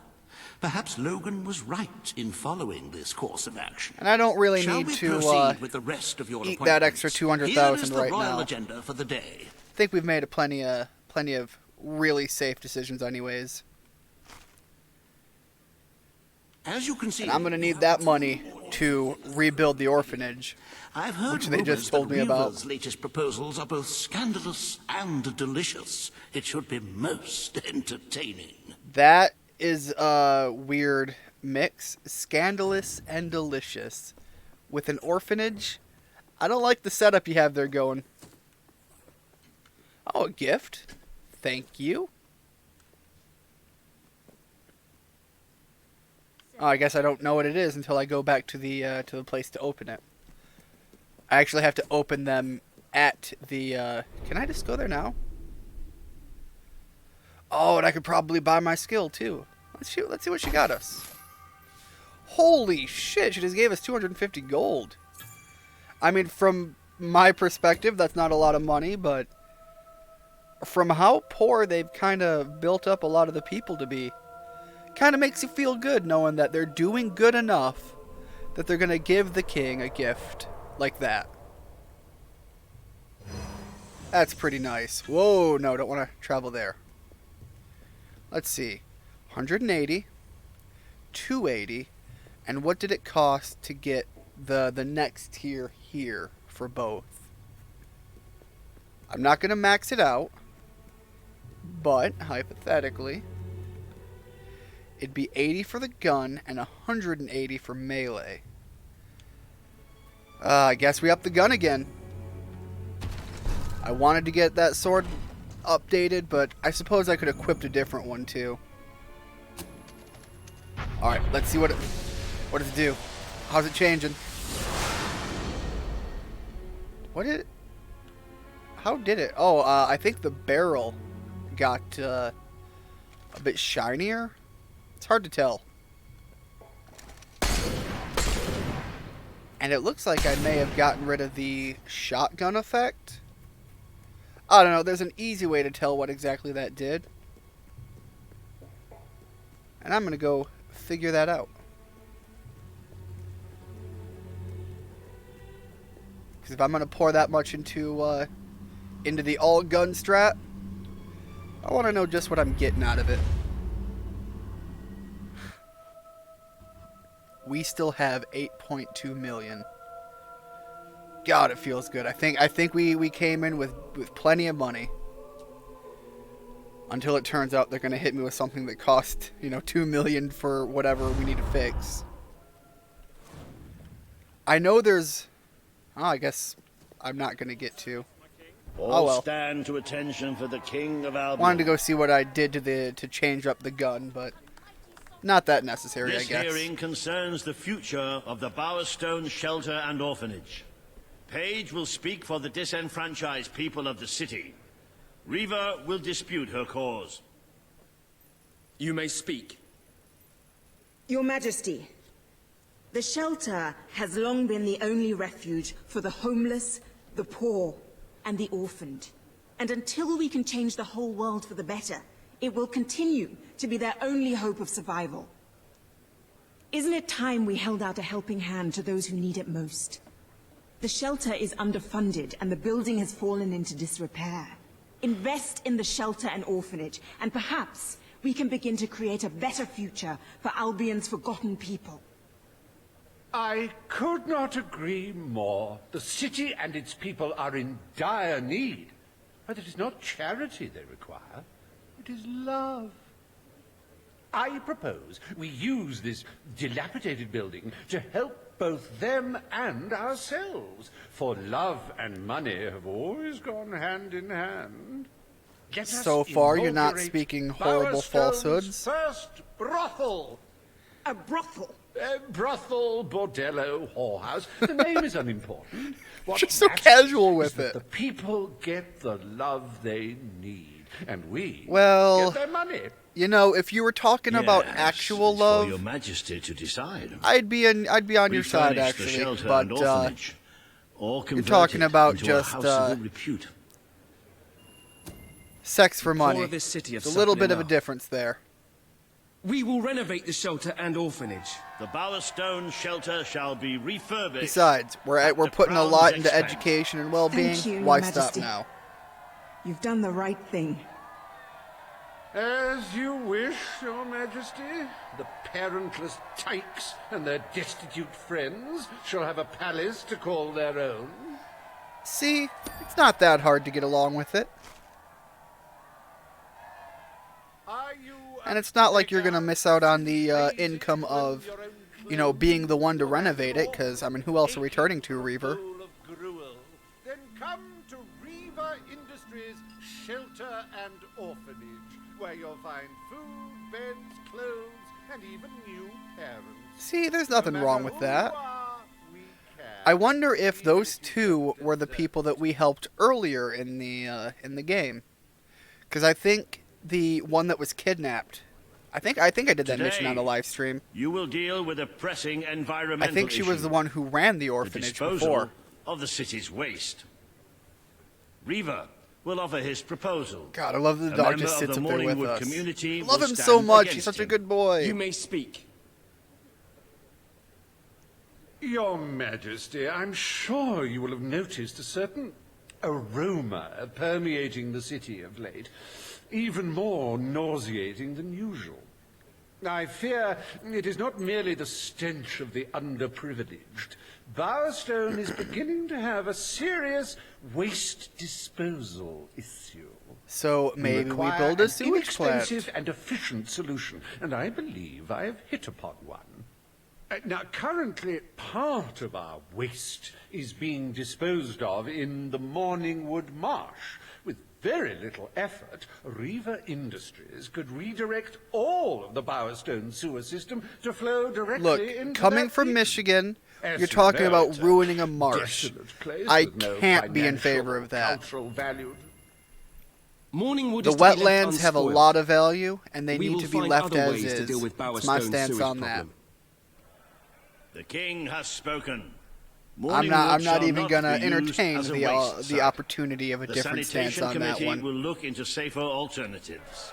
O: Perhaps Logan was right in following this course of action.
A: And I don't really
O: Shall
A: need
O: we
A: to
O: proceed with the rest of your
A: eat that extra
O: appointments?
A: 200,000
O: Here is
A: right
O: the royal
A: now.
O: agenda for the day.
A: I think we've made plenty of really safe decisions anyways.
O: As you can see,
A: and I'm going to need that money to rebuild the orphanage,
O: I've heard
A: which they just told me about.
O: Reaver's latest proposals are both scandalous and delicious. It should be most entertaining.
A: That is a weird mix, scandalous and delicious. With an orphanage, I don't like the setup you have there going. Oh, a gift. Thank you. Oh, I guess I don't know what it is until I go back to the place to open it. I actually have to open them at the... Can I just go there now? Oh, and I could probably buy my skill, too. Let's see what she got us. Holy shit, she just gave us 250 gold. I mean, from my perspective, that's not a lot of money, but... From how poor they've kind of built up a lot of the people to be... Kind of makes you feel good knowing that they're doing good enough that they're going to give the king a gift like that. That's pretty nice. Whoa, no, don't want to travel there. Let's see. 180, 280, and what did it cost to get the next tier here for both? I'm not going to max it out, but hypothetically... It'd be 80 for the gun and 180 for melee. I guess we up the gun again. I wanted to get that sword updated, but I suppose I could equip a different one too. Alright, let's see what does it do? How's it changing? How did it? Oh, I think the barrel got a bit shinier. It's hard to tell. And it looks like I may have gotten rid of the shotgun effect. I don't know, there's an easy way to tell what exactly that did. And I'm going to go figure that out. Because if I'm going to pour that much into the all-gun strat, I want to know just what I'm getting out of it. we still have 8.2 million. God, it feels good. I think we came in with plenty of money. Until it turns out they're going to hit me with something that cost, 2 million for whatever we need to fix. I know there's... Oh, I guess I'm not going to get to.
B: All stand to attention for the King of Albion.
A: Wanted to go see what I did to change up the gun, but not that necessary,
B: This
A: I guess.
B: hearing concerns the future of the Bowerstone Shelter and Orphanage. Page will speak for the disenfranchised people of the city. Reaver will dispute her cause.
S: You may speak.
C: Your Majesty, the shelter has long been the only refuge for the homeless, the poor, and the orphaned. And until we can change the whole world for the better, it will continue to be their only hope of survival. Isn't it time we held out a helping hand to those who need it most? The shelter is underfunded and the building has fallen into disrepair. Invest in the shelter and orphanage, and perhaps we can begin to create a better future for Albion's forgotten people.
P: I could not agree more. The city and its people are in dire need. But it is not charity they require. It is love. I propose we use this dilapidated building to help both them and ourselves. For love and money have always gone hand in hand. Let us
A: So far, you're not
P: inaugurate
A: speaking horrible
P: Bowerstone's
A: falsehoods.
P: First brothel.
C: A brothel?
P: Brothel, bordello, whorehouse. The name is unimportant. What
A: Just so
P: matters
A: casual with
P: is that
A: it.
P: the people get the love they need, and we
A: Well,
P: get their money.
A: if you were talking about
B: Yes,
A: actual
B: it's
A: love,
B: for your Majesty to decide.
A: I'd be on your side
B: Refurnish the
A: actually.
B: shelter
A: But
B: and orphanage, or
A: you're
B: convert
A: talking
B: it
A: about
B: into
A: just
B: a house of good repute.
A: sex for
S: The poor
A: money.
S: of this city have
A: It's a little
S: suffered
A: bit of a
S: enough.
A: difference there.
S: We will renovate the shelter and orphanage.
B: The Bowerstone Shelter shall be refurbished.
A: Besides, we're
B: the
A: putting a
B: Crown's
A: lot into
B: expense.
A: education and well-being.
C: Thank you, Your
A: Why stop
C: Majesty.
A: now?
C: You've done the right thing.
P: As you wish, Your Majesty. The parentless tykes and their destitute friends shall have a palace to call their own.
A: See, it's not that hard to get along with it. And it's not like you're going to miss out on the income of, being the one to renovate it, because, who else are we turning to, Reaver?
P: Then come to Reaver Industries Shelter and Orphanage, where you'll find food, beds, clothes, and even new parents.
A: See, there's nothing wrong with that. I wonder if those two were the people that we helped earlier in the game. Because I think the one that was kidnapped, I think I did that mission on a live stream.
B: You will deal with a pressing environmental
A: I think she was
B: issue,
A: the one who ran the
B: the
A: orphanage
B: disposal
A: before.
B: of the city's waste. Reaver will offer his proposal.
A: God, I love that the
B: A
A: dog
B: member
A: just
B: of
A: sits
B: the
A: up there with
B: Morningwood
A: us.
B: community
A: I love
B: will
A: him so
B: stand
A: much. He's
B: against
A: such a
B: him.
A: good boy.
S: You may speak.
P: Your Majesty, I'm sure you will have noticed a certain aroma permeating the city of late, even more nauseating than usual. I fear it is not merely the stench of the underprivileged. Bowerstone is beginning to have a serious waste disposal issue.
A: So maybe we
P: require
A: build a
P: an
A: sewage plant.
P: inexpensive and efficient solution, and I believe I have hit upon one. Now, currently, part of our waste is being disposed of in the Morningwood Marsh. With very little effort, Reaver Industries could redirect all of the Bowerstone sewer system to flow directly
A: Look,
P: into
A: coming
P: that
A: from
P: pit.
A: Michigan,
P: As
A: you're
P: you
A: talking
P: know,
A: about
P: it's a
A: ruining a marsh.
P: desolate place
A: I
P: with no
A: can't be in
P: financial
A: favor
P: or
A: of that.
P: cultural value.
S: Morningwood
A: The
S: is to be left
A: wetlands have a
S: unspoiled.
A: lot of value, and they
S: We
A: need
S: will
A: to be
S: find
A: left
S: other
A: as
S: ways to
A: is.
S: deal with
A: It's my
S: Bowerstone's
A: stance
S: sewage
A: on that.
S: problem.
B: The king has spoken.
A: I'm not
B: Morningwood
A: even
B: shall
A: going
B: not
A: to
B: be used
A: entertain
B: as a
A: the
B: waste site.
A: opportunity of a
B: The
A: different stance
B: sanitation
A: on that
B: committee
A: one.
B: will look into safer alternatives.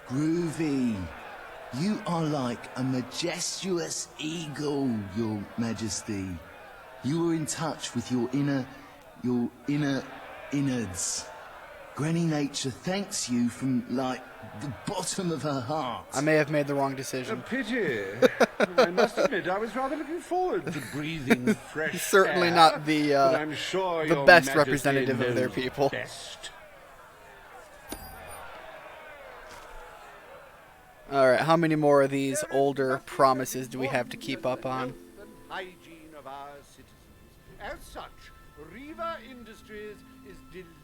T: Groovy. You are like a majestuous eagle, Your Majesty. You are in touch with your inner innards. Granny Nature thanks you from, like, the bottom of her heart.
A: I may have made the wrong decision.
P: A pity. I must admit, I was rather looking forward to breathing fresh
A: He's certainly
P: air,
A: not the
P: but I'm sure
A: the
P: your
A: best
P: Majesty
A: representative of their
P: knows
A: people.
P: best.
A: Alright, how many more of these older promises do we have to keep up on?
P: Hygiene of our citizens. As such, Riva Industries is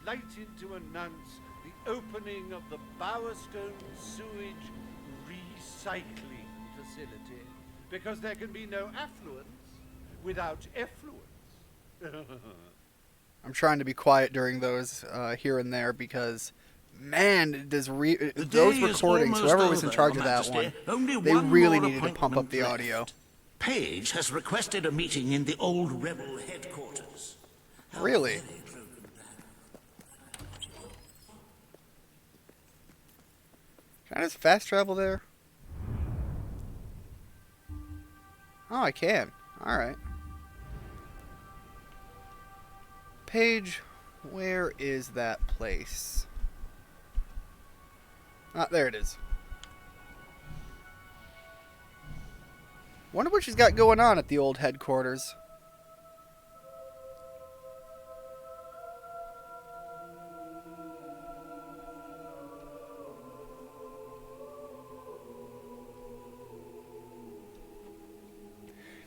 P: delighted to announce the opening of the Bowerstone Sewage Recycling Facility, because there can be no affluence without effluence.
A: I'm trying to be quiet during those here and there because, man, does those recordings, whoever was in charge of that one, they really needed to pump up the audio.
O: Page has requested a meeting in the old rebel headquarters.
A: Really? Can I just fast travel there? Oh, I can. Alright. Paige, where is that place? Ah, there it is. Wonder what she's got going on at the old headquarters.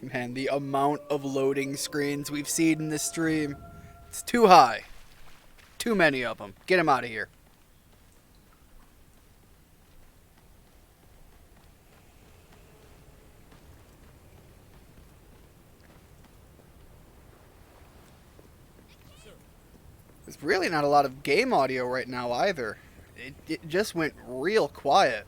A: Man, the amount of loading screens we've seen in this stream, it's too high. Too many of them. Get them out of here. There's really not a lot of game audio right now either. It just went real quiet.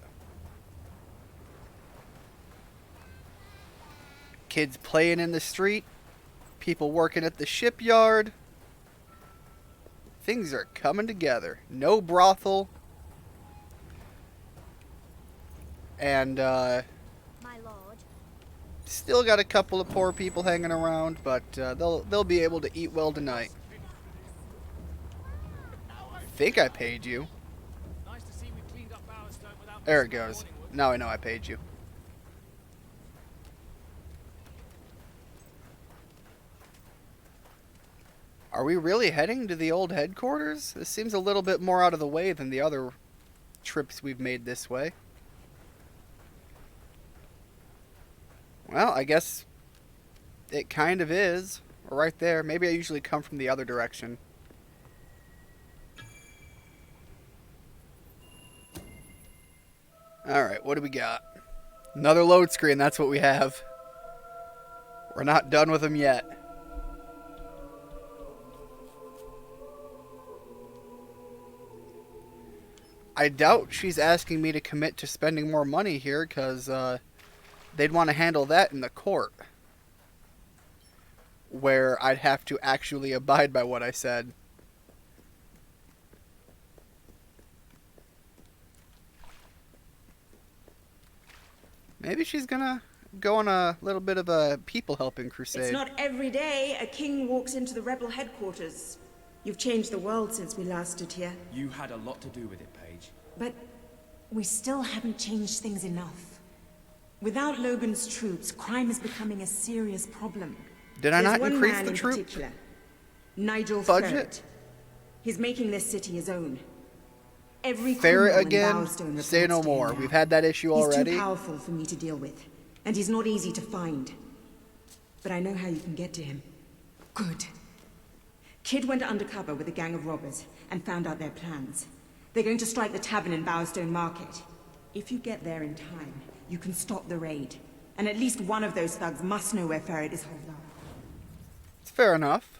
A: Kids playing in the street, people working at the shipyard. Things are coming together. No brothel. And still got a couple of poor people hanging around, but they'll be able to eat well tonight. Think I paid you. There it goes. Now I know I paid you. Are we really heading to the old headquarters? This seems a little bit more out of the way than the other trips we've made this way. Well, I guess it kind of is. Right there. Maybe I usually come from the other direction. Alright, what do we got? Another load screen, that's what we have. We're not done with them yet. I doubt she's asking me to commit to spending more money here, because they'd want to handle that in the court. Where I'd have to actually abide by what I said. Maybe she's gonna go on a little bit of a people-helping crusade.
C: It's not every day a king walks into the rebel headquarters. You've changed the world since we last stood here.
S: You had a lot to do with it, Paige.
C: But we still haven't changed things enough. Without Logan's troops, crime is becoming a serious problem.
A: Did I not
C: There's
A: increase
C: one man
A: the
C: in
A: troop
C: particular, Nigel
A: budget?
C: Ferret. He's making this city his own. Every
A: Ferret
C: criminal in
A: again?
C: Bowerstone
A: Say no
C: reports to him
A: more.
C: now.
A: We've had that issue already.
C: He's too powerful for me to deal with, and he's not easy to find. But I know how you can get to him. Good. Kid went undercover with a gang of robbers and found out their plans. They're going to strike the tavern in Bowerstone Market. If you get there in time, you can stop the raid. And at least one of those thugs must know where Ferret is holed up.
A: It's fair enough.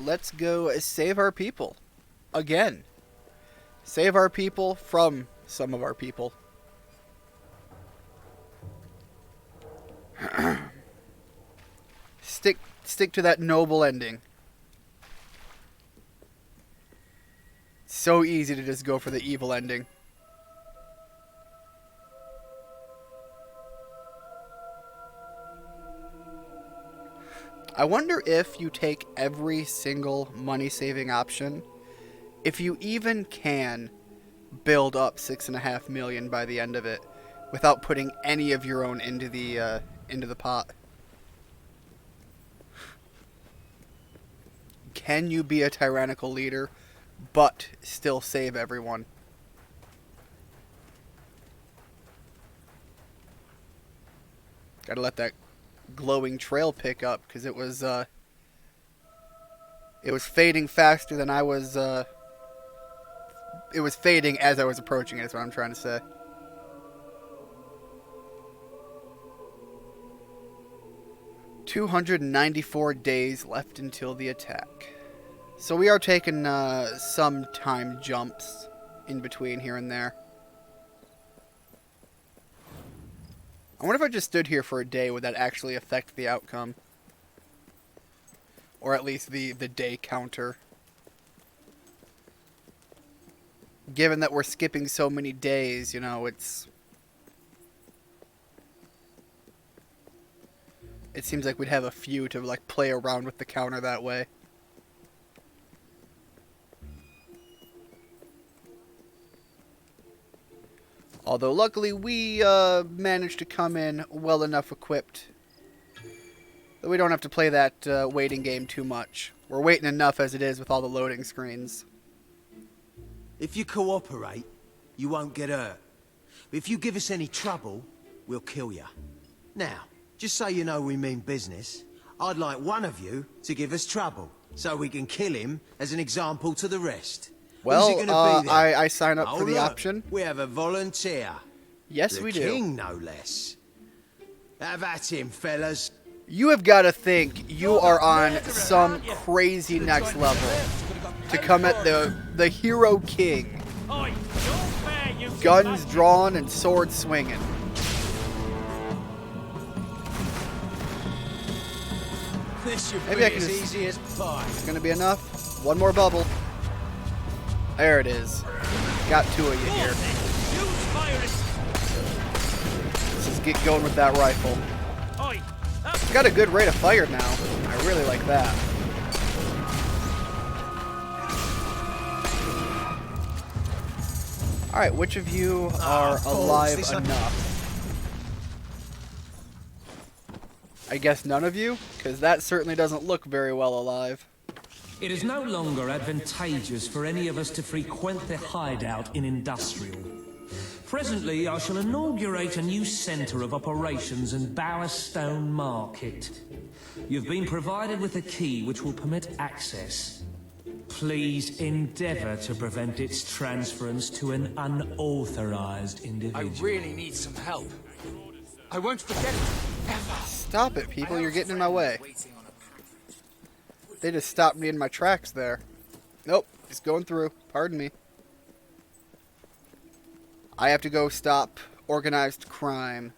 A: Let's go save our people. Again. Save our people from some of our people. Stick to that noble ending. It's so easy to just go for the evil ending. I wonder if you take every single money-saving option, if you even can build up 6.5 million by the end of it without putting any of your own into the pot. Can you be a tyrannical leader but still save everyone? Gotta let that glowing trail pick up, because it was fading faster than I was. It was fading as I was approaching it. Is what I'm trying to say. "294 days left until the attack." So we are taking some time jumps in between here and there. I wonder if I just stood here for a day, would that actually affect the outcome? Or at least the day counter. Given that we're skipping so many days, you know, it seems like we'd have a few to like play around with the counter that way. Although luckily we managed to come in well enough equipped that we don't have to play that waiting game too much. We're waiting enough as it is with all the loading screens.
U: If you cooperate, you won't get hurt. If you give us any trouble, we'll kill you. Now, just so you know we mean business, I'd like one of you to give us trouble, so we can kill him as an example to the rest.
A: Well,
U: Who's it gonna be then?
A: I sign up for the
U: look,
A: option.
U: We have a volunteer.
A: Yes,
U: the
A: we do.
U: king, no less. Have at him, fellas.
A: You have got to think you are on some crazy next level to come at the hero king. Guns drawn and swords swinging.
U: This should
A: Maybe
U: be
A: I can
U: as
A: just...
U: easy as pie.
A: It's going to be enough. One more bubble. There it is. Got two of you here. Let's just get going with that rifle. It's got a good rate of fire now. I really like that. Alright, which of you are alive enough? I guess none of you? Because that certainly doesn't look very well alive.
F: It is no longer advantageous for any of us to frequent the hideout in Industrial. Presently, I shall inaugurate a new centre of operations in Bowerstone Market. You've been provided with a key which will permit access. Please endeavour to prevent its transference to an unauthorized individual.
V: I really need some help. I won't forget it, ever.
A: Stop it, people. You're getting in my way. They just stopped me in my tracks there. Nope, just going through. Pardon me. I have to go stop organized crime.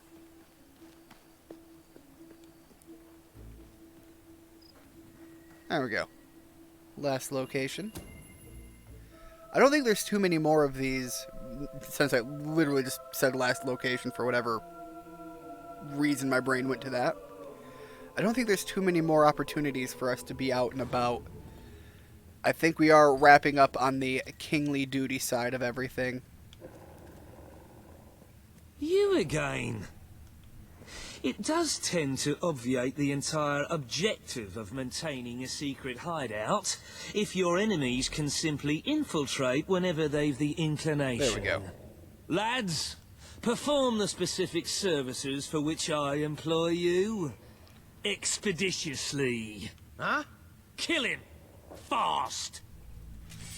A: There we go. Last location. I don't think there's too many more of these, since I literally just said last location for whatever reason my brain went to that. I don't think there's too many more opportunities for us to be out and about. I think we are wrapping up on the kingly duty side of everything.
F: You again. It does tend to obviate the entire objective of maintaining a secret hideout if your enemies can simply infiltrate whenever they've the inclination.
A: There we go.
F: Lads, perform the specific services for which I employ you. Expeditiously.
U: Huh?
F: Kill him. Fast.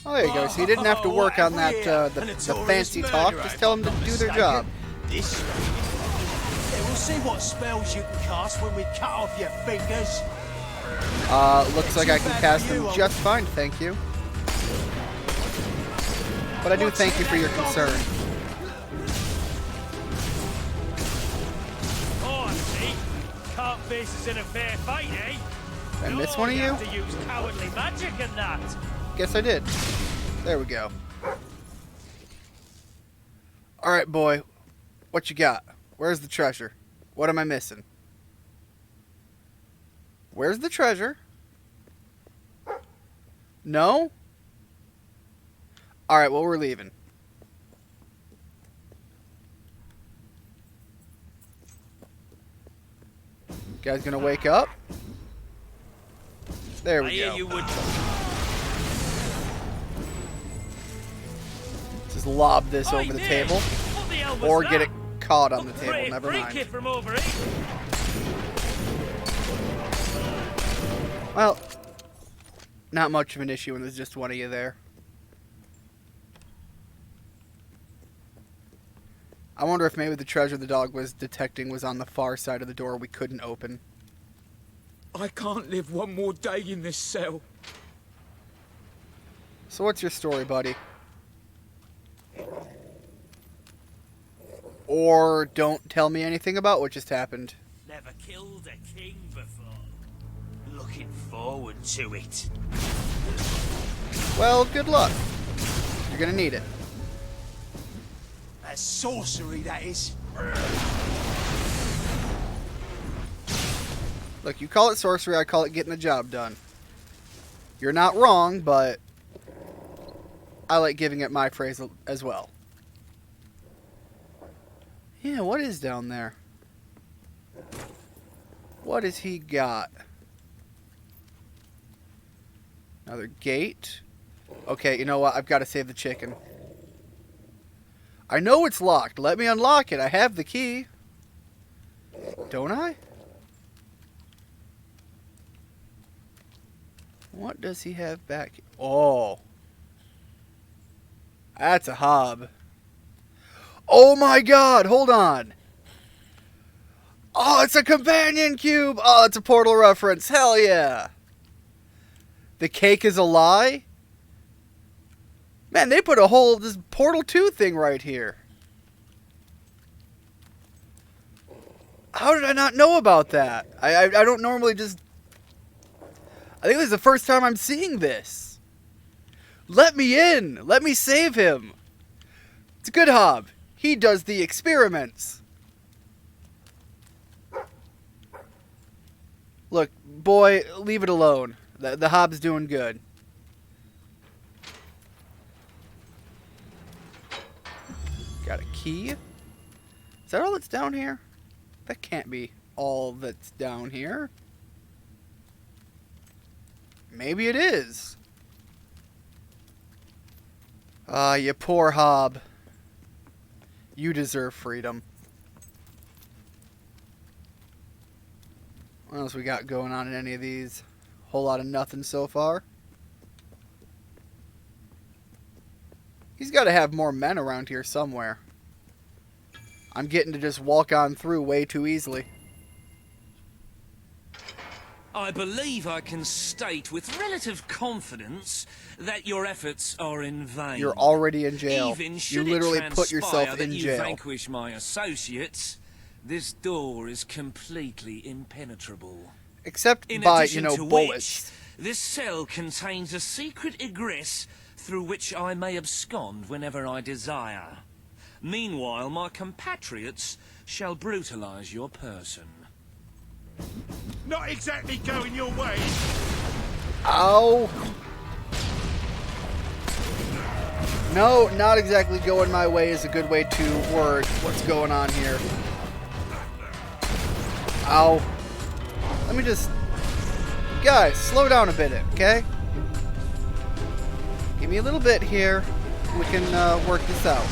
A: Oh, there you go. So you didn't have to work on that, the fancy talk. Just tell them to do their job.
U: This yeah, we'll see what spells you can cast when we cut off your fingers.
A: Looks like I can cast them just fine, thank you. But I do thank you for your concern.
B: Oh, I see. Can't face us in a fair fight, eh?
A: Did I miss one of you?
B: Have to use cowardly magic and that.
A: Guess I did. There we go. Alright, boy. What you got? Where's the treasure? What am I missing? Where's the treasure? No? Alright, well, we're leaving. Guys gonna wake up? There we go. Just lob this over the table. Or get it caught on the table. Never mind. Well, not much of an issue when there's just one of you there. I wonder if maybe the treasure the dog was detecting was on the far side of the door we couldn't open.
S: I can't live one more day in this cell.
A: So what's your story, buddy? Or don't tell me anything about what just happened.
H: Never killed a king before. Looking forward to it.
A: Well, good luck. You're gonna need it.
U: That's sorcery, that is.
A: Look, you call it sorcery, I call it getting the job done. You're not wrong, but I like giving it my phrase as well. Yeah, what is down there? What has he got? Another gate. Okay, you know what? I've got to save the chicken. I know it's locked. Let me unlock it. I have the key. Don't I? What does he have back? Oh. That's a hob. Oh my god, hold on. Oh, it's a companion cube. Oh, it's a Portal reference. Hell yeah. The cake is a lie? Man, they put a whole this Portal 2 thing right here. How did I not know about that? I don't normally just... I think this is the first time I'm seeing this. Let me in. Let me save him. It's a good hob. He does the experiments. Look, boy, leave it alone. The hob's doing good. Got a key. Is that all that's down here? That can't be all that's down here. Maybe it is. Ah, you poor hob. You deserve freedom. What else we got going on in any of these? Whole lot of nothing so far. He's got to have more men around here somewhere. I'm getting to just walk on through way too easily.
F: I believe I can state with relative confidence that your efforts are in vain.
A: You're already in jail.
F: Even
A: you
F: should
A: literally
F: it
A: put yourself
F: transpire
A: in
F: that
A: jail.
F: You vanquish my associates, this door is completely impenetrable.
A: Except
F: in
A: by,
F: addition to
A: bullets.
F: Which, this cell contains a secret egress through which I may abscond whenever I desire. Meanwhile, my compatriots shall brutalize your person.
P: Not exactly going your way.
A: Ow. No, not exactly going my way is a good way to word what's going on here. Ow. Let me just... Guys, slow down a bit, okay? Give me a little bit here. We can work this out.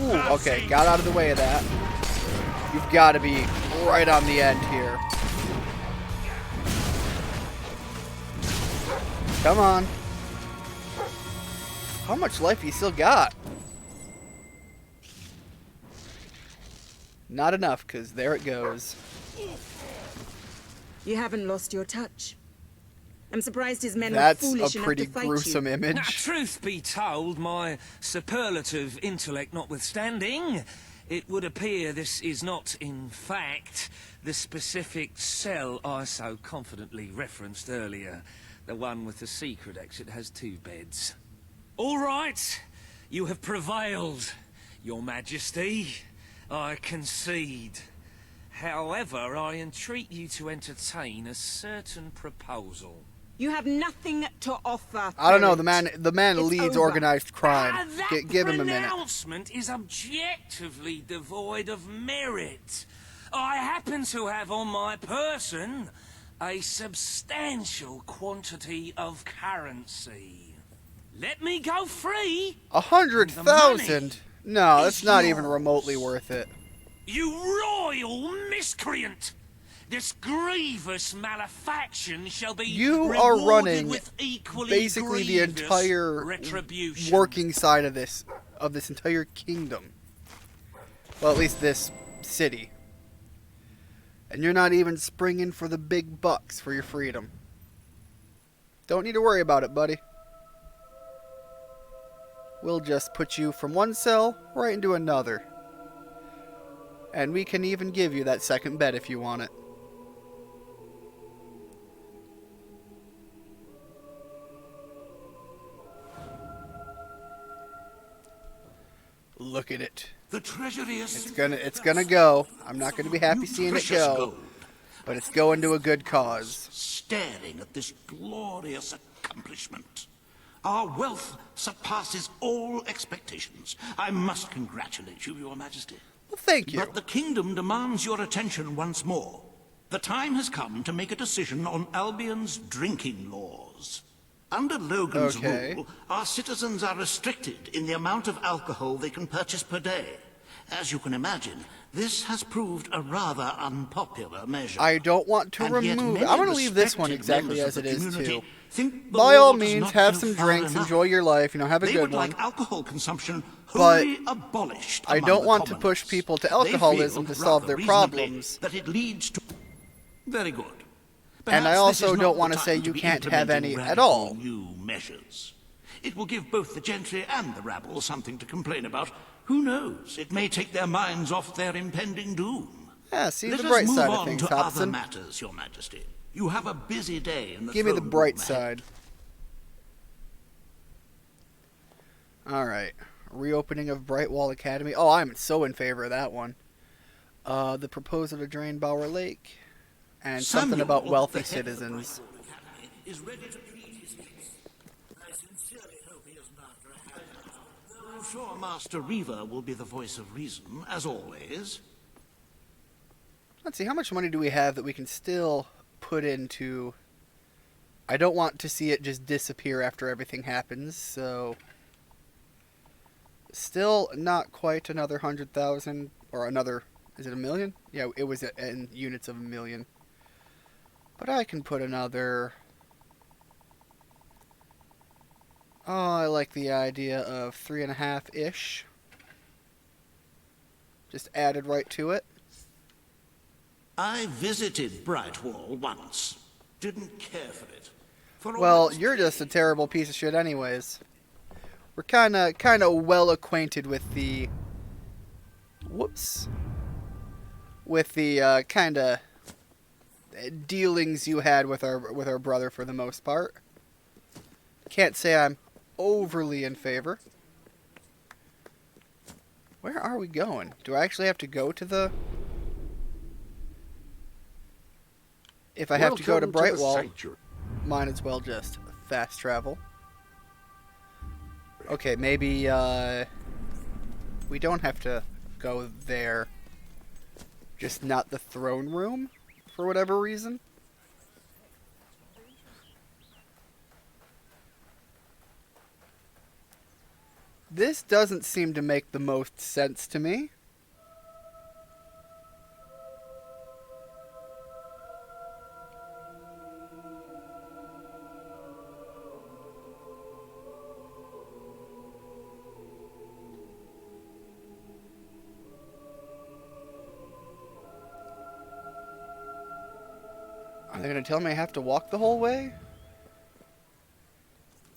A: Ooh, okay, got out of the way of that. You've got to be right on the end here. Come on. How much life you still got? Not enough, because there it goes.
C: You haven't lost your touch. I'm surprised his men
A: That's
C: were foolish
A: a
C: enough
A: pretty
C: to fight
A: gruesome
C: you.
A: image.
F: Now, truth be told, my superlative intellect notwithstanding, it would appear this is not, in fact, the specific cell I so confidently referenced earlier. The one with the secret exit has 2 beds. All right, you have prevailed. Your Majesty, I concede. However, I entreat you to entertain a certain proposal.
C: You have nothing to offer.
A: I don't know.
C: Ferret.
A: The man
C: It's
A: leads
C: over.
A: organized crime.
F: That
A: Give him a minute.
F: pronouncement is objectively devoid of merit. I happen to have on my person a substantial quantity of currency. Let me go free.
A: 100,000? No, that's not even remotely worth it.
F: You royal miscreant! This grievous malefaction shall be
A: You are
F: rewarded
A: running
F: with equally
A: basically the
F: grievous
A: entire
F: retribution.
A: working side of this entire kingdom. Well, at least this city. And you're not even springing for the big bucks for your freedom. Don't need to worry about it, buddy. We'll just put you from one cell right into another. And we can even give you that second bed if you want it. Look at it.
O: The treasury is...
A: It's gonna go. I'm not gonna be happy seeing it go. But it's going to a good cause.
O: Staring at this glorious accomplishment. Our wealth surpasses all expectations. I must congratulate you, Your Majesty.
A: Well, thank you.
O: But the kingdom demands your attention once more. The time has come to make a decision on Albion's drinking laws. Under Logan's rule, our citizens are restricted in the amount of alcohol they can purchase per day. As you can imagine, this has proved a rather unpopular measure.
A: I don't want to
O: And yet
A: remove...
O: many
A: I'm going to leave this one
O: respected
A: exactly
O: members
A: as
O: of
A: it
O: the
A: is,
O: community
A: too.
O: think the
A: By all
O: law does
A: means,
O: not
A: have
O: go
A: some
O: far
A: drinks,
O: enough.
A: enjoy your life, have a
O: They
A: good
O: would
A: one.
O: like alcohol consumption
A: But
O: wholly abolished
A: I
O: among
A: don't
O: the
A: want to
O: commons.
A: push people to
O: They
A: alcoholism
O: feel
A: to solve
O: rather
A: their
O: reasonably
A: problems.
O: That it leads to... Very good.
A: And I
O: Perhaps
A: also
O: this is
A: don't
O: not
A: want
O: the
A: to say
O: time
A: you
O: be
A: can't have any
O: implementing
A: at
O: radical
A: all.
O: New measures. It will give both the gentry and the rabble something to complain about. Who knows? It may take their minds off their impending doom.
A: Yeah, see
O: Let
A: the
O: us
A: bright
O: move
A: side
O: on
A: of things,
O: to other
A: Hobson.
O: matters, Your Majesty. You have a busy day in the
A: Give me the
O: throne
A: bright
O: room
A: side.
O: ahead.
A: Alright. Reopening of Brightwall Academy. Oh, I'm so in favor of that one. The proposal to drain Bower Lake. And something
O: Samuel,
A: about wealthy
O: the head of the
A: citizens.
O: Brightwall Academy, is ready to plead his case. I sincerely hope he isn't after a handout. Though I'm sure Master Reaver will be the voice of reason, as always.
A: Let's see, how much money do we have that we can still put into... I don't want to see it just disappear after everything happens, so... Still not quite another 100,000, or another... Is it 1,000,000? Yeah, it was in units of 1,000,000. But I can put another... Oh, I like the idea of 3.5-ish. Just added right to it.
O: I visited Brightwall once. Didn't care for it.
A: Well, you're just a terrible piece of shit anyways. We're kind of well acquainted with the... Whoops. With the kind of dealings you had with our brother for the most part. Can't say I'm overly in favor. Where are we going? Do I actually have to go to the... If I have to go to Brightwall, might as well just fast travel. Okay, maybe we don't have to go there. Just not the throne room, for whatever reason. This doesn't seem to make the most sense to me. Are they going to tell me I have to walk the whole way?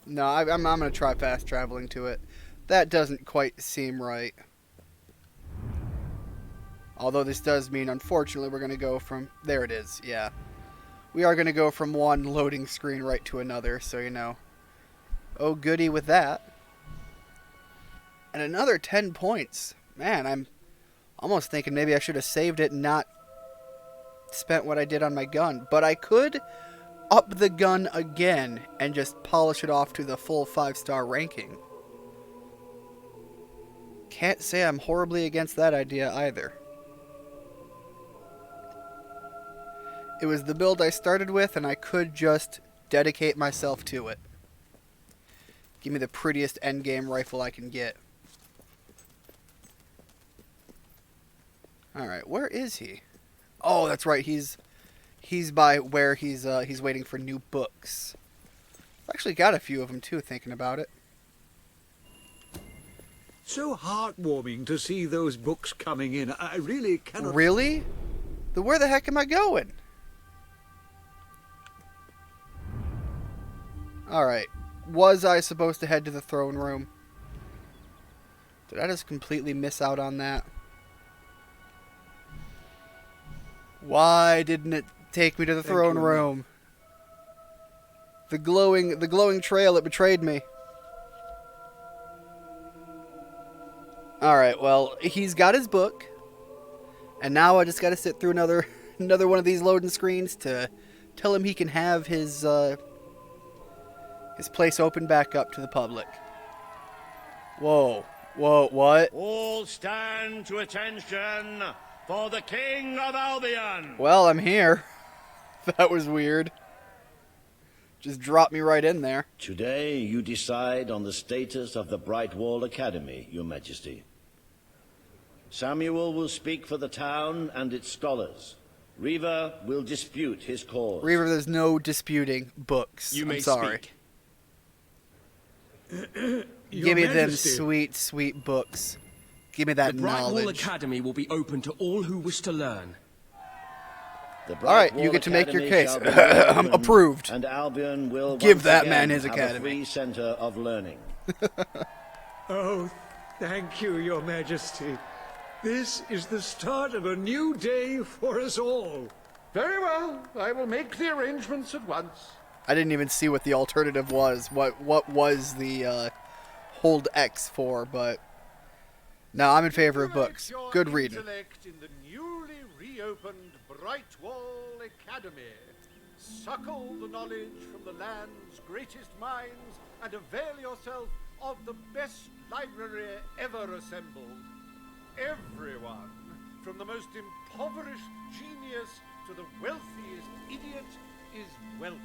A: No, I'm going to try fast traveling to it. That doesn't quite seem right. Although this does mean, unfortunately, we're going to go from... There it is, yeah. We are going to go from one loading screen right to another, so you know. Oh, goody with that. And another 10 points. Man, I'm almost thinking maybe I should have saved it and not spent what I did on my gun. But I could up the gun again and just polish it off to the full 5-star ranking. Can't say I'm horribly against that idea either. It was the build I started with, and I could just dedicate myself to it. Give me the prettiest endgame rifle I can get. Alright, where is he? Oh, that's right, he's by where he's waiting for new books. I've actually got a few of them too, thinking about it.
J: So heartwarming to see those books coming in. I really cannot...
A: Really? Then where the heck am I going? Alright. Was I supposed to head to the throne room? Did I just completely miss out on that? Why didn't it take me to the throne room? The glowing trail that betrayed me. Alright, well, he's got his book. And now I just gotta sit through another one of these loading screens to tell him he can have his place open back up to the public. Whoa. Whoa, what?
B: All stand to attention for the King of Albion.
A: Well, I'm here. That was weird. Just dropped me right in there.
B: Today you decide on the status of the Brightwall Academy, Your Majesty. Samuel will speak for the town and its scholars. Reaver will dispute his cause.
A: Reaver, there's no disputing books.
S: You may
A: I'm sorry.
S: Speak.
A: Give me them sweet, sweet books. Give me that
S: knowledge. The Brightwall Academy will be open to all who wish to learn.
A: Alright, you get to make your case. Approved.
B: And Albion will
A: give that man his academy.
B: A free center of learning.
J: Oh, thank you, Your Majesty. This is the start of a new day for us all.
P: Very well. I will make the arrangements at once.
A: I didn't even see what the alternative was. What was the hold X for, but no, I'm in favor of books. Good reading.
P: In the newly reopened Brightwall Academy. Suckle the knowledge from the land's greatest minds and avail yourself of the best library ever assembled. Everyone, from the most impoverished genius to the wealthiest idiot, is welcome.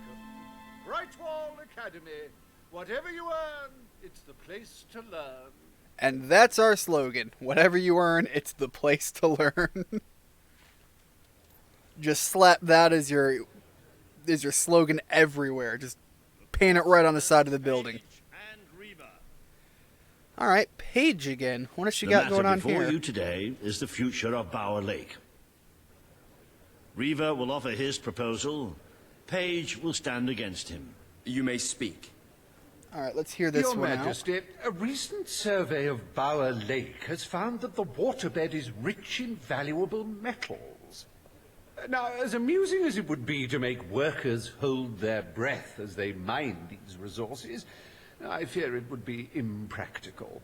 P: Brightwall Academy. Whatever you earn, it's the place to learn.
A: And that's our slogan. Whatever you earn, it's the place to learn. Just slap that as your slogan everywhere. Just paint it right on the side of the building. All right, Paige again. What has she got going on here?
B: The matter before you today is the future of Bower Lake. Reaver will offer his proposal. Paige will stand against him.
S: You may speak.
A: All right, let's hear this
P: Your
A: one
P: Majesty,
A: out.
P: a recent survey of Bower Lake has found that the waterbed is rich in valuable metals. Now, as amusing as it would be to make workers hold their breath as they mine these resources, I fear it would be impractical.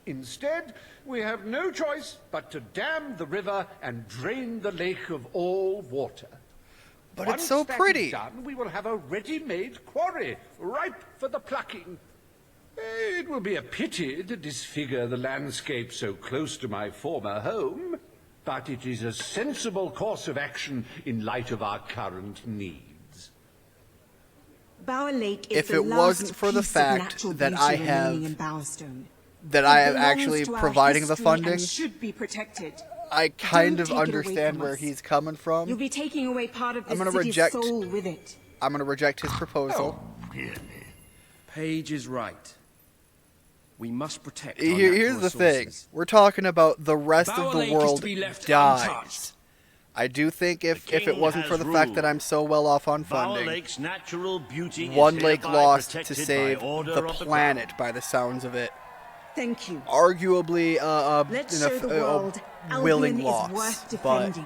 P: Instead, we have no choice but to dam the river and drain the lake of all water.
A: But
P: Once
A: it's so
P: that
A: pretty.
P: is done, we will have a ready-made quarry, ripe for the plucking. It will be a pity to disfigure the landscape so close to my former home, but it is a sensible course of action in light of our current needs.
C: Bower Lake is
A: If
C: the
A: it
C: last
A: wasn't for the
C: piece of
A: fact
C: natural
A: that
C: beauty
A: I
C: remaining
A: have
C: in Bowerstone.
A: that
C: It
A: I am
C: belongs
A: actually
C: to our
A: providing the
C: history
A: funding,
C: and should be protected.
A: I kind
C: Don't
A: of
C: take it away
A: understand
C: from
A: where
C: us.
A: he's coming from.
C: You'll be taking away part of
A: I'm
C: the
A: gonna
C: city's
A: reject-
C: soul with it.
A: I'm going to reject his proposal.
S: Paige is right. We must protect our
A: Here's
S: natural
A: the thing.
S: resources.
A: We're talking about the rest
S: Bower
A: of the
S: Lake is
A: world
S: to be left
A: dies.
S: untouched.
A: I do think if it
B: king
A: wasn't for
B: has
A: the fact that
B: ruled.
A: I'm so well off on
B: Bower
A: funding,
B: Lake's natural beauty
A: one
B: is
A: lake
B: hereby
A: lost to
B: protected by
A: save
B: order
A: the
B: of the
A: planet by the sounds of it.
C: Thank you.
A: Arguably
C: Let's show the world
A: willing
C: Albion
A: loss.
C: is worth
A: But
C: defending.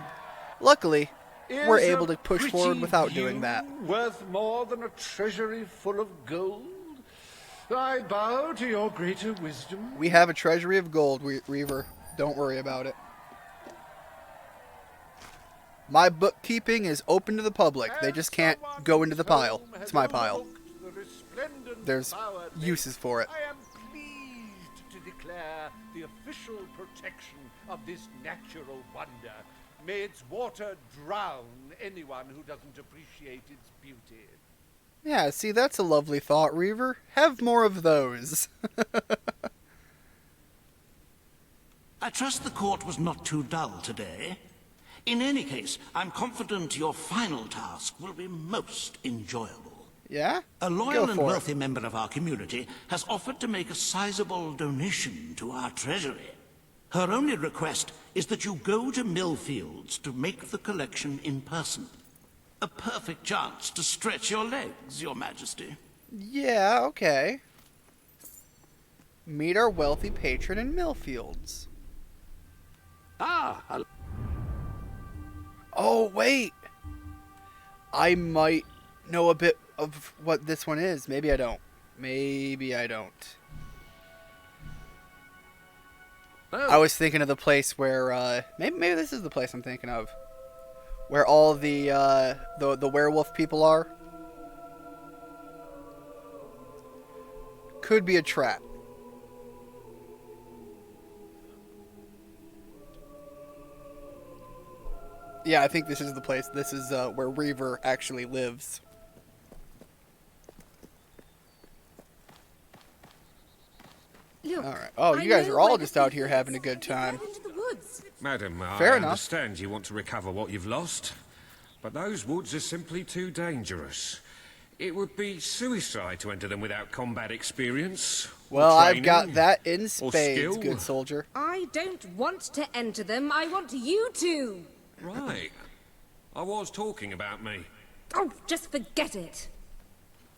A: luckily, we're
P: Is
A: able
P: a
A: to push
P: pretty
A: forward without
P: view
A: doing that.
P: worth more than a treasury full of gold? I bow to your greater wisdom.
A: We have a treasury of gold, Reaver. Don't worry about it. My bookkeeping is open to the public. They just can't go into the pile. It's my pile. There's uses for it.
P: I am pleased to declare the official protection of this natural wonder. May its water drown anyone who doesn't appreciate its beauty.
A: Yeah, see, that's a lovely thought, Reaver. Have more of those.
O: I trust the court was not too dull today. In any case, I'm confident your final task will be most enjoyable.
A: Yeah?
O: A loyal and
A: Go for
O: wealthy member of our community has offered to make a sizable donation to our treasury. Her only request is that you go to Millfields to make the collection in person. A perfect chance to stretch your legs, Your Majesty.
A: Yeah, okay. Meet our wealthy patron in Millfields.
O: Ah,
A: oh, wait! I might know a bit of what this one is. Maybe I don't. Maybe I don't.
O: Oh.
A: I was thinking of the place where, maybe this is the place I'm thinking of. Where all the werewolf people are. Could be a trap. Yeah, I think this is the place. This is where Reaver actually lives.
E: Look,
A: Alright. Oh, you guys are all just out here having a good time.
K: Madam,
A: Fair
K: I
A: enough.
K: understand you want to recover what you've lost, but those woods are simply too dangerous. It would be suicide to enter them without combat experience. or
A: Well, I've got
K: training,
A: that in
K: or
A: spades,
K: skill.
A: good soldier.
E: I don't want to enter them. I want you to.
K: Right. I was talking about me.
E: Oh, just forget it.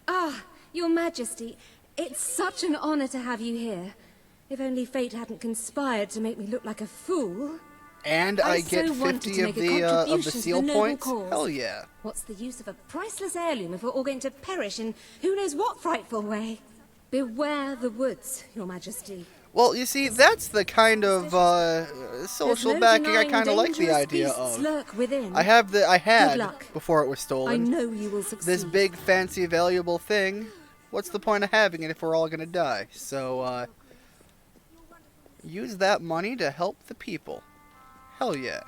E: Ah, Your Majesty, it's such an honor to have you here. If only fate hadn't conspired to make me look like a fool.
A: And I get
E: so wanted
A: 50
E: to
A: of
E: make a
A: the
E: contribution to
A: seal
E: noble
A: points.
E: cause.
A: Hell yeah.
E: What's the use of a priceless heirloom if we're all going to perish in who knows what frightful way? Beware the woods, Your Majesty.
A: Well, you see, that's the kind of social
E: There's no
A: backing I
E: denying
A: kind of like the
E: dangerous
A: idea
E: beasts
A: of.
E: lurk within.
A: I had
E: Good luck.
A: before it was stolen.
E: I know you will succeed.
A: This big, fancy, valuable thing. What's the point of having it if we're all gonna die? So, use that money to help the people. Hell yeah.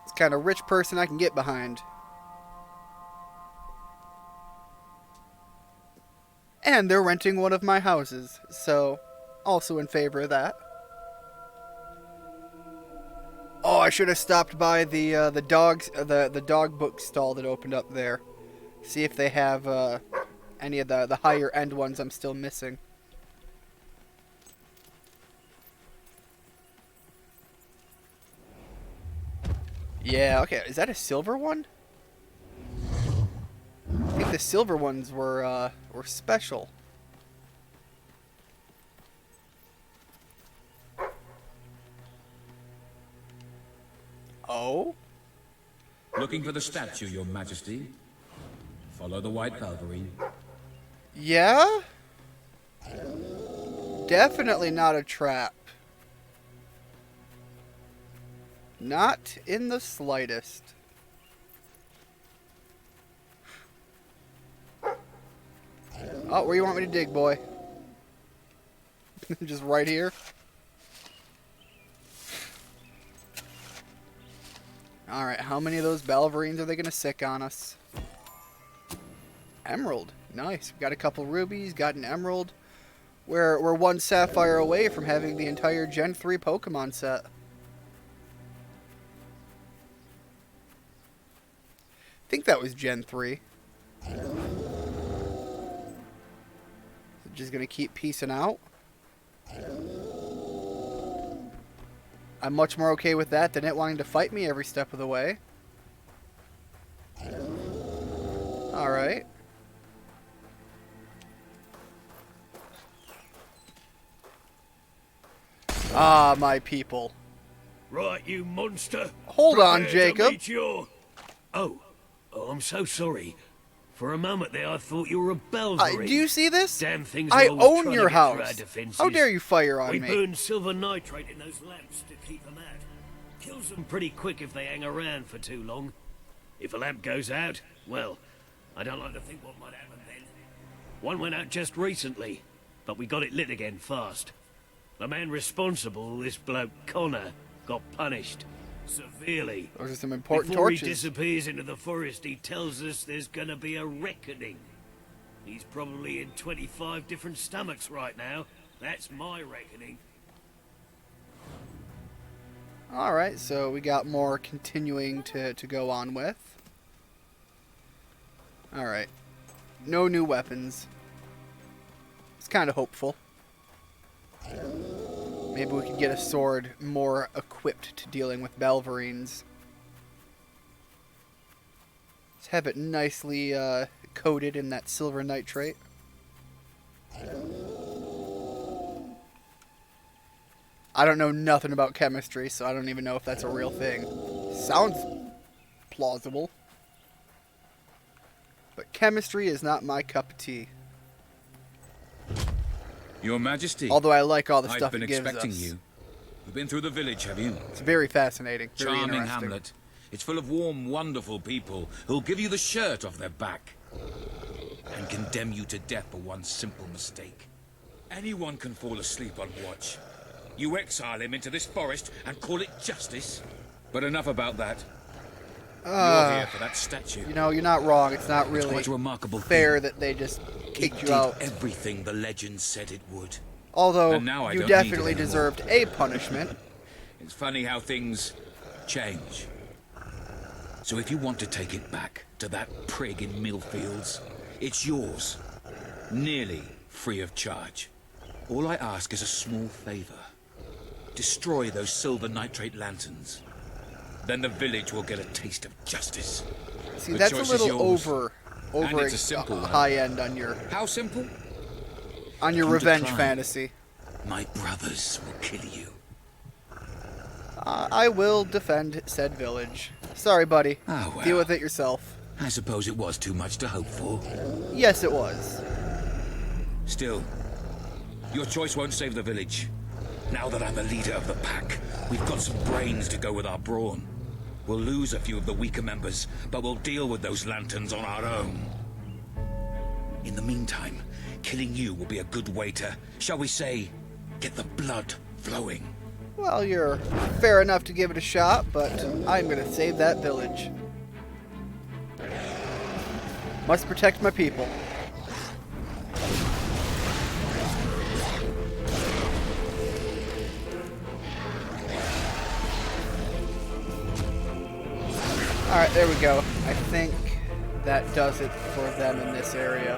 A: It's the kind of rich person I can get behind. And they're renting one of my houses, so also in favor of that. Oh, I should have stopped by the dog book stall that opened up there. See if they have any of the higher end ones I'm still missing. Yeah, okay. Is that a silver one? I think the silver ones were special. Oh?
F: Looking for the statue, Your Majesty. Follow the White Calvary.
A: Yeah? Definitely not a trap. Not in the slightest. Oh, where you want me to dig, boy? Just right here? Alright, how many of those Balverines are they going to sick on us? Emerald. Nice. Got a couple rubies, got an emerald. We're one sapphire away from having the entire Gen 3 Pokemon set. I think that was Gen 3. Just gonna keep piecing out. I'm much more okay with that than it wanting to fight me every step of the way. Alright. Ah, my people.
B: Right, you monster.
A: Hold on,
B: Prepare to
A: Jacob.
B: meet your... Oh, I'm so sorry.
D: For a moment there, I thought you were a Belvery.
A: Do you see this?
D: Damn things
A: I
D: are always
A: own
D: trying
A: your
D: to get through our
A: house.
D: defenses.
A: How dare you fire on
D: we
A: me?
D: We burn silver nitrate in those lamps to keep them out. Kills them pretty quick if they hang around for too long. If a lamp goes out, well, I don't like to think what might happen then. One went out just recently, but we got it lit again fast. The man responsible, this bloke Connor, got punished. Severely.
A: Those are some important
D: Before
A: torches.
D: he disappears into the forest, he tells us there's gonna be a reckoning. He's probably in 25 different stomachs right now. That's my reckoning.
A: Alright, so we got more continuing to go on with. Alright. No new weapons. It's kind of hopeful. Maybe we could get a sword more equipped to dealing with Belverines. Let's have it nicely coated in that silver nitrate. I don't know nothing about chemistry, so I don't even know if that's a real thing. Sounds plausible. But chemistry is not my cup of tea.
M: Your Majesty.
A: Although I like all the
M: I've
A: stuff
M: been
A: it gives
M: expecting
A: us.
M: you. You've been through the village, have you?
A: It's very fascinating. Very
M: Charming
A: interesting.
M: hamlet. It's full of warm, wonderful people who'll give you the shirt off their back and condemn you to death for one simple mistake. Anyone can fall asleep on watch. You exile him into this forest and call it justice. But enough about that. You're here for that statue.
A: You know, you're not wrong. It's not really
M: quite a remarkable
A: fair that they just kicked you out.
M: Everything the legend said it would.
A: Although
M: And now I
A: you
M: don't need it
A: definitely
M: anymore.
A: deserved a punishment.
M: It's funny how things change. So if you want to take it back to that prig in Millfields, it's yours. Nearly free of charge. All I ask is a small favor. Destroy those silver nitrate lanterns. Then the village will get a taste of justice.
A: See,
M: The
A: that's a
M: choice is
A: little
M: yours.
A: over
M: And it's a simple one.
A: high end on your
M: How simple?
A: on your
M: You
A: revenge
M: decline.
A: fantasy.
M: My brothers will kill you.
A: I will defend said village. Sorry, buddy.
M: Ah, well.
A: Deal with it yourself.
M: I suppose it was too much to hope for.
A: Yes, it was.
M: Still, your choice won't save the village. Now that I'm the leader of the pack, we've got some brains to go with our brawn. We'll lose a few of the weaker members, but we'll deal with those lanterns on our own. In the meantime, killing you will be a good way to, shall we say, get the blood flowing.
A: Well, you're fair enough to give it a shot, but I'm going to save that village. Must protect my people. Alright, there we go. I think that does it for them in this area.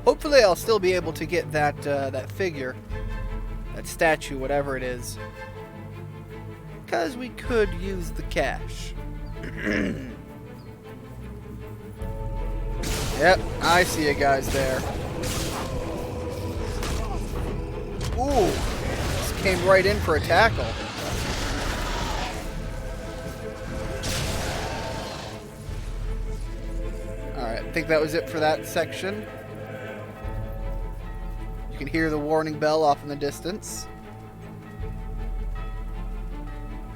A: Hopefully I'll still be able to get that that figure, that statue, whatever it is. Because we could use the cash. Yep, I see you guys there. Ooh, just came right in for a tackle. Alright, I think that was it for that section. You can hear the warning bell off in the distance.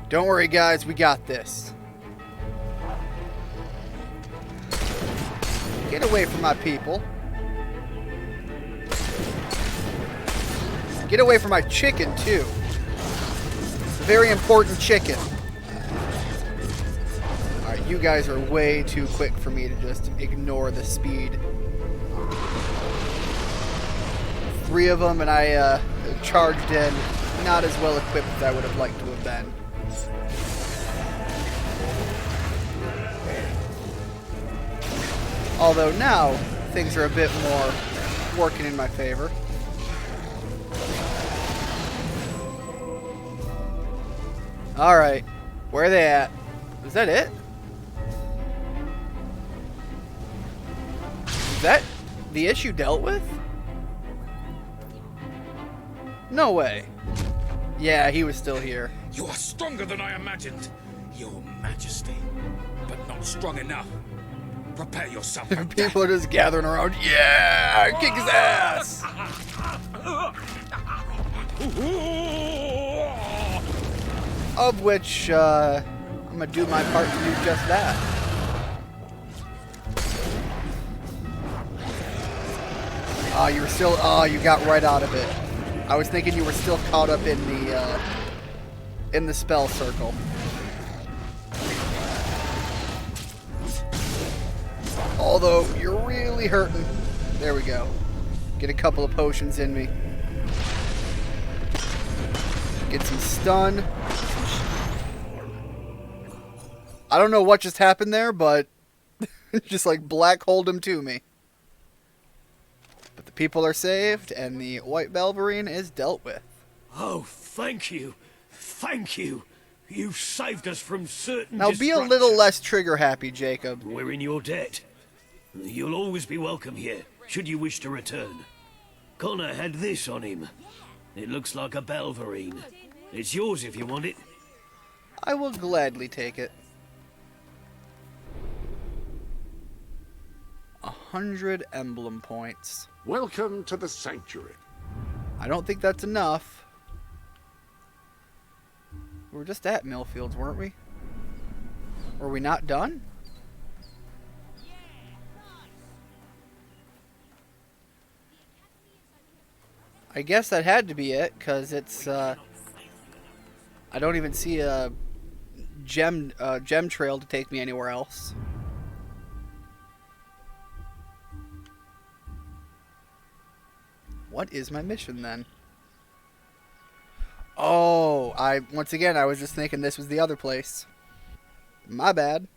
A: Don't worry, guys, we got this. Get away from my people. Get away from my chicken, too. It's a very important chicken. Alright, you guys are way too quick for me to just ignore the speed. 3 of them, and I charged in not as well equipped as I would have liked to have been. Although now, things are a bit more working in my favor. Alright, where are they at? Is that it? Is that the issue dealt with? No way. Yeah, he was still here.
M: You are stronger than I imagined. Your Majesty, but not strong enough. Prepare yourself for death.
A: People are just gathering around. Yeah! Kick his ass! Of which, I'm gonna do my part to do just that. Ah, you were still... Ah, you got right out of it. I was thinking you were still caught up in the spell circle. Although, you're really hurting. There we go. Get a couple of potions in me. Get some stun. I don't know what just happened there, but just like black holed him to me. But the people are saved, and the White Belverine is dealt with.
D: Oh, thank you. Thank you. You saved us from certain
A: Now be a little less trigger happy, Jacob.
D: We're in your debt. You'll always be welcome here, should you wish to return. Connor had this on him. It looks like a Belverine. It's yours if you want it.
A: I will gladly take it. 100 emblem points.
P: Welcome to the Sanctuary.
A: I don't think that's enough. We were just at Millfields, weren't we? Were we not done? I guess that had to be it, because it's, I don't even see a gem trail to take me anywhere else. What is my mission, then? Oh, once again, I was just thinking this was the other place. My bad.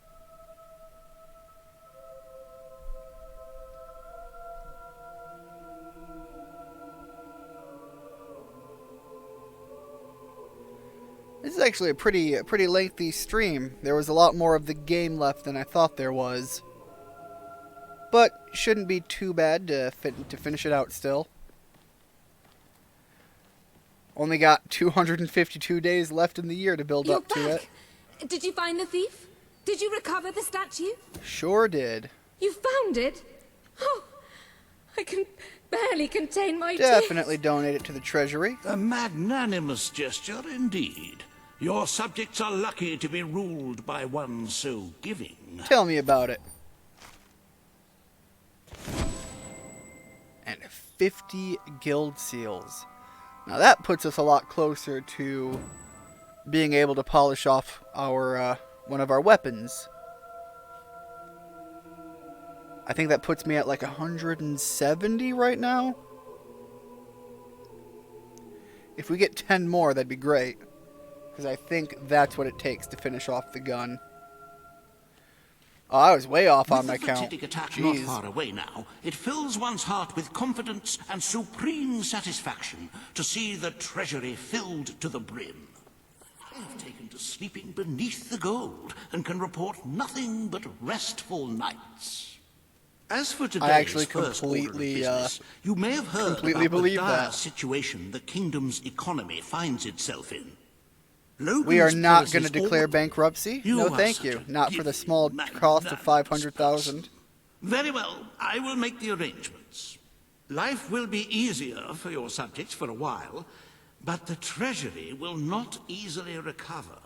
A: This is actually a pretty lengthy stream. There was a lot more of the game left than I thought there was. But shouldn't be too bad to finish it out still. Only got 252 days left in the year to build up to it.
E: Did you find the thief? Did you recover the statue?
A: Sure did.
E: You found it? Oh, I can barely contain my
A: Definitely
E: tears.
A: donate it to the treasury.
O: A magnanimous gesture indeed. Your subjects are lucky to be ruled by one so giving.
A: Tell me about it. And 50 guild seals. Now that puts us a lot closer to being able to polish off our one of our weapons. I think that puts me at like 170 right now. If we get 10 more, that'd be great. Because I think that's what it takes to finish off the gun. Oh, I was way off on my count.
O: With the attack
A: Jeez.
O: not far away now, it fills one's heart with confidence and supreme satisfaction to see the treasury filled to the brim. I have taken to sleeping beneath the gold and can report nothing but restful nights. As for today's
A: actually
O: first order of
A: completely,
O: business, you may have heard
A: completely
O: about the
A: believe
O: dire
A: that.
O: situation the kingdom's economy finds itself in.
A: We are
O: Logan's
A: not going to
O: policies
A: declare
O: all-
A: bankruptcy.
O: You
A: No,
O: are
A: thank
O: such
A: you.
O: a
A: Not for the
O: giving,
A: small cost of 500,000.
O: Very well, I will make the arrangements. Life will be easier for your subjects for a while, but the treasury will not easily recover.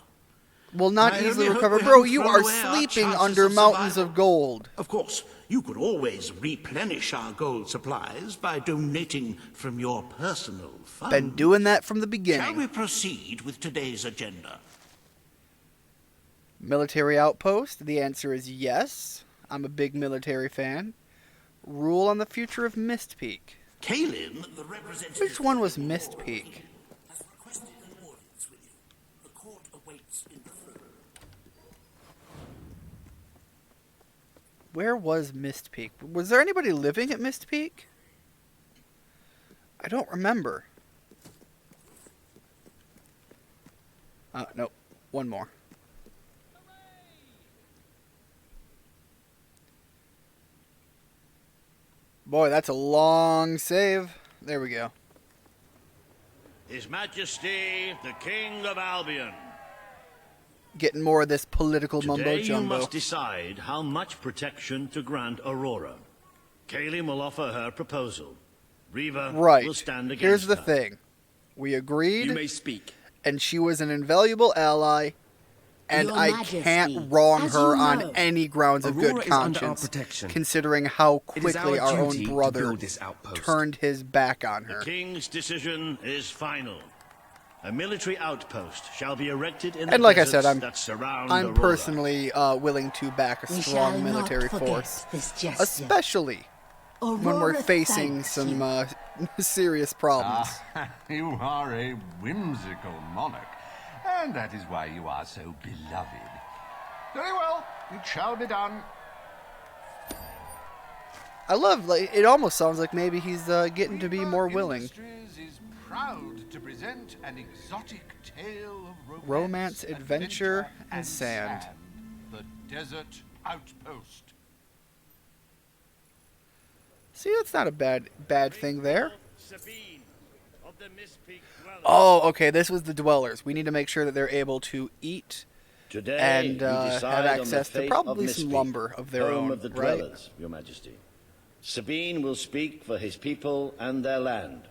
A: Will not
O: I only
A: easily
O: hope
A: recover.
O: we
A: Bro,
O: haven't
A: you
O: thrown
A: are
O: away our
A: sleeping
O: chances
A: under
O: of
A: mountains
O: survival.
A: of gold.
O: Of course, you could always replenish our gold supplies by donating from your personal funds.
A: Been doing that from the
O: Shall
A: beginning.
O: we proceed with today's agenda?
A: Military outpost? The answer is yes. I'm a big military fan. Rule on the future of Mist Peak.
O: Kalin, the representative...
A: Which one was Mist Peak?
O: has requested an audience with you. The court awaits in the throne.
A: Where was Mist Peak? Was there anybody living at Mist Peak? I don't remember. Nope. One more. Boy, that's a long save. There we go.
B: His Majesty, the King of Albion.
A: getting more of this political mumbo
B: Today you
A: jumbo.
B: must decide how much protection to grant Aurora. Kaelin will offer her proposal. Riva
A: Right.
B: will stand against
A: Here's the
B: her.
A: thing. We agreed.
S: You may speak.
A: And she was an invaluable ally. And
I: Your
A: I
I: Majesty,
A: can't wrong
I: as
A: her
I: you
A: on
I: know,
A: any grounds of
S: Aurora
A: good
S: is under our
A: conscience,
S: protection.
A: considering how
S: It is
A: quickly our
S: duty
A: own
S: to
A: brother
S: build this outpost.
A: turned his back on her.
B: The king's decision is final. A military outpost shall be erected in the
A: And like I
B: deserts
A: said,
B: that surround
A: I'm
B: Aurora.
A: personally willing to back a
I: We
A: strong
I: shall not
A: military
I: forget
A: force,
I: this gesture.
A: especially when we're
I: Aurora
A: facing
I: thanks
A: some
I: you.
A: serious problems.
L: You are a whimsical monarch, and that is why you are so beloved. Very well, it shall be done.
A: I love, like, it almost sounds like maybe he's getting to be more willing.
L: Industries is proud to present an exotic tale of
A: Romance, adventure, and sand.
L: The Desert Outpost.
A: See, that's not a bad thing there.
B: Sabine of the Mistpeak Dwellers.
A: Oh, okay, this was the dwellers. We need to make sure that they're able to eat
B: Today
A: and
B: we
A: have
B: decide on the
A: access to
B: fate
A: probably
B: of
A: some
B: Mistpeak,
A: lumber of their
B: home
A: own,
B: of the
A: right?
B: dwellers, Your Majesty. Sabine will speak for his people and their land.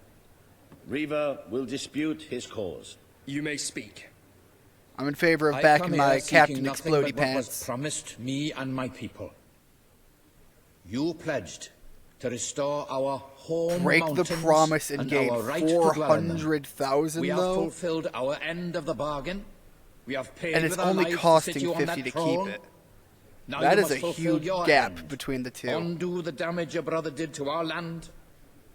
B: Riva will dispute his cause.
S: You may speak.
A: I'm in favor of
N: I
A: backing
N: come
A: my
N: here
A: Captain
N: seeking nothing
A: Explodey
N: but what was
A: Pants.
N: promised me and my people. You pledged to restore our home
A: Break the
N: mountains
A: promise and gain
N: our right to dwell in them.
A: 400,000
N: We have
A: though,
N: fulfilled our end of the bargain. We have paid
A: and it's
N: with our
A: only
N: lives to
A: costing
N: sit you on
A: 50
N: that
A: to
N: throne.
A: keep it.
N: Now
A: That
N: you
A: is a
N: must fulfill
A: huge
N: your
A: gap
N: end.
A: between the two.
N: Undo the damage your brother did to our land,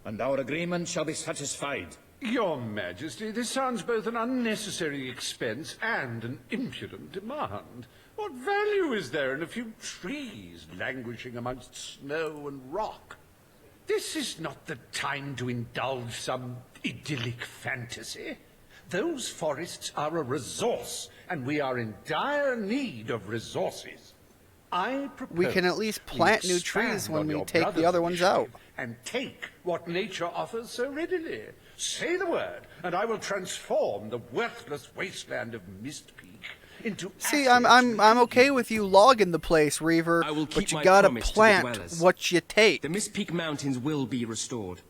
N: and our agreement shall be satisfied.
P: Your Majesty, this sounds both an unnecessary expense and an impudent demand. What value is there in a few trees languishing amongst snow and rock? This is not the time to indulge some idyllic fantasy. Those forests are a resource, and we are in dire need of resources. I propose
A: We can at least plant
P: we
A: new
P: expand
A: trees when
P: on
A: we
P: your
A: take the
P: brother's
A: other ones out.
P: initiative and take what nature offers so readily. Say the word, and I will transform the worthless wasteland of Mistpeak into.
A: See, I'm okay with you logging the place, Reaver,
S: I will keep
A: but you
S: my
A: gotta
S: promise to the
A: plant
S: dwellers.
A: what you take.
S: The Mistpeak Mountains will be restored.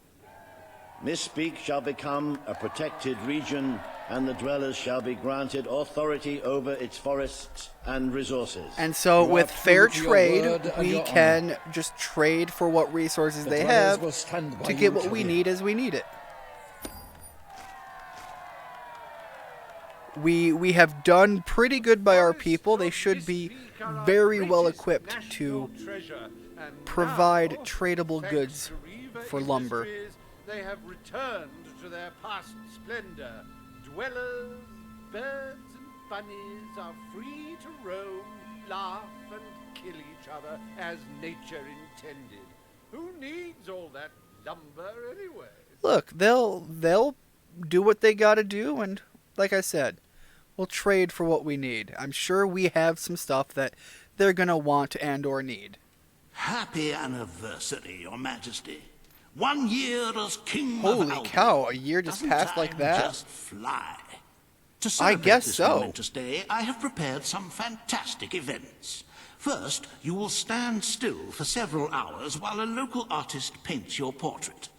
B: Mistpeak shall become a protected region, and the dwellers shall be granted authority over its forests and resources.
A: And so,
N: You
A: with
N: are
A: fair
N: true to your
A: trade,
N: word and
A: we
N: your
A: can just trade for what resources
N: The
A: they
N: dwellers
A: have
N: will stand by
A: to
N: you
A: get what
N: till
A: we
N: the
A: need as we need it. We have done pretty good by our people. They should be very well equipped to provide tradable goods for lumber.
P: They have returned to their past splendor. Dwellers, birds, and bunnies are free to roam, laugh, and kill each other as nature intended. Who needs all that lumber anyway?
A: Look, they'll do what they got to do, and like I said, we'll trade for what we need. I'm sure we have some stuff that they're gonna want and or need.
O: Happy anniversary, Your Majesty. 1 year as King of
A: Holy
O: Albion.
A: cow, a year just
O: Doesn't
A: passed like
O: time
A: that?
O: Just fly. To
A: I
O: celebrate
A: guess
O: this
A: so.
O: momentous day, I have prepared some fantastic events. First, you will stand still for several hours while a local artist paints your portrait.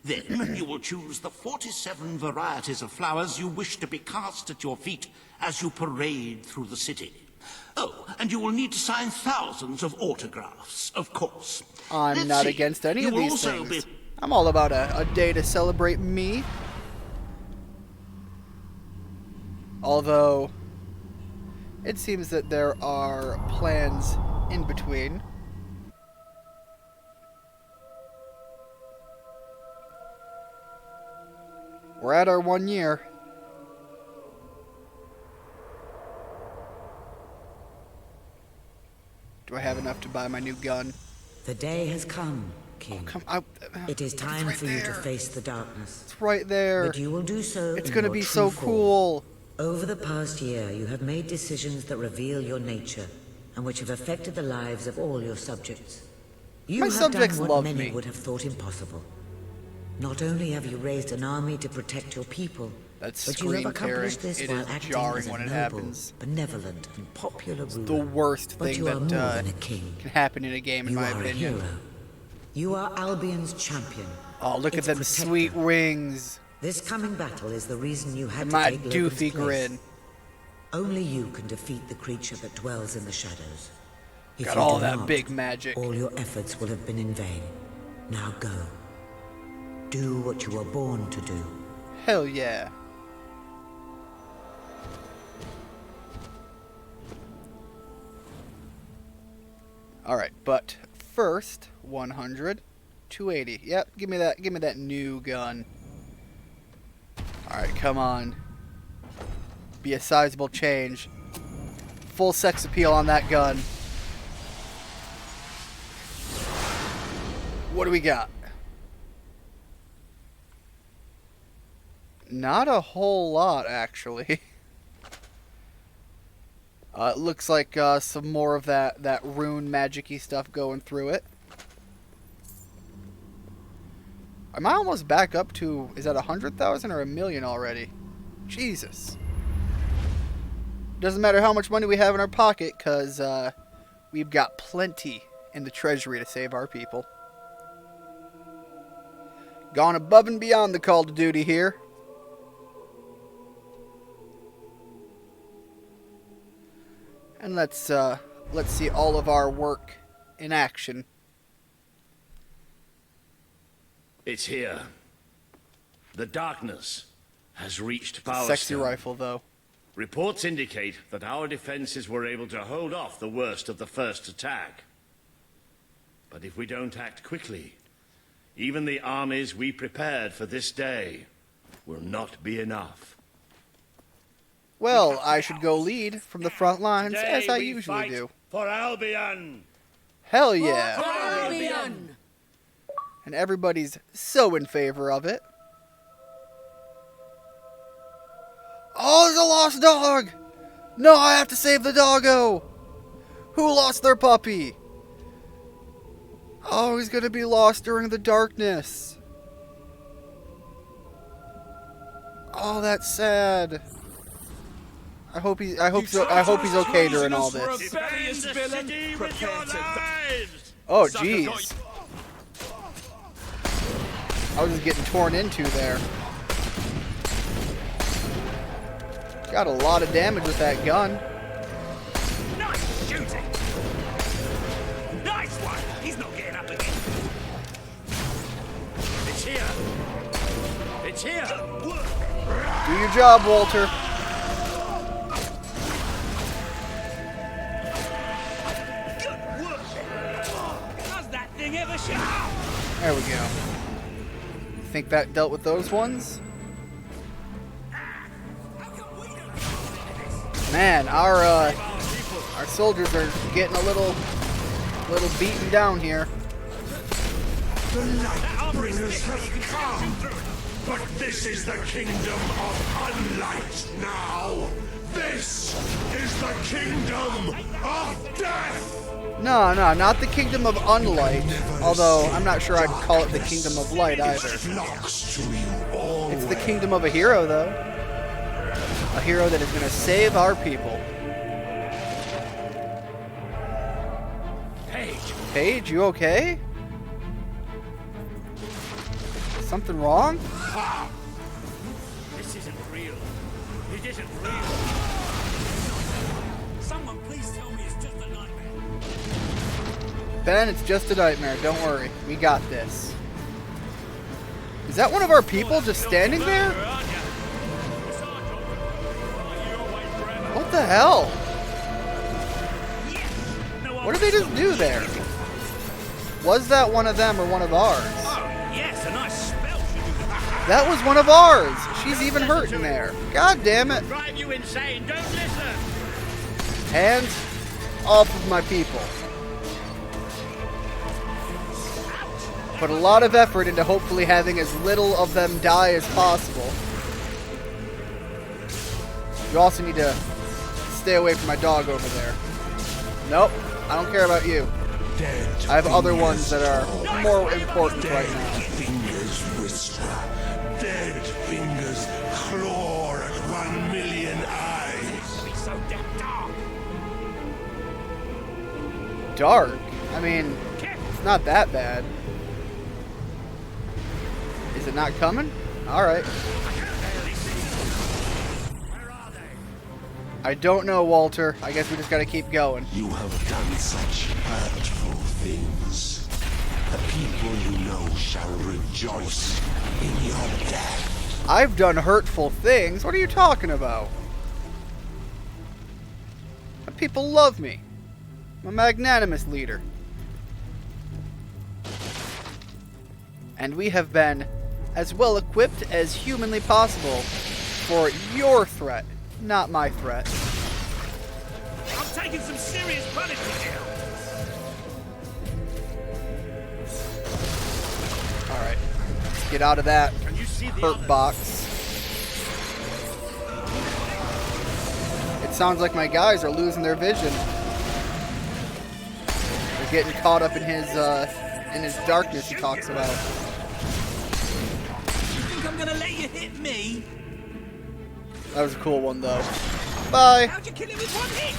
O: Then you will choose the 47 varieties of flowers you wish to be cast at your feet as you parade through the city. Oh, and you will need to sign thousands of autographs, of course.
A: I'm
O: Let's
A: not
O: see.
A: against any
O: You
A: of
O: will
A: these
O: also
A: things.
O: be-
A: I'm all about a day to celebrate me. Although, it seems that there are plans in between. We're at our 1 year. Do I have enough to buy my new gun?
W: The day has come, King. It is time for you to face the darkness.
A: It's right there.
W: But you will do so
A: It's
W: in
A: gonna
W: your
A: be
W: true
A: so
W: form.
A: cool.
W: Over the past year, you have made decisions that reveal your nature, and which have affected the lives of all your subjects. You
A: My
W: have
A: subjects
W: done what
A: love
W: many
A: me.
W: would have thought impossible. Not only have you raised an army to protect your people,
A: That
W: But you have
A: screen tearing,
W: accomplished this
A: it
W: while
A: is
W: acting
A: jarring
W: as a
A: when it
W: noble,
A: happens.
W: benevolent, and popular ruler.
A: The worst
W: But
A: thing
W: you are more
A: that
W: than a king.
A: can happen in a game, in
W: You
A: my
W: are
A: opinion.
W: a hero. You are Albion's champion.
A: Oh, look at
W: its
A: them
W: protector.
A: sweet wings.
W: This coming battle is the reason you had
A: And
W: to
A: my
W: take Logan's
A: doofy
W: place.
A: grin.
W: Only you can defeat the creature that dwells in the shadows. If
A: Got
W: you
A: all
W: do
A: that
W: not,
A: big magic.
W: all your efforts will have been in vain. Now go. Do what you were born to do.
A: Hell yeah. Alright, but first, 100, 280. Yep, give me that new gun. Alright, come on. Be a sizable change. Full sex appeal on that gun. What do we got? Not a whole lot, actually. It looks like some more of that rune magic-y stuff going through it. Am I almost back up to, is that 100,000 or 1,000,000 already? Jesus. Doesn't matter how much money we have in our pocket, because we've got plenty in the treasury to save our people. Gone above and beyond the call to duty here. And let's see all of our work in action.
B: It's here. The darkness has reached Power
A: Sexy
B: Stone.
A: rifle, though.
B: Reports indicate that our defenses were able to hold off the worst of the first attack. But if we don't act quickly, even the armies we prepared for this day will not be enough.
A: Well, I should go lead from the front lines,
B: Today
A: as I
B: we
A: usually
B: fight
A: do.
B: For Albion!
A: Hell yeah.
B: For Albion!
A: And everybody's so in favor of it. Oh, there's a lost dog! No, I have to save the doggo! Who lost their puppy? Oh, he's gonna be lost during the darkness. Oh, that's sad. I hope he's okay during all this. Oh, jeez. I was just getting torn into there. Got a lot of damage with that gun.
H: Nice shooting! Nice one! He's not getting up again.
B: It's here! It's here!
A: Do your job, Walter.
H: Does that thing ever shut up?
A: There we go. Think that dealt with those ones? Man, our soldiers are getting a little beaten down here.
G: The Lightbringers have come, but this is the kingdom of Unlight now. This is the kingdom of death.
A: No, not the Kingdom of Unlight. Although, I'm not sure I'd call it the Kingdom of Light either. It's the Kingdom of a hero, though. A hero that is going to save our people. Paige, you okay? Something wrong?
H: This isn't real. It isn't real. Someone please tell me it's just a nightmare.
A: Ben, it's just a nightmare. Don't worry. We got this. Is that one of our people just standing there? What the hell? What did they just do there? Was that one of them or one of ours?
H: Yes, a nice spell.
A: That was one of ours. She's even hurt in there. God damn it.
B: Drive you insane. Don't listen.
A: Hands off of my people. Put a lot of effort into hopefully having as little of them die as possible. You also need to stay away from my dog over there. Nope, I don't care about you. I have other ones that are more important right now.
G: Fingers whisper, dead fingers claw
A: dark. I mean, it's not that bad. Is it not coming? Alright. I don't know, Walter. I guess we just gotta keep going.
G: You have done such hurtful things. The people you know shall rejoice in your death.
A: I've done hurtful things? What are you talking about? The people love me. I'm a magnanimous leader. And we have been as well equipped as humanly possible for your threat, not my threat.
D: I'm taking some serious punishment here.
A: Alright, let's get out of that hurt box. It sounds like my guys are losing their vision. They're getting caught up in his darkness he talks about.
H: You think I'm gonna let you hit me?
A: That was a cool one, though. Bye.
H: How'd you kill him with one hit?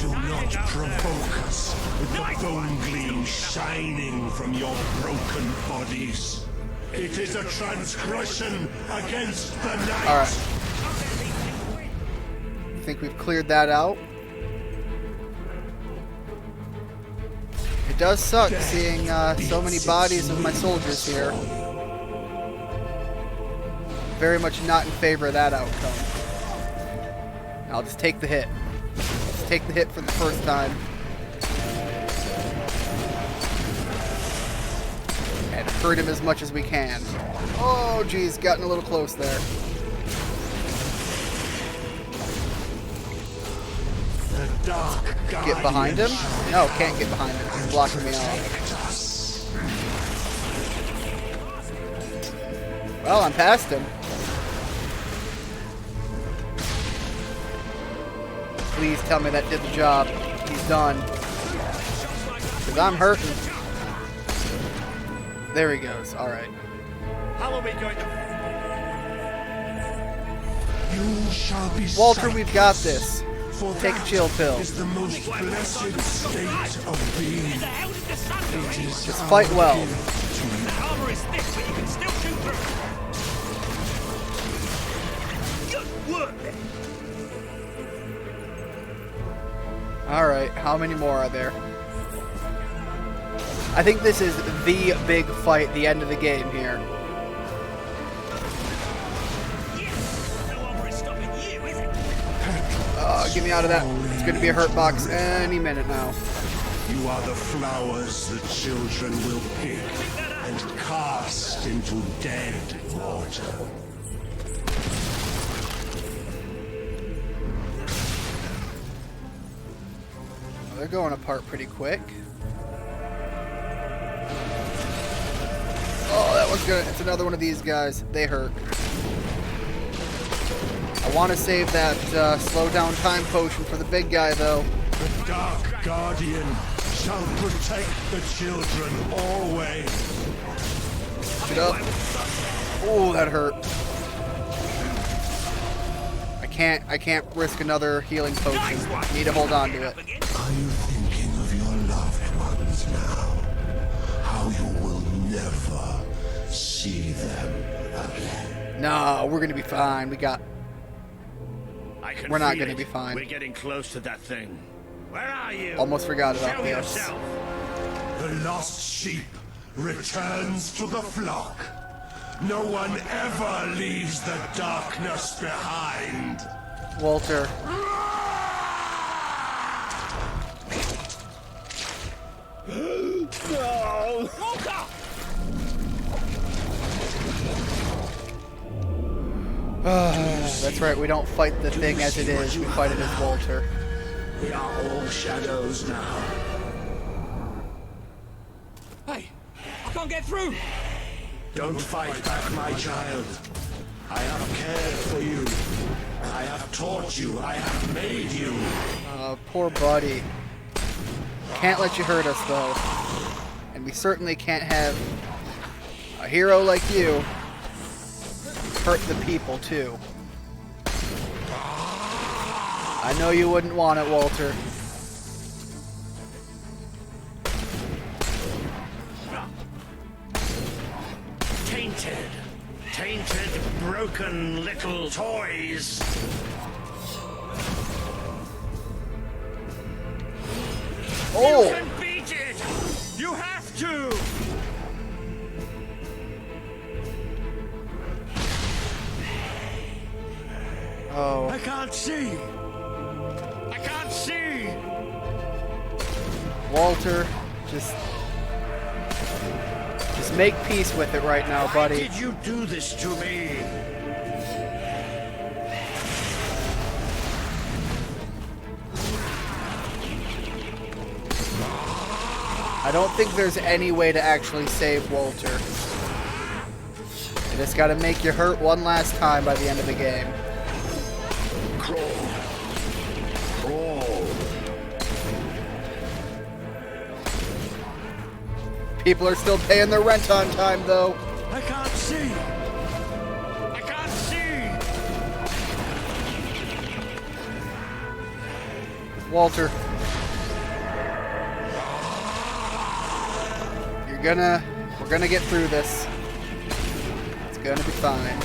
G: Do not provoke us with the bone gleam shining from your broken bodies. It is a transgression against the night.
A: Alright. I think we've cleared that out. It does suck seeing so many bodies of my soldiers here. Very much not in favor of that outcome. I'll just take the hit. Let's take the hit for the first time. And hurt him as much as we can. Oh, geez, gotten a little close there. Get behind him? No, can't get behind him. He's blocking me off. Well, I'm past him. Please tell me that did the job. He's done. Because I'm hurting. There he goes. Alright.
B: How are we going to...
G: You shall be
A: Walter, we've got this.
G: For
A: Take a chill pill.
G: is the most blessed state of being.
A: Just fight well.
D: The armor is thick, but you can still shoot through. Good work, then.
A: Alright, how many more are there? I think this is the big fight, the end of the game here. Get me out of that. It's going to be a hurt box any minute now.
G: You are the flowers the children will pick and cast into dead water.
A: Well, they're going apart pretty quick. Oh, that one's gonna... It's another one of these guys. They hurt. I want to save that slow down time potion for the big guy, though.
G: The Dark Guardian shall protect the children always.
A: Get up. Oh, that hurt. I can't risk another healing potion. Need to hold on to it.
G: Are you thinking of your loved ones now? How you will never see them again?
A: No, we're gonna be fine. We're not gonna be fine.
B: We're getting close to that thing. Where are you?
A: Almost forgot about
B: Show
A: this.
B: yourself.
G: The lost sheep returns to the flock. No one ever leaves the darkness behind.
A: Walter.
B: No!
A: That's right, we don't fight the thing as it is, we fight it as Walter.
G: We are all shadows now.
H: Hey, I can't get through.
G: Don't fight back, my child. I have cared for you. I have taught you. I have made you.
A: Poor buddy. Can't let you hurt us, though. And we certainly can't have a hero like you hurt the people, too. I know you wouldn't want it, Walter.
B: tainted, broken little toys.
A: Oh!
B: You can beat it! You have to!
A: Oh.
B: I can't see! I can't see!
A: Walter, just make peace with it right now, buddy.
B: Why did you do this to me?
A: I don't think there's any way to actually save Walter. You just gotta make you hurt one last time by the end of the game.
B: Crawl. Crawl.
A: People are still paying their rent on time, though.
B: I can't see! I can't see!
A: Walter. We're gonna get through this. It's gonna be fine.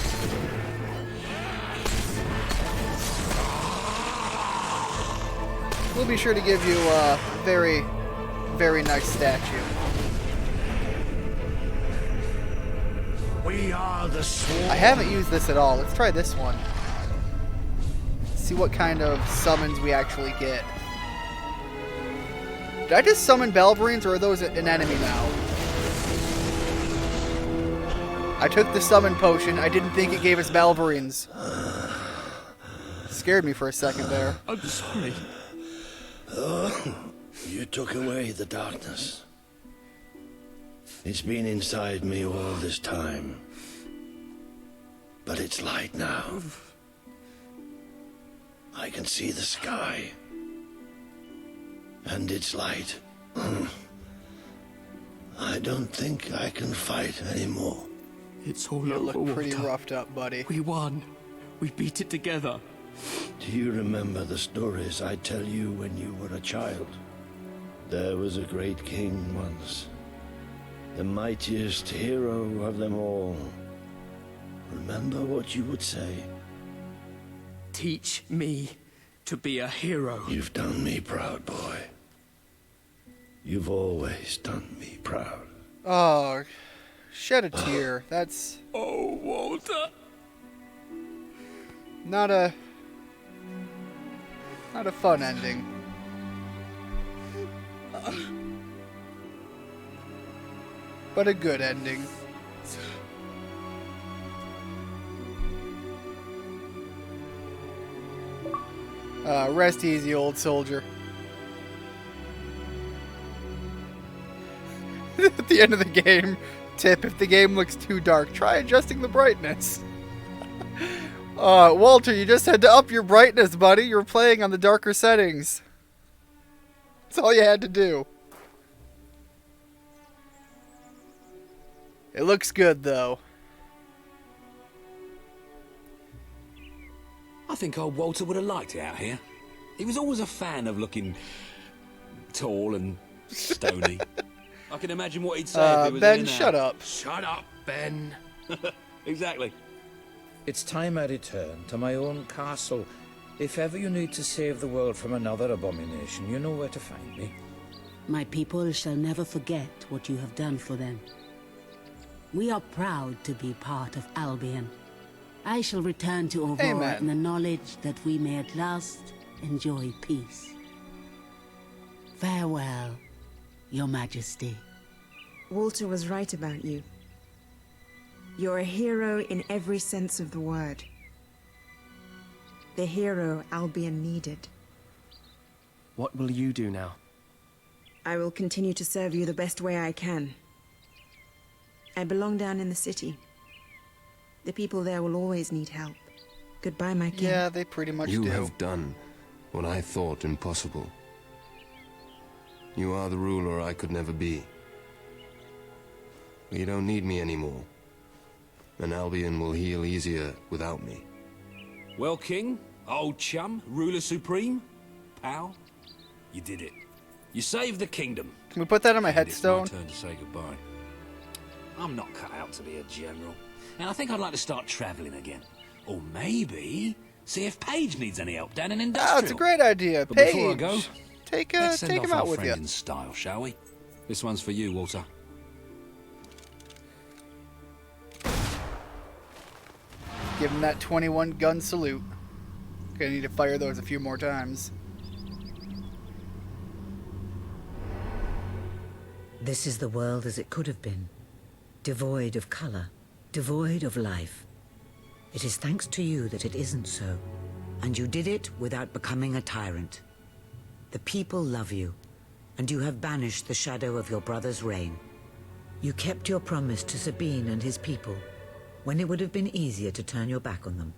A: We'll be sure to give you a very, very nice statue.
B: We are the swarm.
A: I haven't used this at all. Let's try this one. See what kind of summons we actually get. Did I just summon Balverines, or are those an enemy now? I took the summon potion. I didn't think it gave us Balverines. Scared me for a second there.
B: I'm sorry. You took away the darkness. It's been inside me all this time. But it's light now. I can see the sky. And it's light. I don't think I can fight anymore.
S: It's all
A: You
S: over,
A: look pretty
S: Walter.
A: roughed up, buddy.
S: We won. We beat it together.
B: Do you remember the stories I tell you when you were a child? There was a great king once. The mightiest hero of them all. Remember what you would say?
S: Teach me to be a hero.
B: You've done me proud, boy. You've always done me proud.
A: Oh, shed a tear. That's
S: Oh, Walter.
A: not a fun ending. But a good ending. Rest easy, old soldier. At the end of the game, tip, if the game looks too dark, try adjusting the brightness. Walter, you just had to up your brightness, buddy. You're playing on the darker settings. That's all you had to do. It looks good, though.
M: I think old Walter would have liked it out here. He was always a fan of looking tall and stony. I can imagine what he'd say if he was
A: Ben,
M: in there.
A: shut up.
S: Shut up, Ben.
M: Exactly.
N: It's time I return to my own castle. If ever you need to save the world from another abomination, you know where to find me.
I: My people shall never forget what you have done for them. We are proud to be part of Albion. I shall return to Aurora
A: Amen.
I: in the knowledge that we may at last enjoy peace. Farewell, Your Majesty.
C: Walter was right about you. You're a hero in every sense of the word. The hero Albion needed.
S: What will you do now?
C: I will continue to serve you the best way I can. I belong down in the city. The people there will always need help. Goodbye, my king.
A: Yeah, they pretty much
K: You
A: do.
K: have done what I thought impossible. You are the ruler I could never be. You don't need me anymore. And Albion will heal easier without me.
M: Well, King, old chum, ruler supreme, pal, you did it. You saved the kingdom.
A: Can we put that on my
M: And it's my
A: headstone?
M: turn to say goodbye. I'm not cut out to be a general. and I think I'd like to start traveling again. Or maybe see if Paige needs any help down in Industrial.
A: Oh, it's a great idea.
M: But
A: Paige,
M: before I go, let's send
A: take
M: off
A: him out
M: our
A: with
M: friend
A: you.
M: in style, shall we? This one's for you, Walter.
A: Give him that 21 gun salute. Gonna need to fire those a few more times.
W: This is the world as it could have been. Devoid of color, devoid of life. It is thanks to you that it isn't so. And you did it without becoming a tyrant. The people love you, and you have banished the shadow of your brother's reign. You kept your promise to Sabine and his people, when it would have been easier to turn your back on them.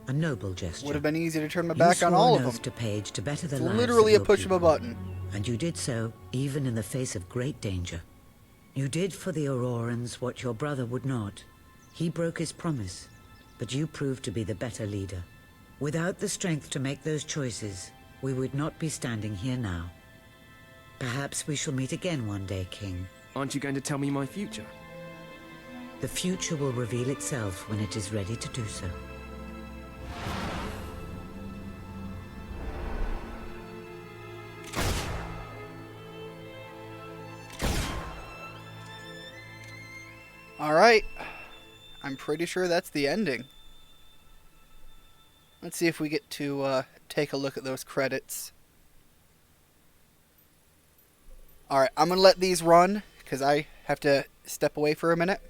W: A noble gesture.
A: Would have been easy to turn my back
W: You
A: on
W: swore
A: all
W: an
A: of
W: oath
A: them.
W: to Paige to better the
A: It's
W: lives
A: literally
W: of
A: a
W: your
A: push of a
W: people.
A: button.
W: And you did so, even in the face of great danger. You did for the Aurorans what your brother would not. He broke his promise, but you proved to be the better leader. Without the strength to make those choices, we would not be standing here now. Perhaps we shall meet again one day, King.
S: Aren't you going to tell me my future?
W: The future will reveal itself when it is ready to do so.
A: Alright. I'm pretty sure that's the ending. Let's see if we get to take a look at those credits. Alright, I'm going to let these run, because I have to step away for a minute.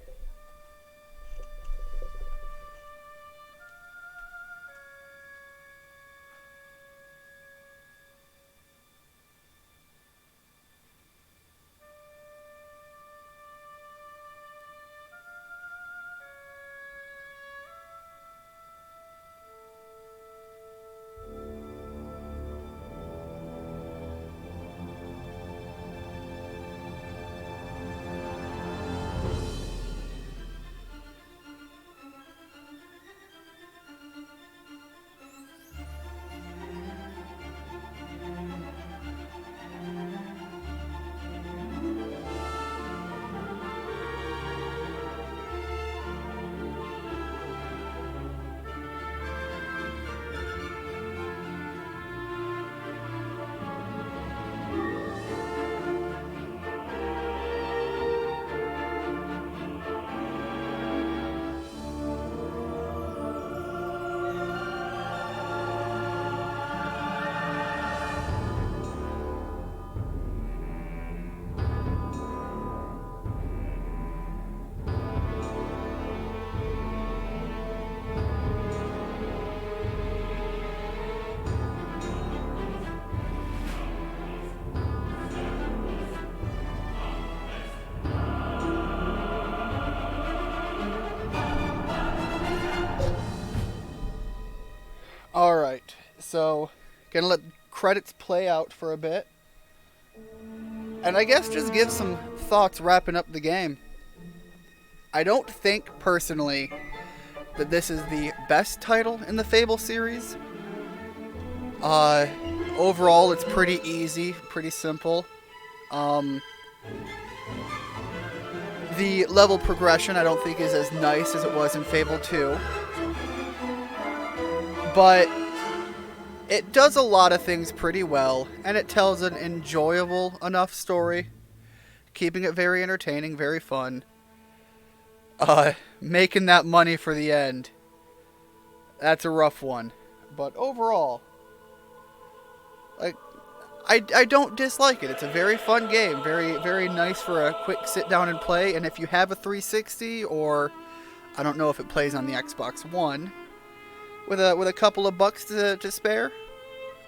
A: Alright, so gonna let credits play out for a bit. And I guess just give some thoughts wrapping up the game. I don't think, personally, that this is the best title in the Fable series. Overall, it's pretty easy, pretty simple. The level progression I don't think is as nice as it was in Fable 2. But it does a lot of things pretty well, and it tells an enjoyable enough story, keeping it very entertaining, very fun. Making that money for the end, that's a rough one. But overall, like, I don't dislike it. It's a very fun game, very, very nice for a quick sit down and play. And if you have a 360, or I don't know if it plays on the Xbox One, with a couple of bucks to spare,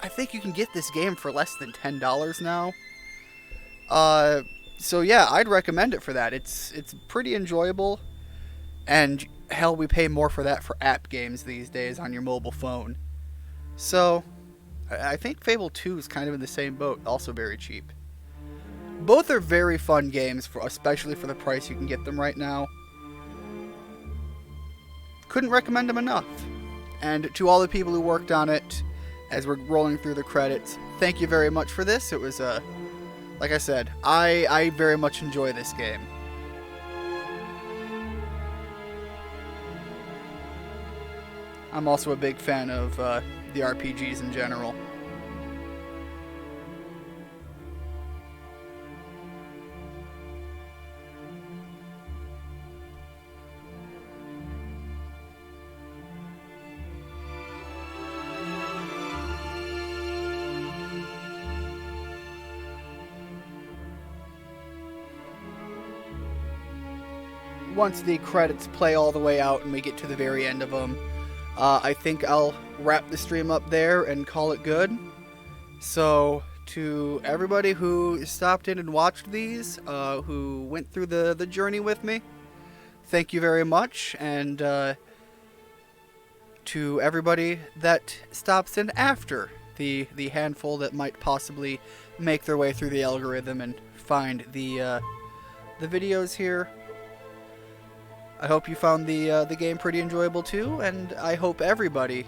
A: I think you can get this game for less than $10 now. So yeah, I'd recommend it for that. It's pretty enjoyable, and hell, we pay more for that for app games these days on your mobile phone. So I think Fable 2 is kind of in the same boat, also very cheap. Both are very fun games, especially for the price you can get them right now. Couldn't recommend them enough. And to all the people who worked on it, as we're rolling through the credits, thank you very much for this. It was, like I said, I very much enjoy this game. I'm also a big fan of the RPGs in general. Once the credits play all the way out and we get to the very end of them, I think I'll wrap the stream up there and call it good. So, to everybody who stopped in and watched these, who went through the journey with me, thank you very much. And to everybody that stops in after, the handful that might possibly make their way through the algorithm and find the videos here, I hope you found the game pretty enjoyable too, and I hope everybody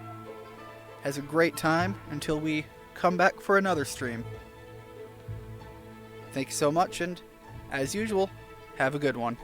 A: has a great time until we come back for another stream. Thank you so much, and as usual, have a good one.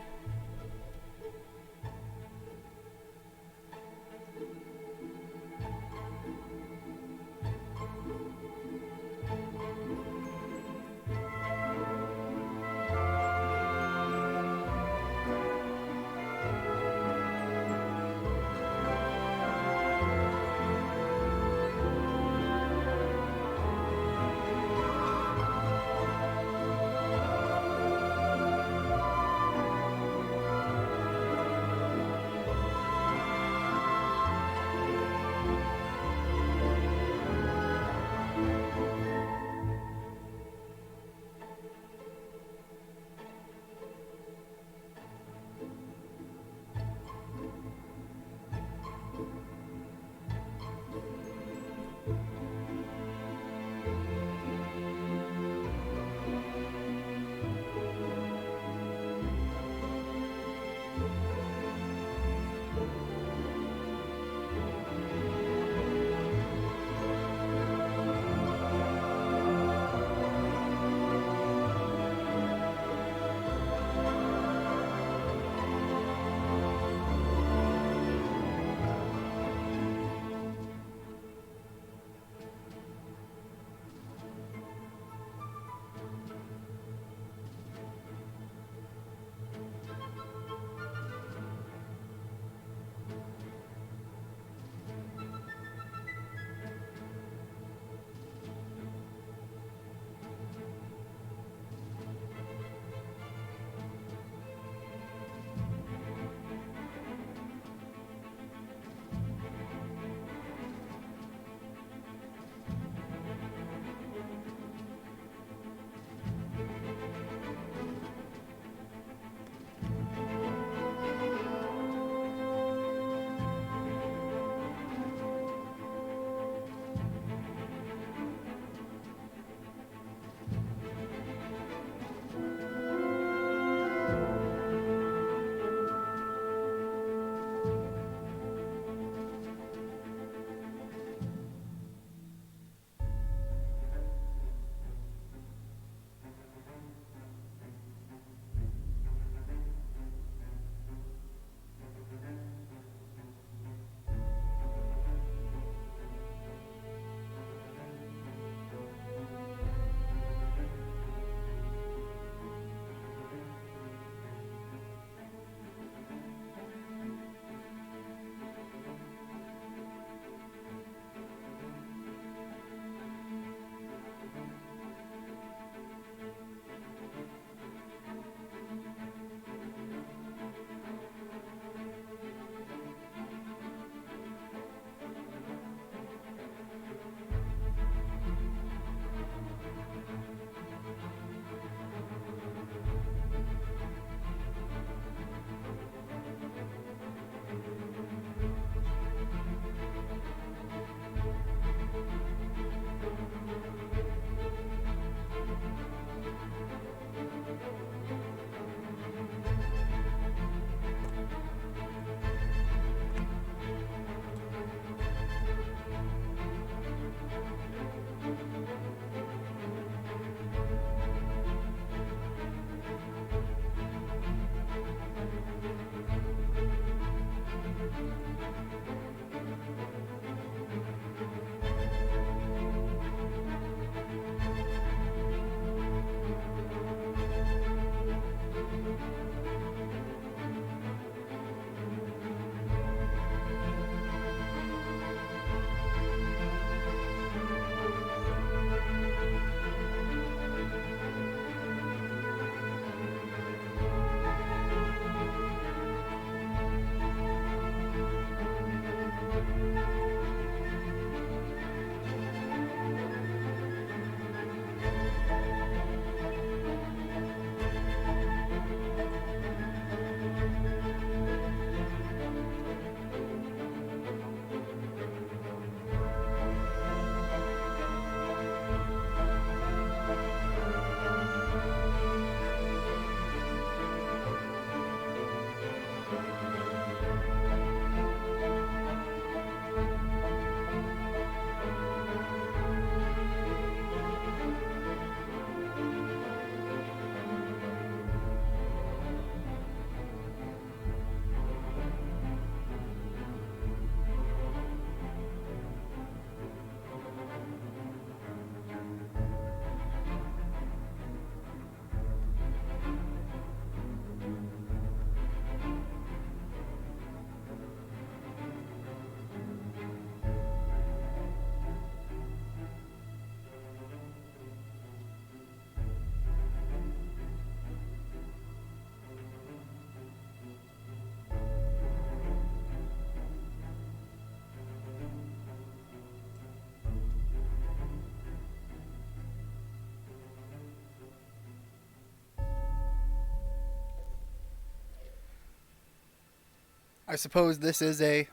A: I suppose this is a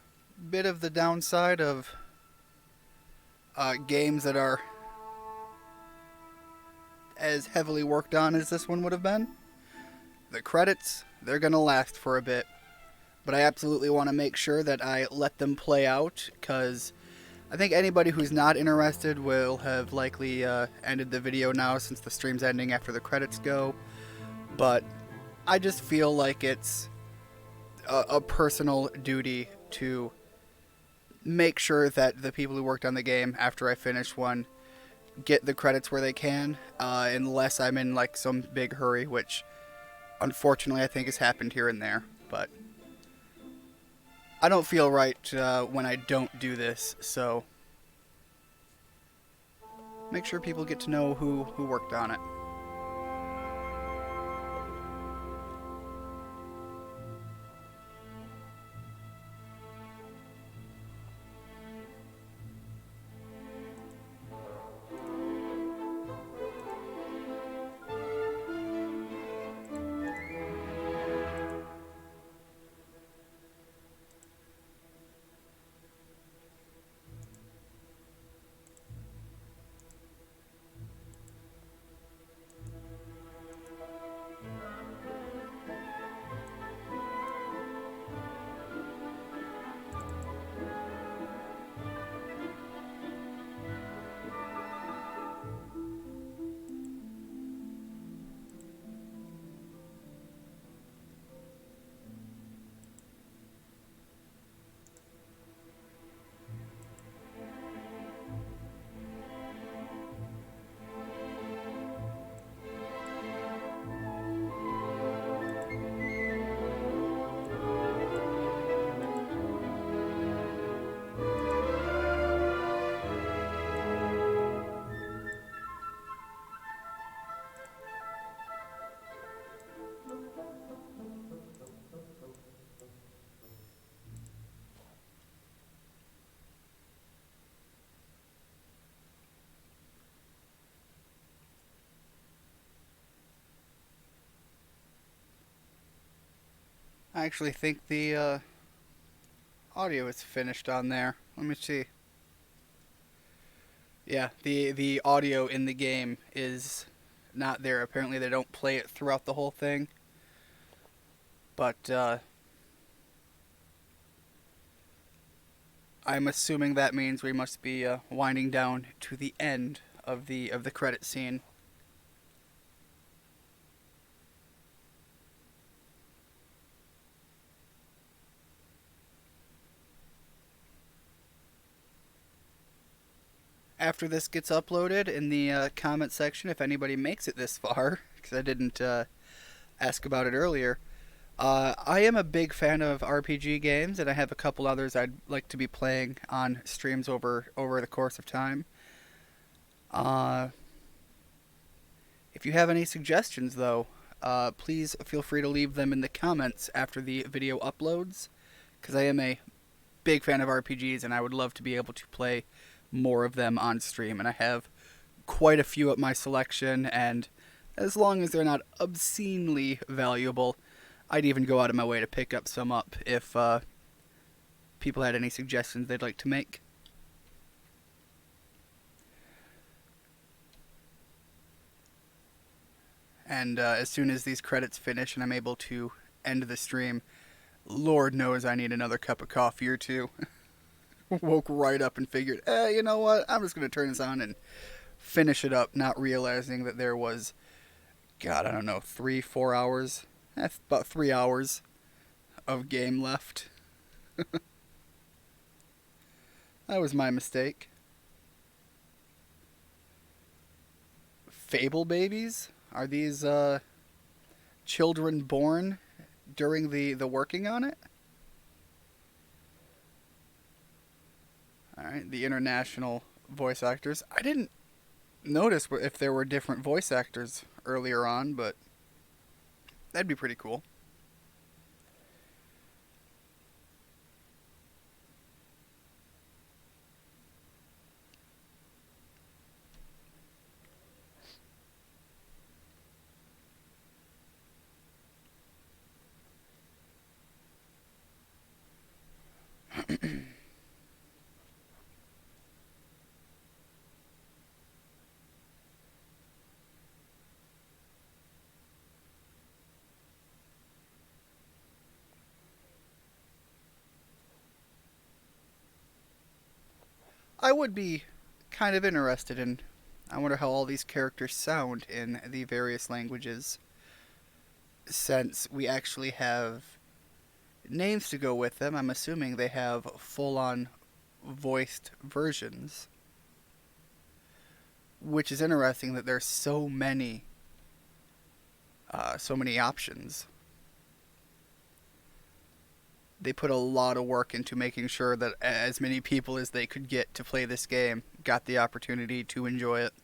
A: bit of the downside of games that are as heavily worked on as this one would have been. The credits, they're going to last for a bit. But I absolutely want to make sure that I let them play out, because I think anybody who's not interested will have likely ended the video now, since the stream's ending after the credits go. But I just feel like it's a personal duty to make sure that the people who worked on the game after I finish one get the credits where they can, unless I'm in like some big hurry, which unfortunately I think has happened here and there. But I don't feel right when I don't do this, so make sure people get to know who worked on it. I actually think the audio is finished on there. Let me see. Yeah, the audio in the game is not there. Apparently they don't play it throughout the whole thing. But I'm assuming that means we must be winding down to the end of the credit scene. After this gets uploaded, in the comment section, if anybody makes it this far, because I didn't ask about it earlier, I am a big fan of RPG games, and I have a couple others I'd like to be playing on streams over the course of time. If you have any suggestions, though, please feel free to leave them in the comments after the video uploads, because I am a big fan of RPGs, and I would love to be able to play more of them on stream, and I have quite a few at my selection, and as long as they're not obscenely valuable, I'd even go out of my way to pick up some up if people had any suggestions they'd like to make. And as soon as these credits finish and I'm able to end the stream, Lord knows I need another cup of coffee or two. Woke right up and figured, you know what, I'm just going to turn this on and finish it up, not realizing that there was, God, I don't know, 3-4 hours? That's about 3 hours of game left. That was my mistake. Fable babies? Are these children born during the working on it? Alright, the international voice actors. I didn't notice if there were different voice actors earlier on, but that'd be pretty cool. I would be kind of interested in. I wonder how all these characters sound in the various languages, since we actually have names to go with them. I'm assuming they have full-on voiced versions, which is interesting that there's so many options. They put a lot of work into making sure that as many people as they could get to play this game got the opportunity to enjoy it.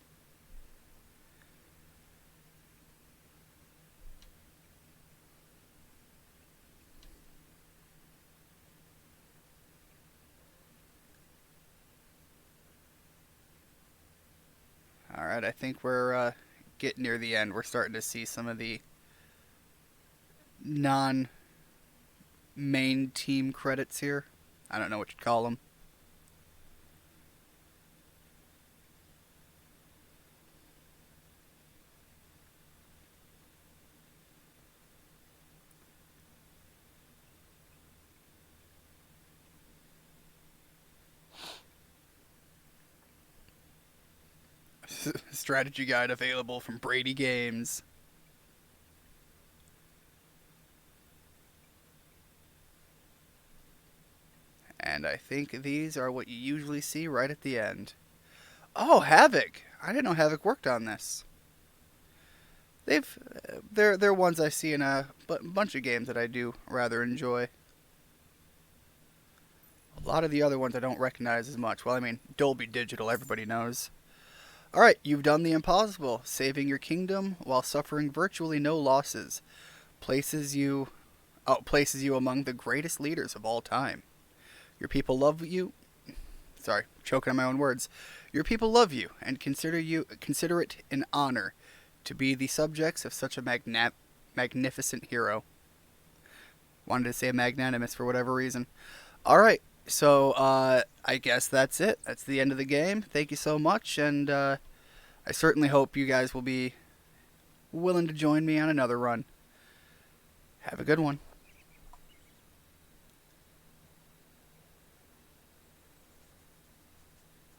A: Alright, I think we're getting near the end. We're starting to see some of the non-main team credits here. I don't know what you'd call them. Strategy guide available from Brady Games. And I think these are what you usually see right at the end. Oh, Havoc! I didn't know Havoc worked on this. They're ones I see in a bunch of games that I do rather enjoy. A lot of the other ones I don't recognize as much. Well, I mean, Dolby Digital, everybody knows. Alright, you've done the impossible, saving your kingdom while suffering virtually no losses. Places you among the greatest leaders of all time. Your people love you. Sorry, choking on my own words. Your people love you and consider it an honor to be the subjects of such a magnificent hero. Wanted to say magnanimous for whatever reason. Alright, so I guess that's it. That's the end of the game. Thank you so much, and I certainly hope you guys will be willing to join me on another run. Have a good one.